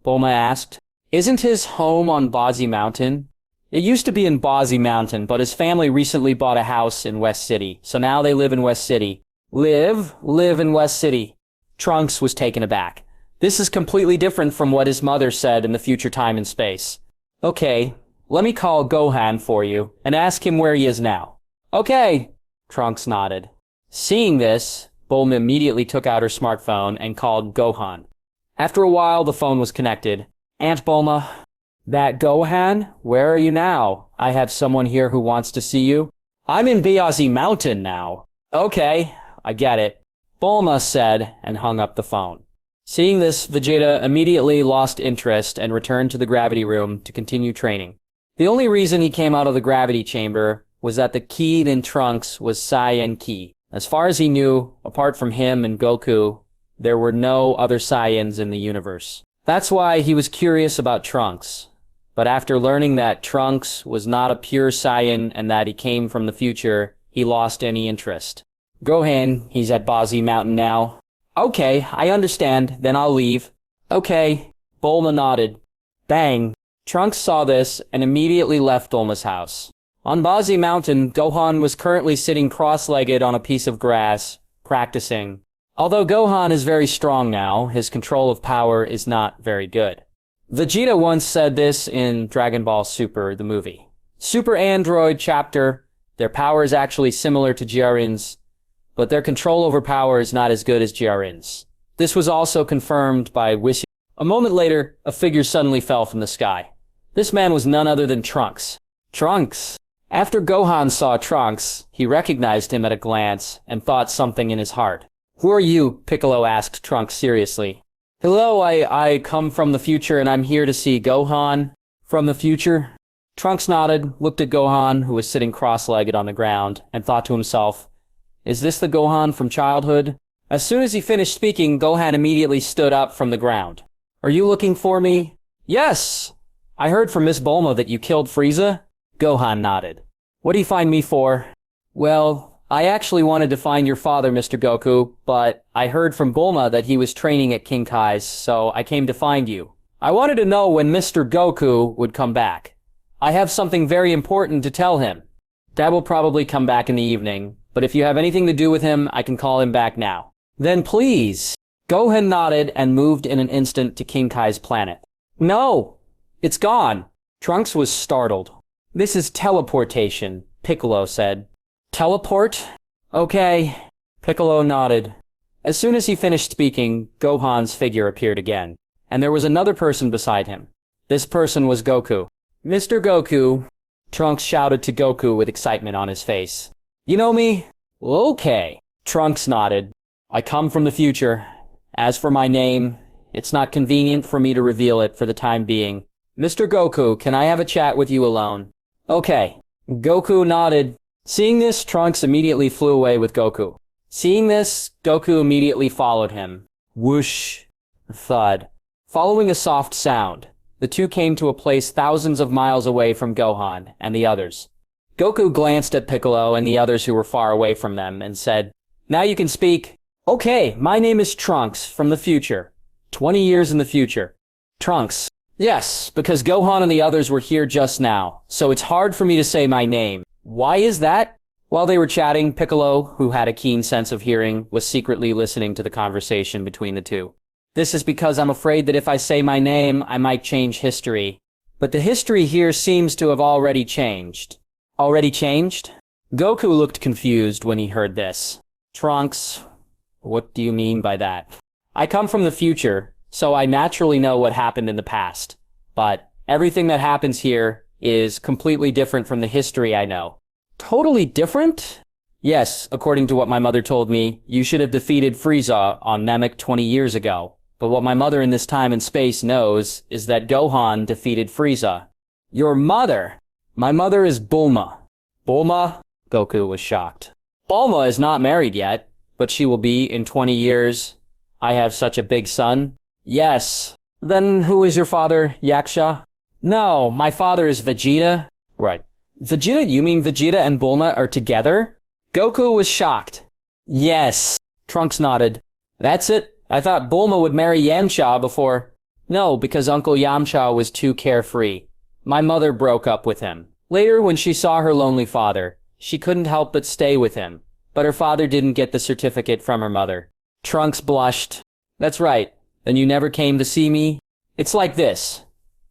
Bulma asked. Isn't his home on Bazi Mountain? It used to be in Bazi Mountain, but his family recently bought a house in West City, so now they live in West City. Live in West City. Trunks was taken aback. This is completely different from what his mother said in the future time and space. Okay, let me call Gohan for you and ask him where he is now. Okay, Trunks nodded. Seeing this, Bulma immediately took out her smartphone and called Gohan. After a while, the phone was connected. Aunt Bulma, that Gohan? Where are you now? I have someone here who wants to see you. I'm in Bazi Mountain now. Okay, I get it, Bulma said and hung up the phone. Seeing this, Vegeta immediately lost interest and returned to the gravity room to continue training. The only reason he came out of the gravity chamber was that the key in Trunks was Saiyan Ki. As far as he knew, apart from him and Goku, there were no other Saiyans in the universe. That's why he was curious about Trunks. But after learning that Trunks was not a pure Saiyan and that he came from the future, he lost any interest. Gohan, he's at Bazi Mountain now. Okay, I understand, then I'll leave. Okay, Bulma nodded. Bang! Trunks saw this and immediately left Bulma's house. On Bazi Mountain, Gohan was currently sitting cross-legged on a piece of grass, practicing. Although Gohan is very strong now, his control of power is not very good. Vegeta once said this in Dragon Ball Super, the movie. Super Android chapter, their power is actually similar to Jiarin's, but their control over power is not as good as Jiarin's. This was also confirmed by Whis. A moment later, a figure suddenly fell from the sky. This man was none other than Trunks. Trunks! After Gohan saw Trunks, he recognized him at a glance and thought something in his heart. Who are you? Piccolo asked Trunks seriously. Hello, I come from the future and I'm here to see Gohan. From the future? Trunks nodded, looked at Gohan, who was sitting cross-legged on the ground, and thought to himself, is this the Gohan from childhood? As soon as he finished speaking, Gohan immediately stood up from the ground. Are you looking for me? Yes! I heard from Miss Bulma that you killed Frieza? Gohan nodded. What do you find me for? Well, I actually wanted to find your father, Mr. Goku, but I heard from Bulma that he was training at King Kai's, so I came to find you. I wanted to know when Mr. Goku would come back. I have something very important to tell him. Dad will probably come back in the evening, but if you have anything to do with him, I can call him back now. Then please. Gohan nodded and moved in an instant to King Kai's planet. No! It's gone! Trunks was startled. This is teleportation, Piccolo said. Teleport? Okay. Piccolo nodded. As soon as he finished speaking, Gohan's figure appeared again, and there was another person beside him. This person was Goku. Mr. Goku, Trunks shouted to Goku with excitement on his face. You know me? Okay. Trunks nodded. I come from the future. As for my name, it's not convenient for me to reveal it for the time being. Mr. Goku, can I have a chat with you alone? Okay. Goku nodded. Seeing this, Trunks immediately flew away with Goku. Seeing this, Goku immediately followed him. Whoosh. Thud. Following a soft sound, the two came to a place thousands of miles away from Gohan and the others. Goku glanced at Piccolo and the others who were far away from them and said, Now you can speak. Okay, my name is Trunks from the future. 20 years in the future. Trunks. Yes, because Gohan and the others were here just now, so it's hard for me to say my name. Why is that? While they were chatting, Piccolo, who had a keen sense of hearing, was secretly listening to the conversation between the two. This is because I'm afraid that if I say my name, I might change history. But the history here seems to have already changed. Already changed? Goku looked confused when he heard this. Trunks, what do you mean by that? I come from the future, so I naturally know what happened in the past. But everything that happens here is completely different from the history I know. Totally different? Yes, according to what my mother told me, you should have defeated Frieza on Namek 20 years ago. But what my mother in this time and space knows is that Gohan defeated Frieza. Your mother? My mother is Bulma. Bulma? Goku was shocked. Bulma is not married yet, but she will be in 20 years. I have such a big son. Yes. Then who is your father, Yaksha? No, my father is Vegeta. Right. Vegeta? You mean Vegeta and Bulma are together? Goku was shocked. Yes. Trunks nodded. That's it. I thought Bulma would marry Yamcha before. No, because Uncle Yamcha was too carefree. My mother broke up with him. Later, when she saw her lonely father, she couldn't help but stay with him. But her father didn't get the certificate from her mother. Trunks blushed. That's right. Then you never came to see me? It's like this.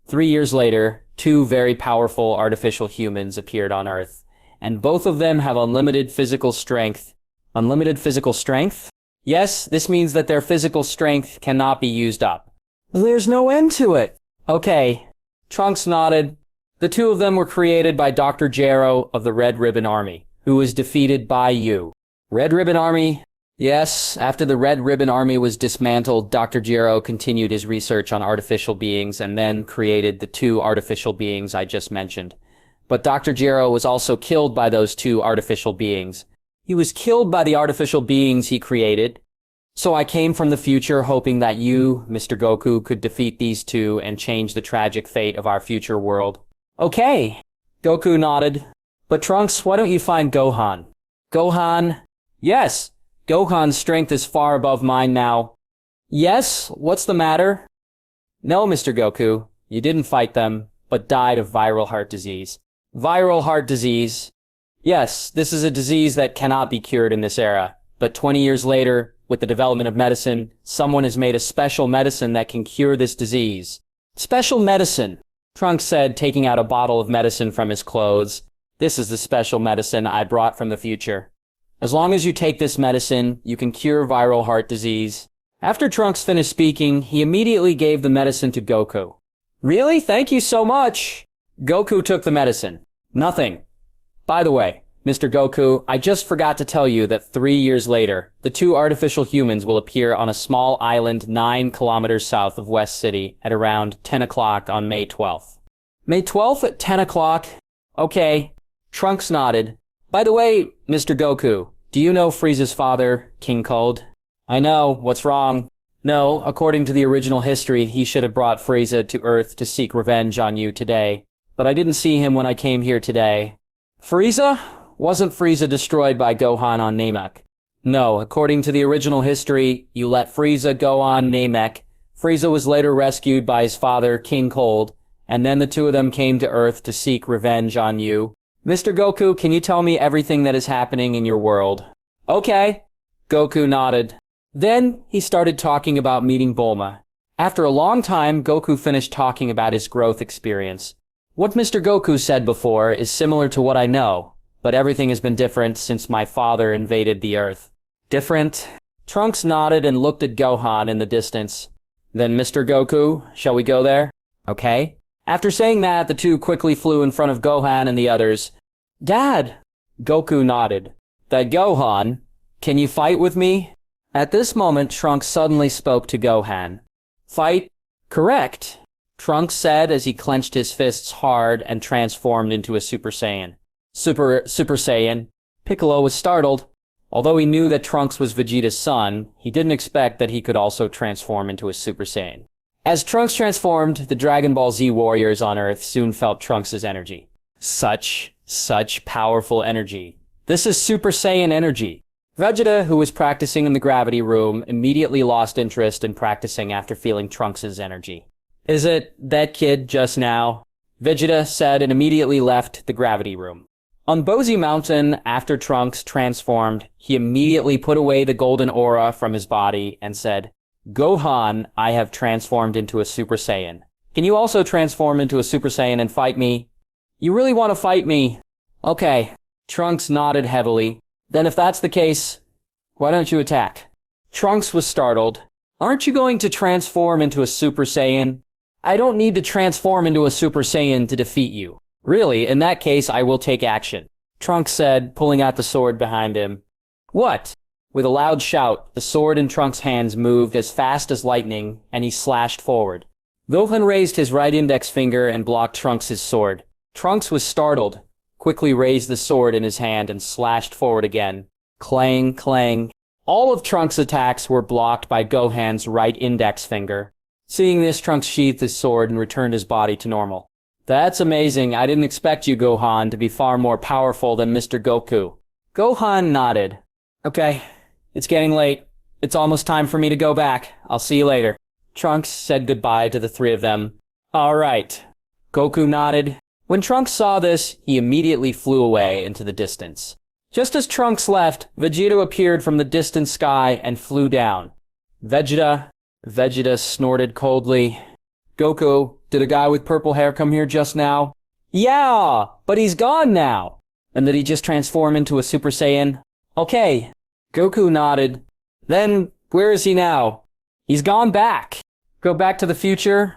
3 years later, 2 very powerful artificial humans appeared on Earth, and both of them have unlimited physical strength. Unlimited physical strength? Yes, this means that their physical strength cannot be used up. There's no end to it. Okay. Trunks nodded. The 2 of them were created by Dr. Gero of the Red Ribbon Army, who was defeated by you. Red Ribbon Army? Yes, after the Red Ribbon Army was dismantled, Dr. Gero continued his research on artificial beings and then created the 2 artificial beings I just mentioned. But Dr. Gero was also killed by those 2 artificial beings. He was killed by the artificial beings he created. So I came from the future hoping that you, Mr. Goku, could defeat these 2 and change the tragic fate of our future world. Okay. Goku nodded. But Trunks, why don't you find Gohan? Gohan? Yes. Gohan's strength is far above mine now. Yes? What's the matter? No, Mr. Goku. You didn't fight them, but died of viral heart disease. Viral heart disease. Yes, this is a disease that cannot be cured in this era. But 20 years later, with the development of medicine, someone has made a special medicine that can cure this disease. Special medicine, Trunks said, taking out a bottle of medicine from his clothes. This is the special medicine I brought from the future. As long as you take this medicine, you can cure viral heart disease. After Trunks finished speaking, he immediately gave the medicine to Goku. Really? Thank you so much. Goku took the medicine. Nothing. By the way, Mr. Goku, I just forgot to tell you that 3 years later, the 2 artificial humans will appear on a small island 9 kilometers south of West City at around 10 o'clock on May 12th. May 12th at 10 o'clock? Okay. Trunks nodded. By the way, Mr. Goku, do you know Frieza's father, King Cold? I know. What's wrong? No, according to the original history, he should have brought Frieza to Earth to seek revenge on you today. But I didn't see him when I came here today. Frieza? Wasn't Frieza destroyed by Gohan on Namek? No, according to the original history, you let Frieza go on Namek. Frieza was later rescued by his father, King Cold, and then the 2 of them came to Earth to seek revenge on you. Mr. Goku, can you tell me everything that is happening in your world? Okay. Goku nodded. Then he started talking about meeting Bulma. After a long time, Goku finished talking about his growth experience. What Mr. Goku said before is similar to what I know. But everything has been different since my father invaded the Earth. Different? Trunks nodded and looked at Gohan in the distance. Then, Mr. Goku, shall we go there? Okay. After saying that, the 2 quickly flew in front of Gohan and the others. Dad! Goku nodded. That Gohan, can you fight with me? At this moment, Trunks suddenly spoke to Gohan. Fight? Correct, Trunks said as he clenched his fists hard and transformed into a Super Saiyan. Super Saiyan. Piccolo was startled. Although he knew that Trunks was Vegeta's son, he didn't expect that he could also transform into a Super Saiyan. As Trunks transformed, the Dragon Ball Z warriors on Earth soon felt Trunks' energy. Such powerful energy. This is Super Saiyan energy. Vegeta, who was practicing in the gravity room, immediately lost interest in practicing after feeling Trunks' energy. Is it that kid just now? Vegeta said and immediately left the gravity room. On Bozy Mountain, after Trunks transformed, he immediately put away the golden aura from his body and said, Gohan, I have transformed into a Super Saiyan. Can you also transform into a Super Saiyan and fight me? You really want to fight me? Okay. Trunks nodded heavily. Then if that's the case, why don't you attack? Trunks was startled. Aren't you going to transform into a Super Saiyan? I don't need to transform into a Super Saiyan to defeat you. Really, in that case, I will take action, Trunks said, pulling out the sword behind him. What? With a loud shout, the sword in Trunks' hands moved as fast as lightning, and he slashed forward. Gohan raised his right index finger and blocked Trunks' sword. Trunks was startled, quickly raised the sword in his hand and slashed forward again. Clang, clang. All of Trunks' attacks were blocked by Gohan's right index finger. Seeing this, Trunks sheathed his sword and returned his body to normal. That's amazing. I didn't expect you, Gohan, to be far more powerful than Mr. Goku. Gohan nodded. Okay, it's getting late. It's almost time for me to go back. I'll see you later. Trunks said goodbye to the three of them. All right. Goku nodded. When Trunks saw this, he immediately flew away into the distance. Just as Trunks left, Vegeta appeared from the distant sky and flew down. Vegeta snorted coldly. Goku, did a guy with purple hair come here just now? Yeah, but he's gone now. And did he just transform into a Super Saiyan? Okay. Goku nodded. Then, where is he now? He's gone back. Go back to the future?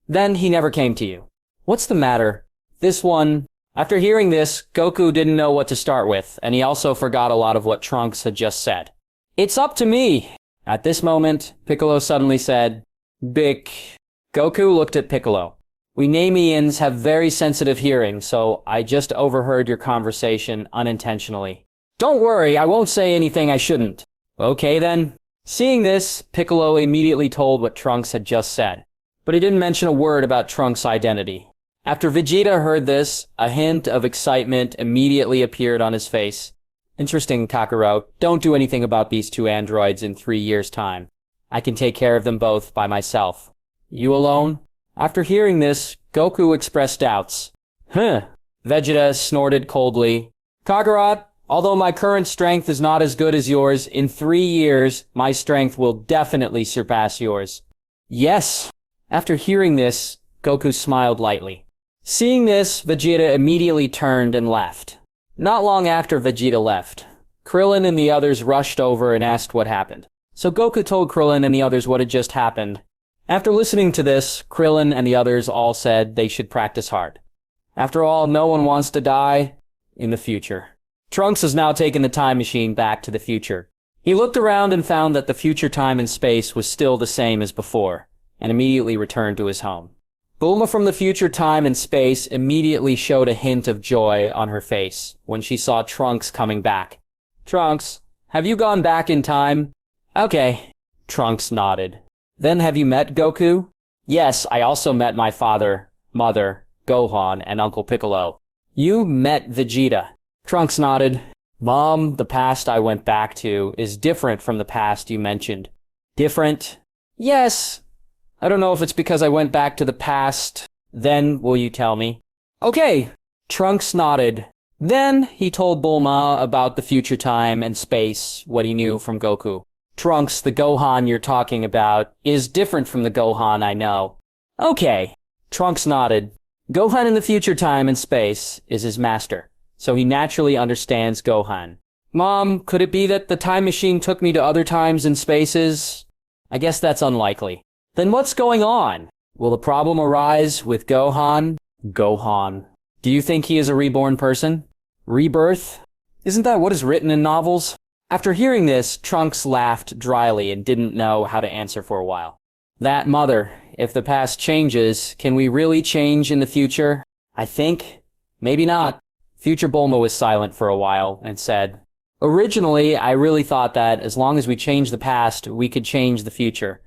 Then he never came to you. What's the matter? This one... After hearing this, Goku didn't know what to start with, and he also forgot a lot of what Trunks had just said. It's up to me. At this moment, Piccolo suddenly said, Bick. Goku looked at Piccolo. We Nameans have very sensitive hearing, so I just overheard your conversation unintentionally. Don't worry, I won't say anything I shouldn't. Okay then. Seeing this, Piccolo immediately told what Trunks had just said, but he didn't mention a word about Trunks' identity. After Vegeta heard this, a hint of excitement immediately appeared on his face. Interesting, Kakarot. Don't do anything about these two androids in 3 years' time. I can take care of them both by myself. You alone? After hearing this, Goku expressed doubts. Vegeta snorted coldly. Kakarot, although my current strength is not as good as yours, in 3 years, my strength will definitely surpass yours. Yes. After hearing this, Goku smiled lightly. Seeing this, Vegeta immediately turned and left. Not long after Vegeta left, Krillin and the others rushed over and asked what happened. So Goku told Krillin and the others what had just happened. After listening to this, Krillin and the others all said they should practice hard. After all, no one wants to die in the future. Trunks has now taken the time machine back to the future. He looked around and found that the future time and space was still the same as before, and immediately returned to his home. Bulma from the future time and space immediately showed a hint of joy on her face when she saw Trunks coming back. Trunks, have you gone back in time? Okay. Trunks nodded. Then have you met Goku? Yes, I also met my father, mother, Gohan, and Uncle Piccolo. You met Vegeta. Trunks nodded. Mom, the past I went back to is different from the past you mentioned. Different? Yes. I don't know if it's because I went back to the past. Then, will you tell me? Okay. Trunks nodded. Then, he told Bulma about the future time and space, what he knew from Goku. Trunks, the Gohan you're talking about, is different from the Gohan I know. Okay. Trunks nodded. Gohan in the future time and space is his master, so he naturally understands Gohan. Mom, could it be that the time machine took me to other times and spaces? I guess that's unlikely. Then what's going on? Will the problem arise with Gohan? Gohan. Do you think he is a reborn person? Rebirth? Isn't that what is written in novels? After hearing this, Trunks laughed dryly and didn't know how to answer for a while. That mother, if the past changes, can we really change in the future? I think. Maybe not. Future Bulma was silent for a while and said, Originally, I really thought that as long as we change the past, we could change the future.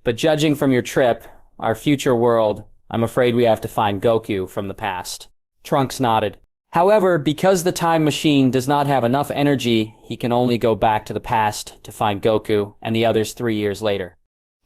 But judging from your trip, our future world, I'm afraid we have to find Goku from the past. Trunks nodded. However, because the time machine does not have enough energy, he can only go back to the past to find Goku and the others 3 years later.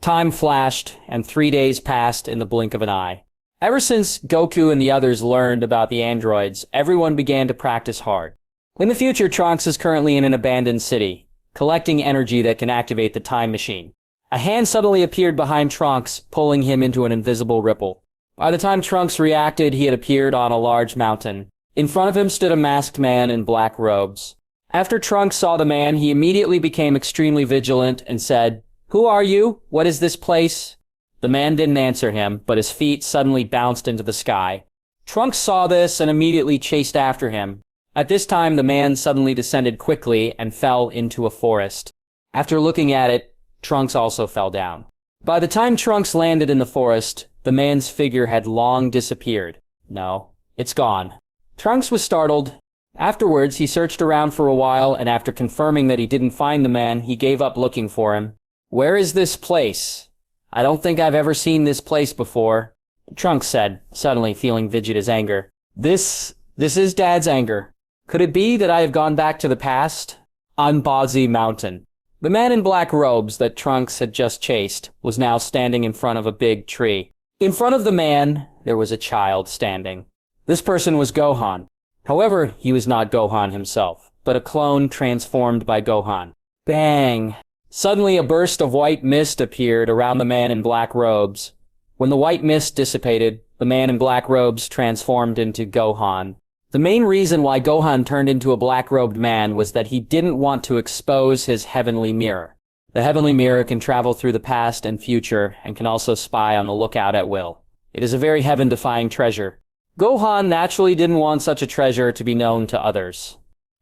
Time flashed, and 3 days passed in the blink of an eye. Ever since Goku and the others learned about the androids, everyone began to practice hard. In the future, Trunks is currently in an abandoned city, collecting energy that can activate the time machine. A hand suddenly appeared behind Trunks, pulling him into an invisible ripple. By the time Trunks reacted, he had appeared on a large mountain. In front of him stood a masked man in black robes. After Trunks saw the man, he immediately became extremely vigilant and said, Who are you? What is this place? The man didn't answer him, but his feet suddenly bounced into the sky. Trunks saw this and immediately chased after him. At this time, the man suddenly descended quickly and fell into a forest. After looking at it, Trunks also fell down. By the time Trunks landed in the forest, the man's figure had long disappeared. No, it's gone. Trunks was startled. Afterwards, he searched around for a while, and after confirming that he didn't find the man, he gave up looking for him. Where is this place? I don't think I've ever seen this place before, Trunks said, suddenly feeling Vegeta's anger. This is Dad's anger. Could it be that I have gone back to the past? On Bozzy Mountain. The man in black robes that Trunks had just chased was now standing in front of a big tree. In front of the man, there was a child standing. This person was Gohan. However, he was not Gohan himself, but a clone transformed by Gohan. Bang! Suddenly a burst of white mist appeared around the man in black robes. When the white mist dissipated, the man in black robes transformed into Gohan. The main reason why Gohan turned into a black-robed man was that he didn't want to expose his heavenly mirror. The heavenly mirror can travel through the past and future and can also spy on the lookout at will. It is a very heaven-defying treasure. Gohan naturally didn't want such a treasure to be known to others.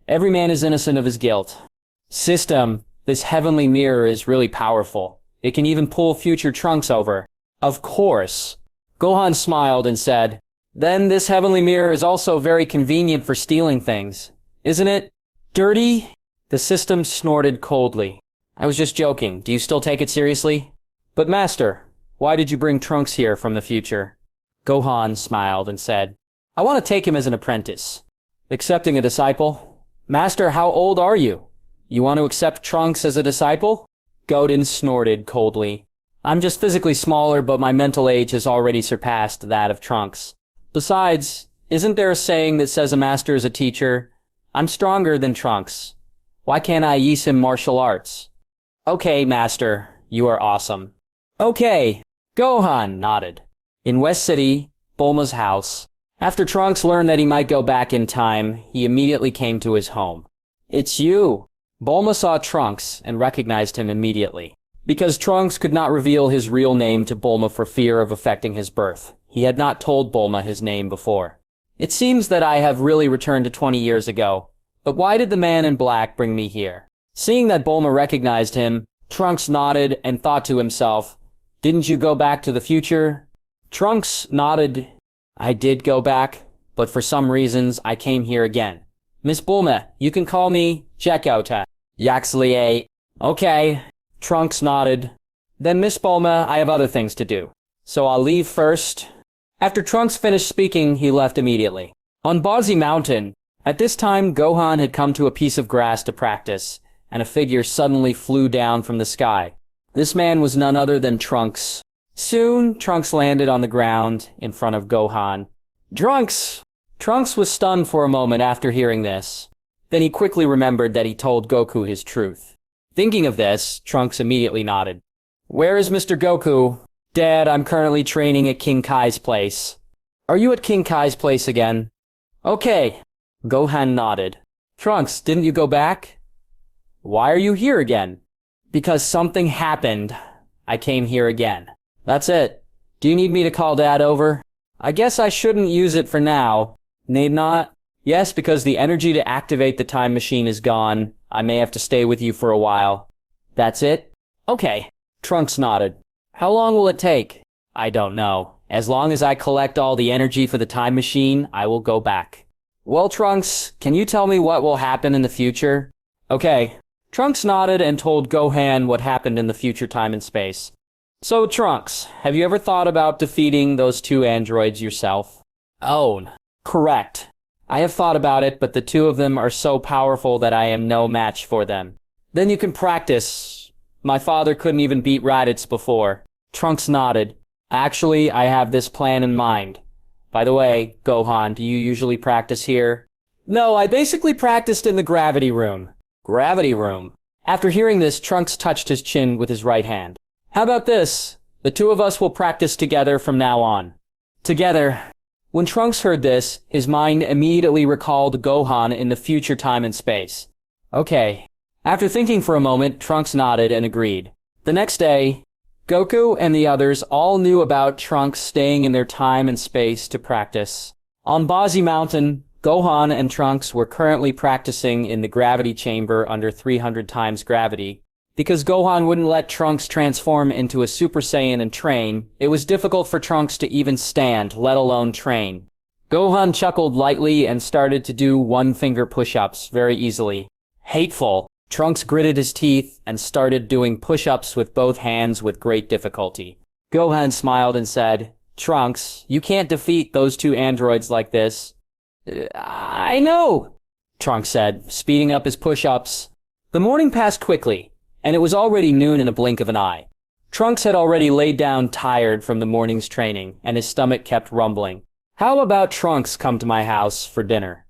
Every man is innocent of his guilt. System, this heavenly mirror is really powerful. It can even pull future Trunks over. Of course. Gohan smiled and said, Then this heavenly mirror is also very convenient for stealing things, isn't it? Dirty? The system snorted coldly. I was just joking. Do you still take it seriously? But Master, why did you bring Trunks here from the future? Gohan smiled and said, I want to take him as an apprentice. Accepting a disciple? Master, how old are you? You want to accept Trunks as a disciple? Godin snorted coldly. I'm just physically smaller, but my mental age has already surpassed that of Trunks. Besides, isn't there a saying that says a master is a teacher? I'm stronger than Trunks. Why can't I use him martial arts? Okay, Master, you are awesome. Okay, Gohan nodded. In West City, Bulma's house, after Trunks learned that he might go back in time, he immediately came to his home. It's you. Bulma saw Trunks and recognized him immediately. Because Trunks could not reveal his real name to Bulma for fear of affecting his birth. He had not told Bulma his name before. It seems that I have really returned to 20 years ago. But why did the man in black bring me here? Seeing that Bulma recognized him, Trunks nodded and thought to himself, Didn't you go back to the future? Trunks nodded. I did go back, but for some reasons I came here again. Miss Bulma, you can call me Jekota. Yaxley. Okay. Trunks nodded. Then Miss Bulma, I have other things to do. So I'll leave first. After Trunks finished speaking, he left immediately. On Bozzy Mountain, at this time Gohan had come to a piece of grass to practice, and a figure suddenly flew down from the sky. This man was none other than Trunks. Soon, Trunks landed on the ground in front of Gohan. Trunks! Trunks was stunned for a moment after hearing this. Then he quickly remembered that he told Goku his truth. Thinking of this, Trunks immediately nodded. Where is Mr. Goku? Dad, I'm currently training at King Kai's place. Are you at King Kai's place again? Okay. Gohan nodded. Trunks, didn't you go back? Why are you here again? Because something happened. I came here again. That's it. Do you need me to call Dad over? I guess I shouldn't use it for now. Need not? Yes, because the energy to activate the time machine is gone. I may have to stay with you for a while. That's it? Okay. Trunks nodded. How long will it take? I don't know. As long as I collect all the energy for the time machine, I will go back. Well, Trunks, can you tell me what will happen in the future? Okay. Trunks nodded and told Gohan what happened in the future time and space. So, Trunks, have you ever thought about defeating those two androids yourself? Oh, correct. I have thought about it, but the two of them are so powerful that I am no match for them. Then you can practice. My father couldn't even beat Raditz before. Trunks nodded. Actually, I have this plan in mind. By the way, Gohan, do you usually practice here? No, I basically practiced in the gravity room. Gravity room? After hearing this, Trunks touched his chin with his right hand. How about this? The two of us will practice together from now on. Together. When Trunks heard this, his mind immediately recalled Gohan in the future time and space. Okay. After thinking for a moment, Trunks nodded and agreed. The next day, Goku and the others all knew about Trunks staying in their time and space to practice. On Bazi Mountain, Gohan and Trunks were currently practicing in the gravity chamber under 300 times gravity. Because Gohan wouldn't let Trunks transform into a Super Saiyan and train, it was difficult for Trunks to even stand, let alone train. Gohan chuckled lightly and started to do one-finger push-ups very easily. Hateful. Trunks gritted his teeth and started doing push-ups with both hands with great difficulty. Gohan smiled and said, "Trunks, you can't defeat those two androids like this." "I know," Trunks said, speeding up his push-ups. The morning passed quickly, and it was already noon in a blink of an eye. Trunks had already laid down tired from the morning's training, and his stomach kept rumbling. "How about Trunks come to my house for dinner?"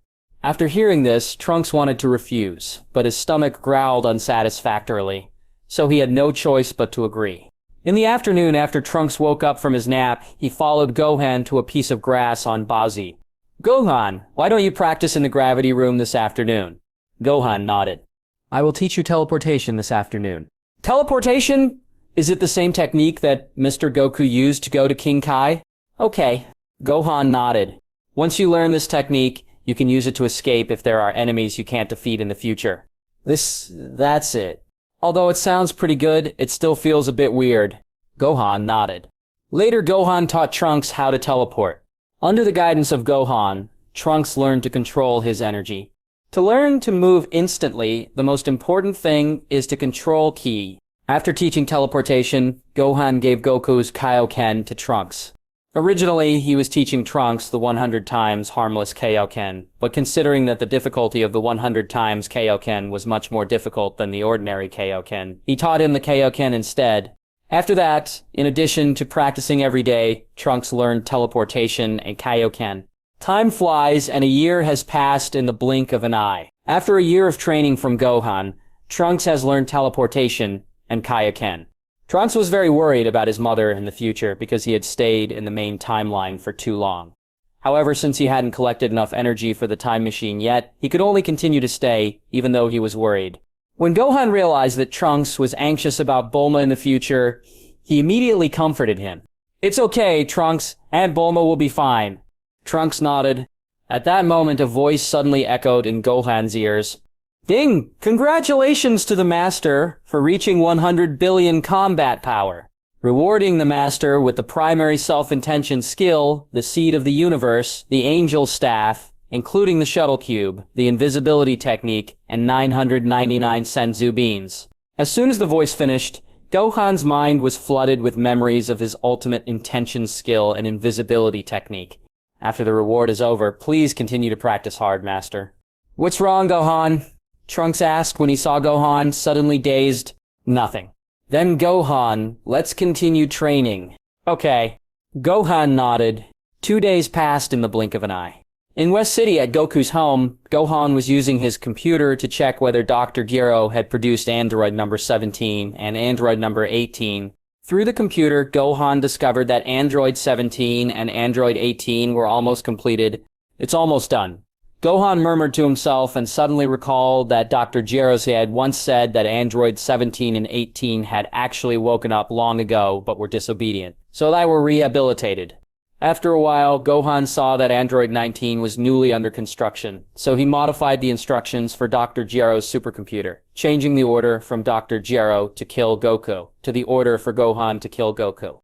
After hearing this, Trunks wanted to refuse, but his stomach growled unsatisfactorily, so he had no choice but to agree. In the afternoon, after Trunks woke up from his nap, he followed Gohan to a piece of grass on Bazi. "Gohan, why don't you practice in the gravity room this afternoon?" Gohan nodded. "I will teach you teleportation this afternoon." "Teleportation? Is it the same technique that Mr. Goku used to go to King Kai?" "Okay." Gohan nodded. "Once you learn this technique, you can use it to escape if there are enemies you can't defeat in the future." That's it. Although it sounds pretty good, it still feels a bit weird. Gohan nodded. Later, Gohan taught Trunks how to teleport. Under the guidance of Gohan, Trunks learned to control his energy. To learn to move instantly, the most important thing is to control ki. After teaching teleportation, Gohan gave Goku's Kaioken to Trunks. Originally, he was teaching Trunks the 100 times harmless Kaioken, but considering that the difficulty of the 100 times Kaioken was much more difficult than the ordinary Kaioken, he taught him the Kaioken instead. After that, in addition to practicing every day, Trunks learned teleportation and Kaioken. Time flies, and a year has passed in the blink of an eye. After a year of training from Gohan, Trunks has learned teleportation and Kaioken. Trunks was very worried about his mother in the future because he had stayed in the main timeline for too long. However, since he hadn't collected enough energy for the time machine yet, he could only continue to stay, even though he was worried. When Gohan realized that Trunks was anxious about Bulma in the future, he immediately comforted him. "It's okay, Trunks. Aunt Bulma will be fine." Trunks nodded. At that moment, a voice suddenly echoed in Gohan's ears. "Ding! Congratulations to the Master for reaching 100 billion combat power. Rewarding the Master with the primary self-intention skill, the Seed of the Universe, the Angel Staff, including the Shuttle Cube, the Invisibility Technique, and 999 Senzu Beans." As soon as the voice finished, Gohan's mind was flooded with memories of his ultimate intention skill and invisibility technique. "After the reward is over, please continue to practice hard, Master." "What's wrong, Gohan?" Trunks asked when he saw Gohan, suddenly dazed. "Nothing." "Then Gohan, let's continue training." "Okay." Gohan nodded. 2 days passed in the blink of an eye. In West City at Goku's home, Gohan was using his computer to check whether Dr. Gero had produced android number 17 and android number 18. Through the computer, Gohan discovered that android 17 and android 18 were almost completed. "It's almost done." Gohan murmured to himself and suddenly recalled that Dr. Geros had once said that androids 17 and 18 had actually woken up long ago but were disobedient, so they were rehabilitated. After a while, Gohan saw that android 19 was newly under construction, so he modified the instructions for Dr. Gero's supercomputer, changing the order from Dr. Gero to kill Goku to the order for Gohan to kill Goku.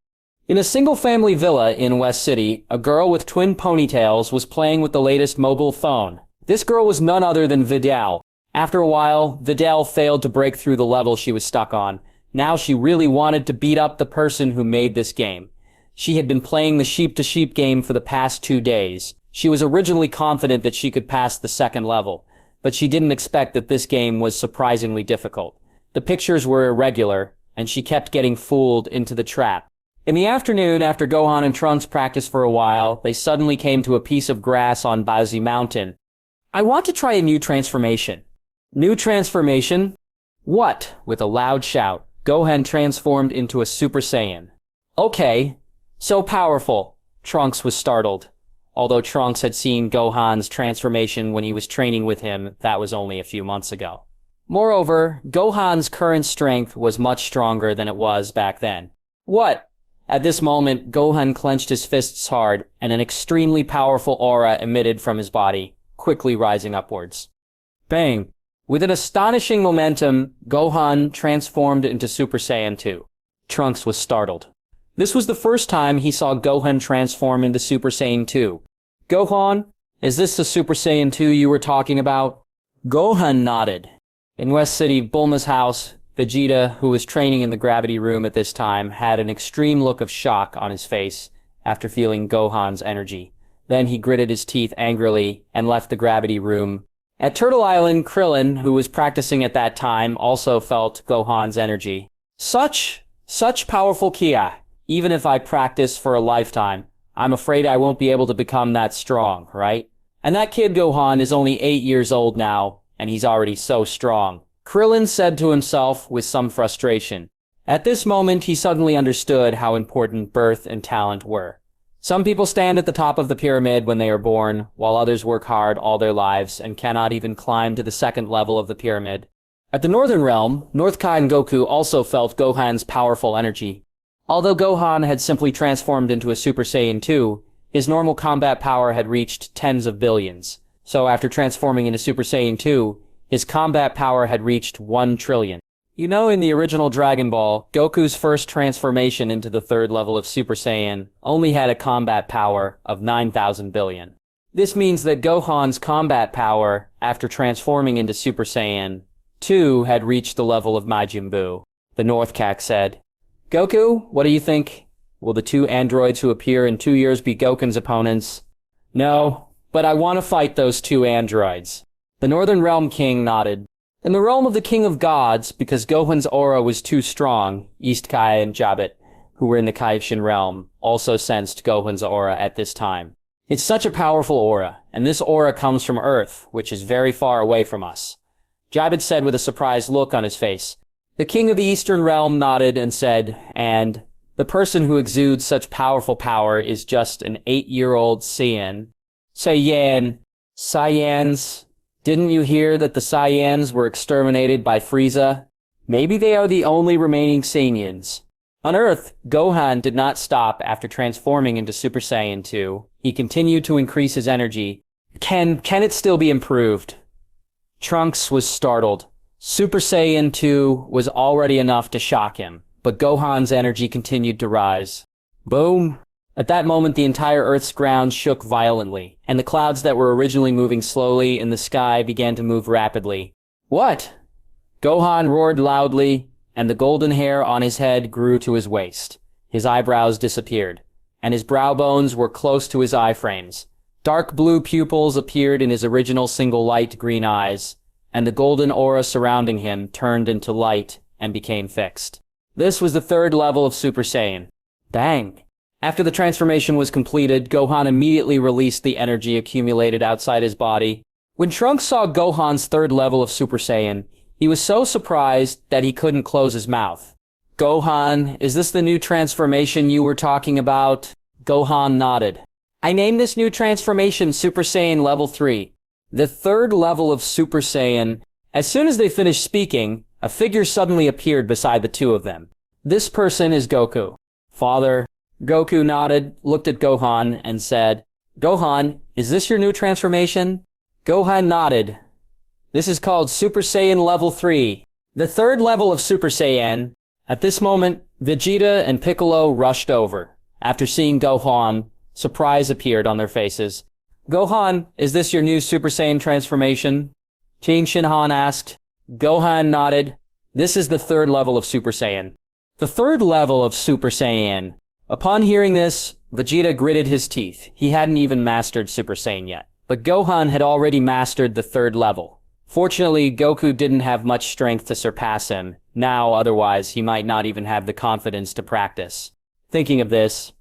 In a single-family villa in West City, a girl with twin ponytails was playing with the latest mobile phone. This girl was none other than Videl. After a while, Videl failed to break through the level she was stuck on. Now she really wanted to beat up the person who made this game. She had been playing the sheep-to-sheep game for the past 2 days. She was originally confident that she could pass the second level, but she didn't expect that this game was surprisingly difficult. The pictures were irregular, and she kept getting fooled into the trap. In the afternoon, after Gohan and Trunks practiced for a while, they suddenly came to a piece of grass on Bazi Mountain. "I want to try a new transformation." "New transformation? What?" With a loud shout, Gohan transformed into a Super Saiyan. "Okay. So powerful." Trunks was startled. Although Trunks had seen Gohan's transformation when he was training with him, that was only a few months ago. Moreover, Gohan's current strength was much stronger than it was back then. What? At this moment, Gohan clenched his fists hard, and an extremely powerful aura emitted from his body, quickly rising upwards. Bang! With an astonishing momentum, Gohan transformed into Super Saiyan 2. Trunks was startled. This was the first time he saw Gohan transform into Super Saiyan 2. Gohan, is this the Super Saiyan 2 you were talking about? Gohan nodded. In West City, Bulma's house, Vegeta, who was training in the gravity room at this time, had an extreme look of shock on his face after feeling Gohan's energy. Then he gritted his teeth angrily and left the gravity room. At Turtle Island, Krillin, who was practicing at that time, also felt Gohan's energy. Such powerful Kia. Even if I practice for a lifetime, I'm afraid I won't be able to become that strong, right? And that kid Gohan is only 8 years old now, and he's already so strong. Krillin said to himself with some frustration. At this moment, he suddenly understood how important birth and talent were. Some people stand at the top of the pyramid when they are born, while others work hard all their lives and cannot even climb to the second level of the pyramid. At the Northern Realm, North Kai and Goku also felt Gohan's powerful energy. Although Gohan had simply transformed into a Super Saiyan 2, his normal combat power had reached tens of billions. So after transforming into Super Saiyan 2, his combat power had reached 1 trillion. You know, in the original Dragon Ball, Goku's first transformation into the third level of Super Saiyan only had a combat power of 9,000 billion. This means that Gohan's combat power, after transforming into Super Saiyan 2, had reached the level of Majin Buu. The North Cac said, Goku, what do you think? Will the 2 androids who appear in 2 years be Goku's opponents? No, but I want to fight those 2 androids. The Northern Realm King nodded. In the realm of the King of Gods, because Gohan's aura was too strong, East Kai and Jabit, who were in the Kaishin realm, also sensed Gohan's aura at this time. It's such a powerful aura, and this aura comes from Earth, which is very far away from us. Jabit said with a surprised look on his face. The King of the Eastern Realm nodded and said, and the person who exudes such powerful power is just an 8-year-old Saiyan. Saiyans. Didn't you hear that the Saiyans were exterminated by Frieza? Maybe they are the only remaining Saiyans. On Earth, Gohan did not stop after transforming into Super Saiyan 2. He continued to increase his energy. Can it still be improved? Trunks was startled. Super Saiyan 2 was already enough to shock him, but Gohan's energy continued to rise. Boom! At that moment, the entire Earth's ground shook violently, and the clouds that were originally moving slowly in the sky began to move rapidly. What? Gohan roared loudly, and the golden hair on his head grew to his waist. His eyebrows disappeared, and his brow bones were close to his eye frames. Dark blue pupils appeared in his original single light green eyes, and the golden aura surrounding him turned into light and became fixed. This was the 3rd level of Super Saiyan. Bang! After the transformation was completed, Gohan immediately released the energy accumulated outside his body. When Trunks saw Gohan's 3rd level of Super Saiyan, he was so surprised that he couldn't close his mouth. Gohan, is this the new transformation you were talking about? Gohan nodded. I named this new transformation Super Saiyan Level 3. The 3rd level of Super Saiyan. As soon as they finished speaking, a figure suddenly appeared beside the 2 of them. This person is Goku. Father. Goku nodded, looked at Gohan, and said, Gohan, is this your new transformation? Gohan nodded. This is called Super Saiyan Level 3. The 3rd level of Super Saiyan. At this moment, Vegeta and Piccolo rushed over. After seeing Gohan, surprise appeared on their faces. Gohan, is this your new Super Saiyan transformation? Qin Shinhan asked. Gohan nodded. This is the 3rd level of Super Saiyan. The 3rd level of Super Saiyan. Upon hearing this, Vegeta gritted his teeth. He hadn't even mastered Super Saiyan yet. But Gohan had already mastered the 3rd level. Fortunately, Goku didn't have much strength to surpass him. Now, otherwise, he might not even have the confidence to practice. Thinking of this,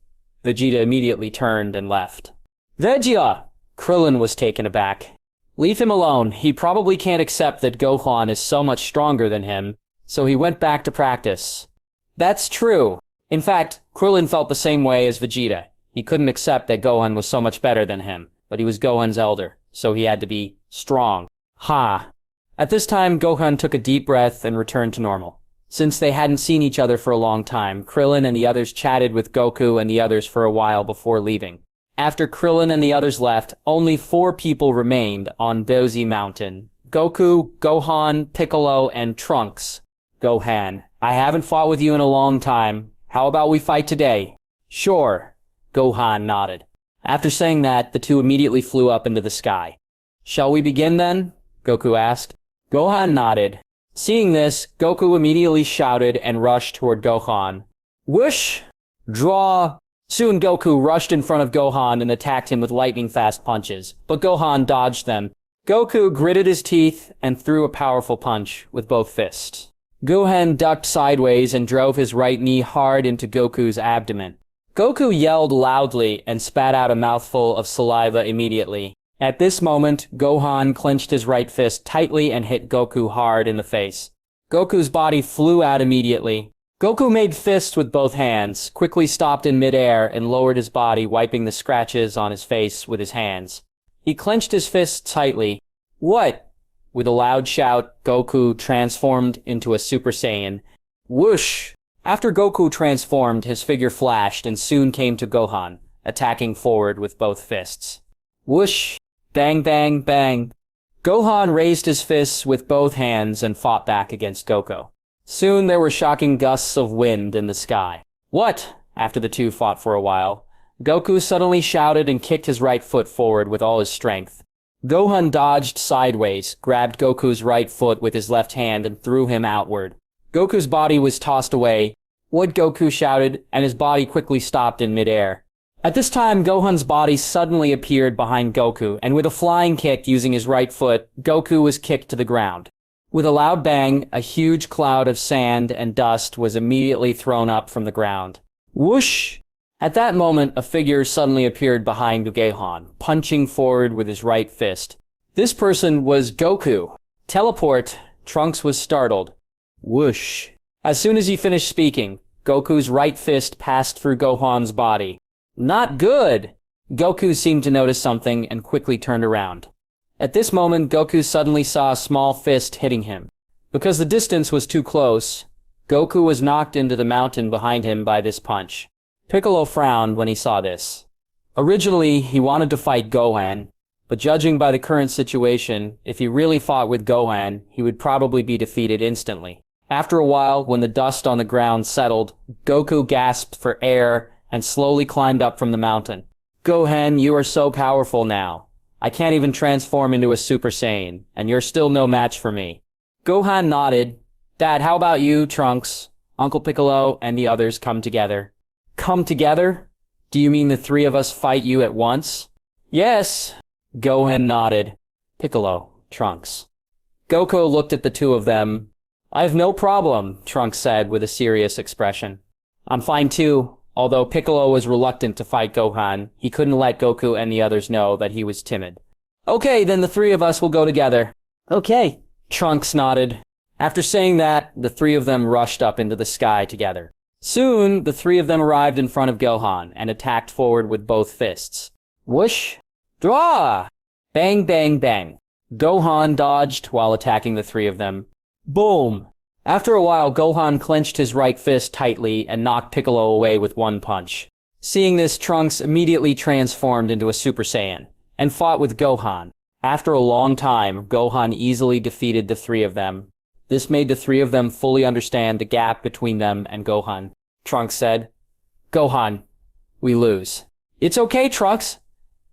Vegeta immediately turned and left. Vegeta! Krillin was taken aback. Leave him alone. He probably can't accept that Gohan is so much stronger than him, so he went back to practice. That's true. In fact, Krillin felt the same way as Vegeta. He couldn't accept that Gohan was so much better than him, but he was Gohan's elder, so he had to be strong. Ha! At this time, Gohan took a deep breath and returned to normal. Since they hadn't seen each other for a long time, Krillin and the others chatted with Goku and the others for a while before leaving. After Krillin and the others left, only 4 people remained on Bozy Mountain. Goku, Gohan, Piccolo, and Trunks. Gohan, I haven't fought with you in a long time. How about we fight today? Sure. Gohan nodded. After saying that, the two immediately flew up into the sky. Shall we begin then? Goku asked. Gohan nodded. Seeing this, Goku immediately shouted and rushed toward Gohan. Whoosh! Draw! Soon Goku rushed in front of Gohan and attacked him with lightning-fast punches, but Gohan dodged them. Goku gritted his teeth and threw a powerful punch with both fists. Gohan ducked sideways and drove his right knee hard into Goku's abdomen. Goku yelled loudly and spat out a mouthful of saliva immediately. At this moment, Gohan clenched his right fist tightly and hit Goku hard in the face. Goku's body flew out immediately. Goku made fists with both hands, quickly stopped in midair, and lowered his body, wiping the scratches on his face with his hands. He clenched his fists tightly. What? With a loud shout, Goku transformed into a Super Saiyan. Whoosh! After Goku transformed, his figure flashed and soon came to Gohan, attacking forward with both fists. Whoosh! Bang, bang, bang. Gohan raised his fists with both hands and fought back against Goku. Soon there were shocking gusts of wind in the sky. What? After the two fought for a while, Goku suddenly shouted and kicked his right foot forward with all his strength. Gohan dodged sideways, grabbed Goku's right foot with his left hand and threw him outward. Goku's body was tossed away. What? Goku shouted, and his body quickly stopped in midair. At this time, Gohan's body suddenly appeared behind Goku, and with a flying kick using his right foot, Goku was kicked to the ground. With a loud bang, a huge cloud of sand and dust was immediately thrown up from the ground. Whoosh! At that moment, a figure suddenly appeared behind Gohan, punching forward with his right fist. This person was Goku. Teleport! Trunks was startled. Whoosh! As soon as he finished speaking, Goku's right fist passed through Gohan's body. Not good! Goku seemed to notice something and quickly turned around. At this moment, Goku suddenly saw a small fist hitting him. Because the distance was too close, Goku was knocked into the mountain behind him by this punch. Piccolo frowned when he saw this. Originally, he wanted to fight Gohan, but judging by the current situation, if he really fought with Gohan, he would probably be defeated instantly. After a while, when the dust on the ground settled, Goku gasped for air and slowly climbed up from the mountain. Gohan, you are so powerful now. I can't even transform into a Super Saiyan, and you're still no match for me. Gohan nodded. Dad, how about you, Trunks? Uncle Piccolo and the others come together. Come together? Do you mean the 3 of us fight you at once? Yes. Gohan nodded. Piccolo, Trunks. Goku looked at the 2 of them. I have no problem, Trunks said with a serious expression. I'm fine too. Although Piccolo was reluctant to fight Gohan, he couldn't let Goku and the others know that he was timid. Okay, then the 3 of us will go together. Okay. Trunks nodded. After saying that, the 3 of them rushed up into the sky together. Soon, the 3 of them arrived in front of Gohan and attacked forward with both fists. Whoosh! Draw! Bang, bang, bang. Gohan dodged while attacking the 3 of them. Boom! After a while, Gohan clenched his right fist tightly and knocked Piccolo away with one punch. Seeing this, Trunks immediately transformed into a Super Saiyan and fought with Gohan. After a long time, Gohan easily defeated the 3 of them. This made the 3 of them fully understand the gap between them and Gohan. Trunks said, Gohan, we lose. It's okay, Trunks.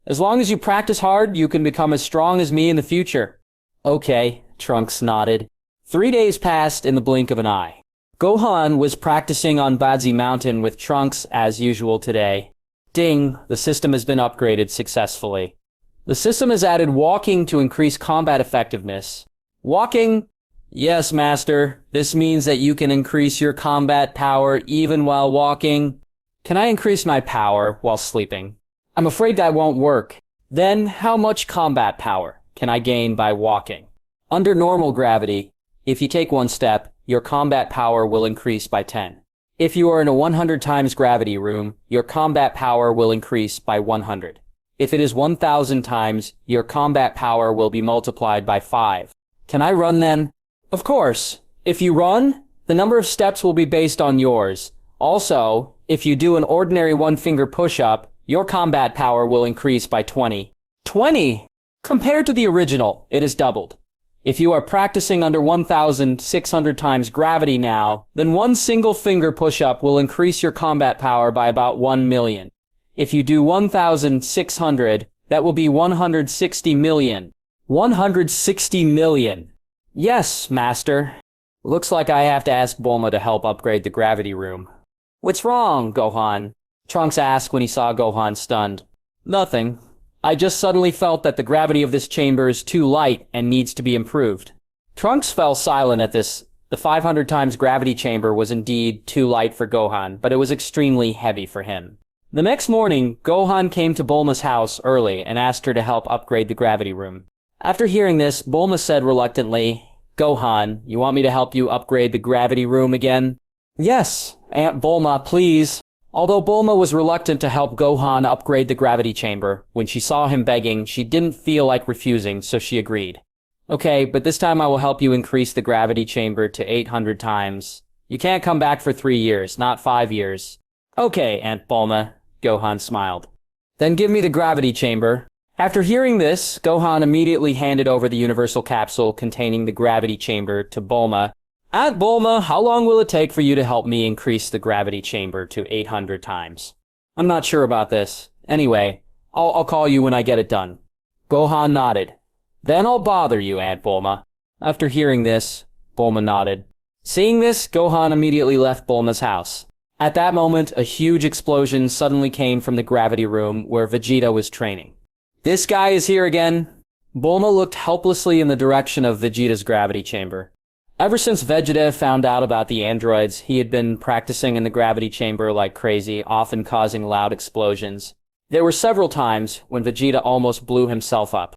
As long as you practice hard, you can become as strong as me in the future. Okay, Trunks nodded. 3 days passed in the blink of an eye. Gohan was practicing on Bozy Mountain with Trunks as usual today. Ding, the system has been upgraded successfully. The system has added walking to increase combat effectiveness. Walking? Yes, Master. This means that you can increase your combat power even while walking. Can I increase my power while sleeping? I'm afraid that won't work. Then, how much combat power can I gain by walking? Under normal gravity, if you take 1 step, your combat power will increase by 10. If you are in a 100 times gravity room, your combat power will increase by 100. If it is 1,000 times, your combat power will be multiplied by 5. Can I run then? Of course. If you run, the number of steps will be based on yours. Also, if you do an ordinary one-finger push-up, your combat power will increase by 20. 20? Compared to the original, it is doubled. If you are practicing under 1,600 times gravity now, then one single finger push-up will increase your combat power by about 1 million. If you do 1,600, that will be 160 million. 160 million. Yes, master. Looks like I have to ask Bulma to help upgrade the gravity room. What's wrong, Gohan? Trunks asked when he saw Gohan stunned. Nothing. I just suddenly felt that the gravity of this chamber is too light and needs to be improved. Trunks fell silent at this. The 500 times gravity chamber was indeed too light for Gohan, but it was extremely heavy for him. The next morning, Gohan came to Bulma's house early and asked her to help upgrade the gravity room. After hearing this, Bulma said reluctantly, Gohan, you want me to help you upgrade the gravity room again? Yes, Aunt Bulma, please. Although Bulma was reluctant to help Gohan upgrade the gravity chamber, when she saw him begging, she didn't feel like refusing, so she agreed. Okay, but this time I will help you increase the gravity chamber to 800 times. You can't come back for 3 years, not 5 years. Okay, Aunt Bulma, Gohan smiled. Then give me the gravity chamber. After hearing this, Gohan immediately handed over the universal capsule containing the gravity chamber to Bulma. Aunt Bulma, how long will it take for you to help me increase the gravity chamber to 800 times? I'm not sure about this. Anyway, I'll call you when I get it done. Gohan nodded. Then I'll bother you, Aunt Bulma. After hearing this, Bulma nodded. Seeing this, Gohan immediately left Bulma's house. At that moment, a huge explosion suddenly came from the gravity room where Vegeta was training. This guy is here again. Bulma looked helplessly in the direction of Vegeta's gravity chamber. Ever since Vegeta found out about the androids, he had been practicing in the gravity chamber like crazy, often causing loud explosions. There were several times when Vegeta almost blew himself up.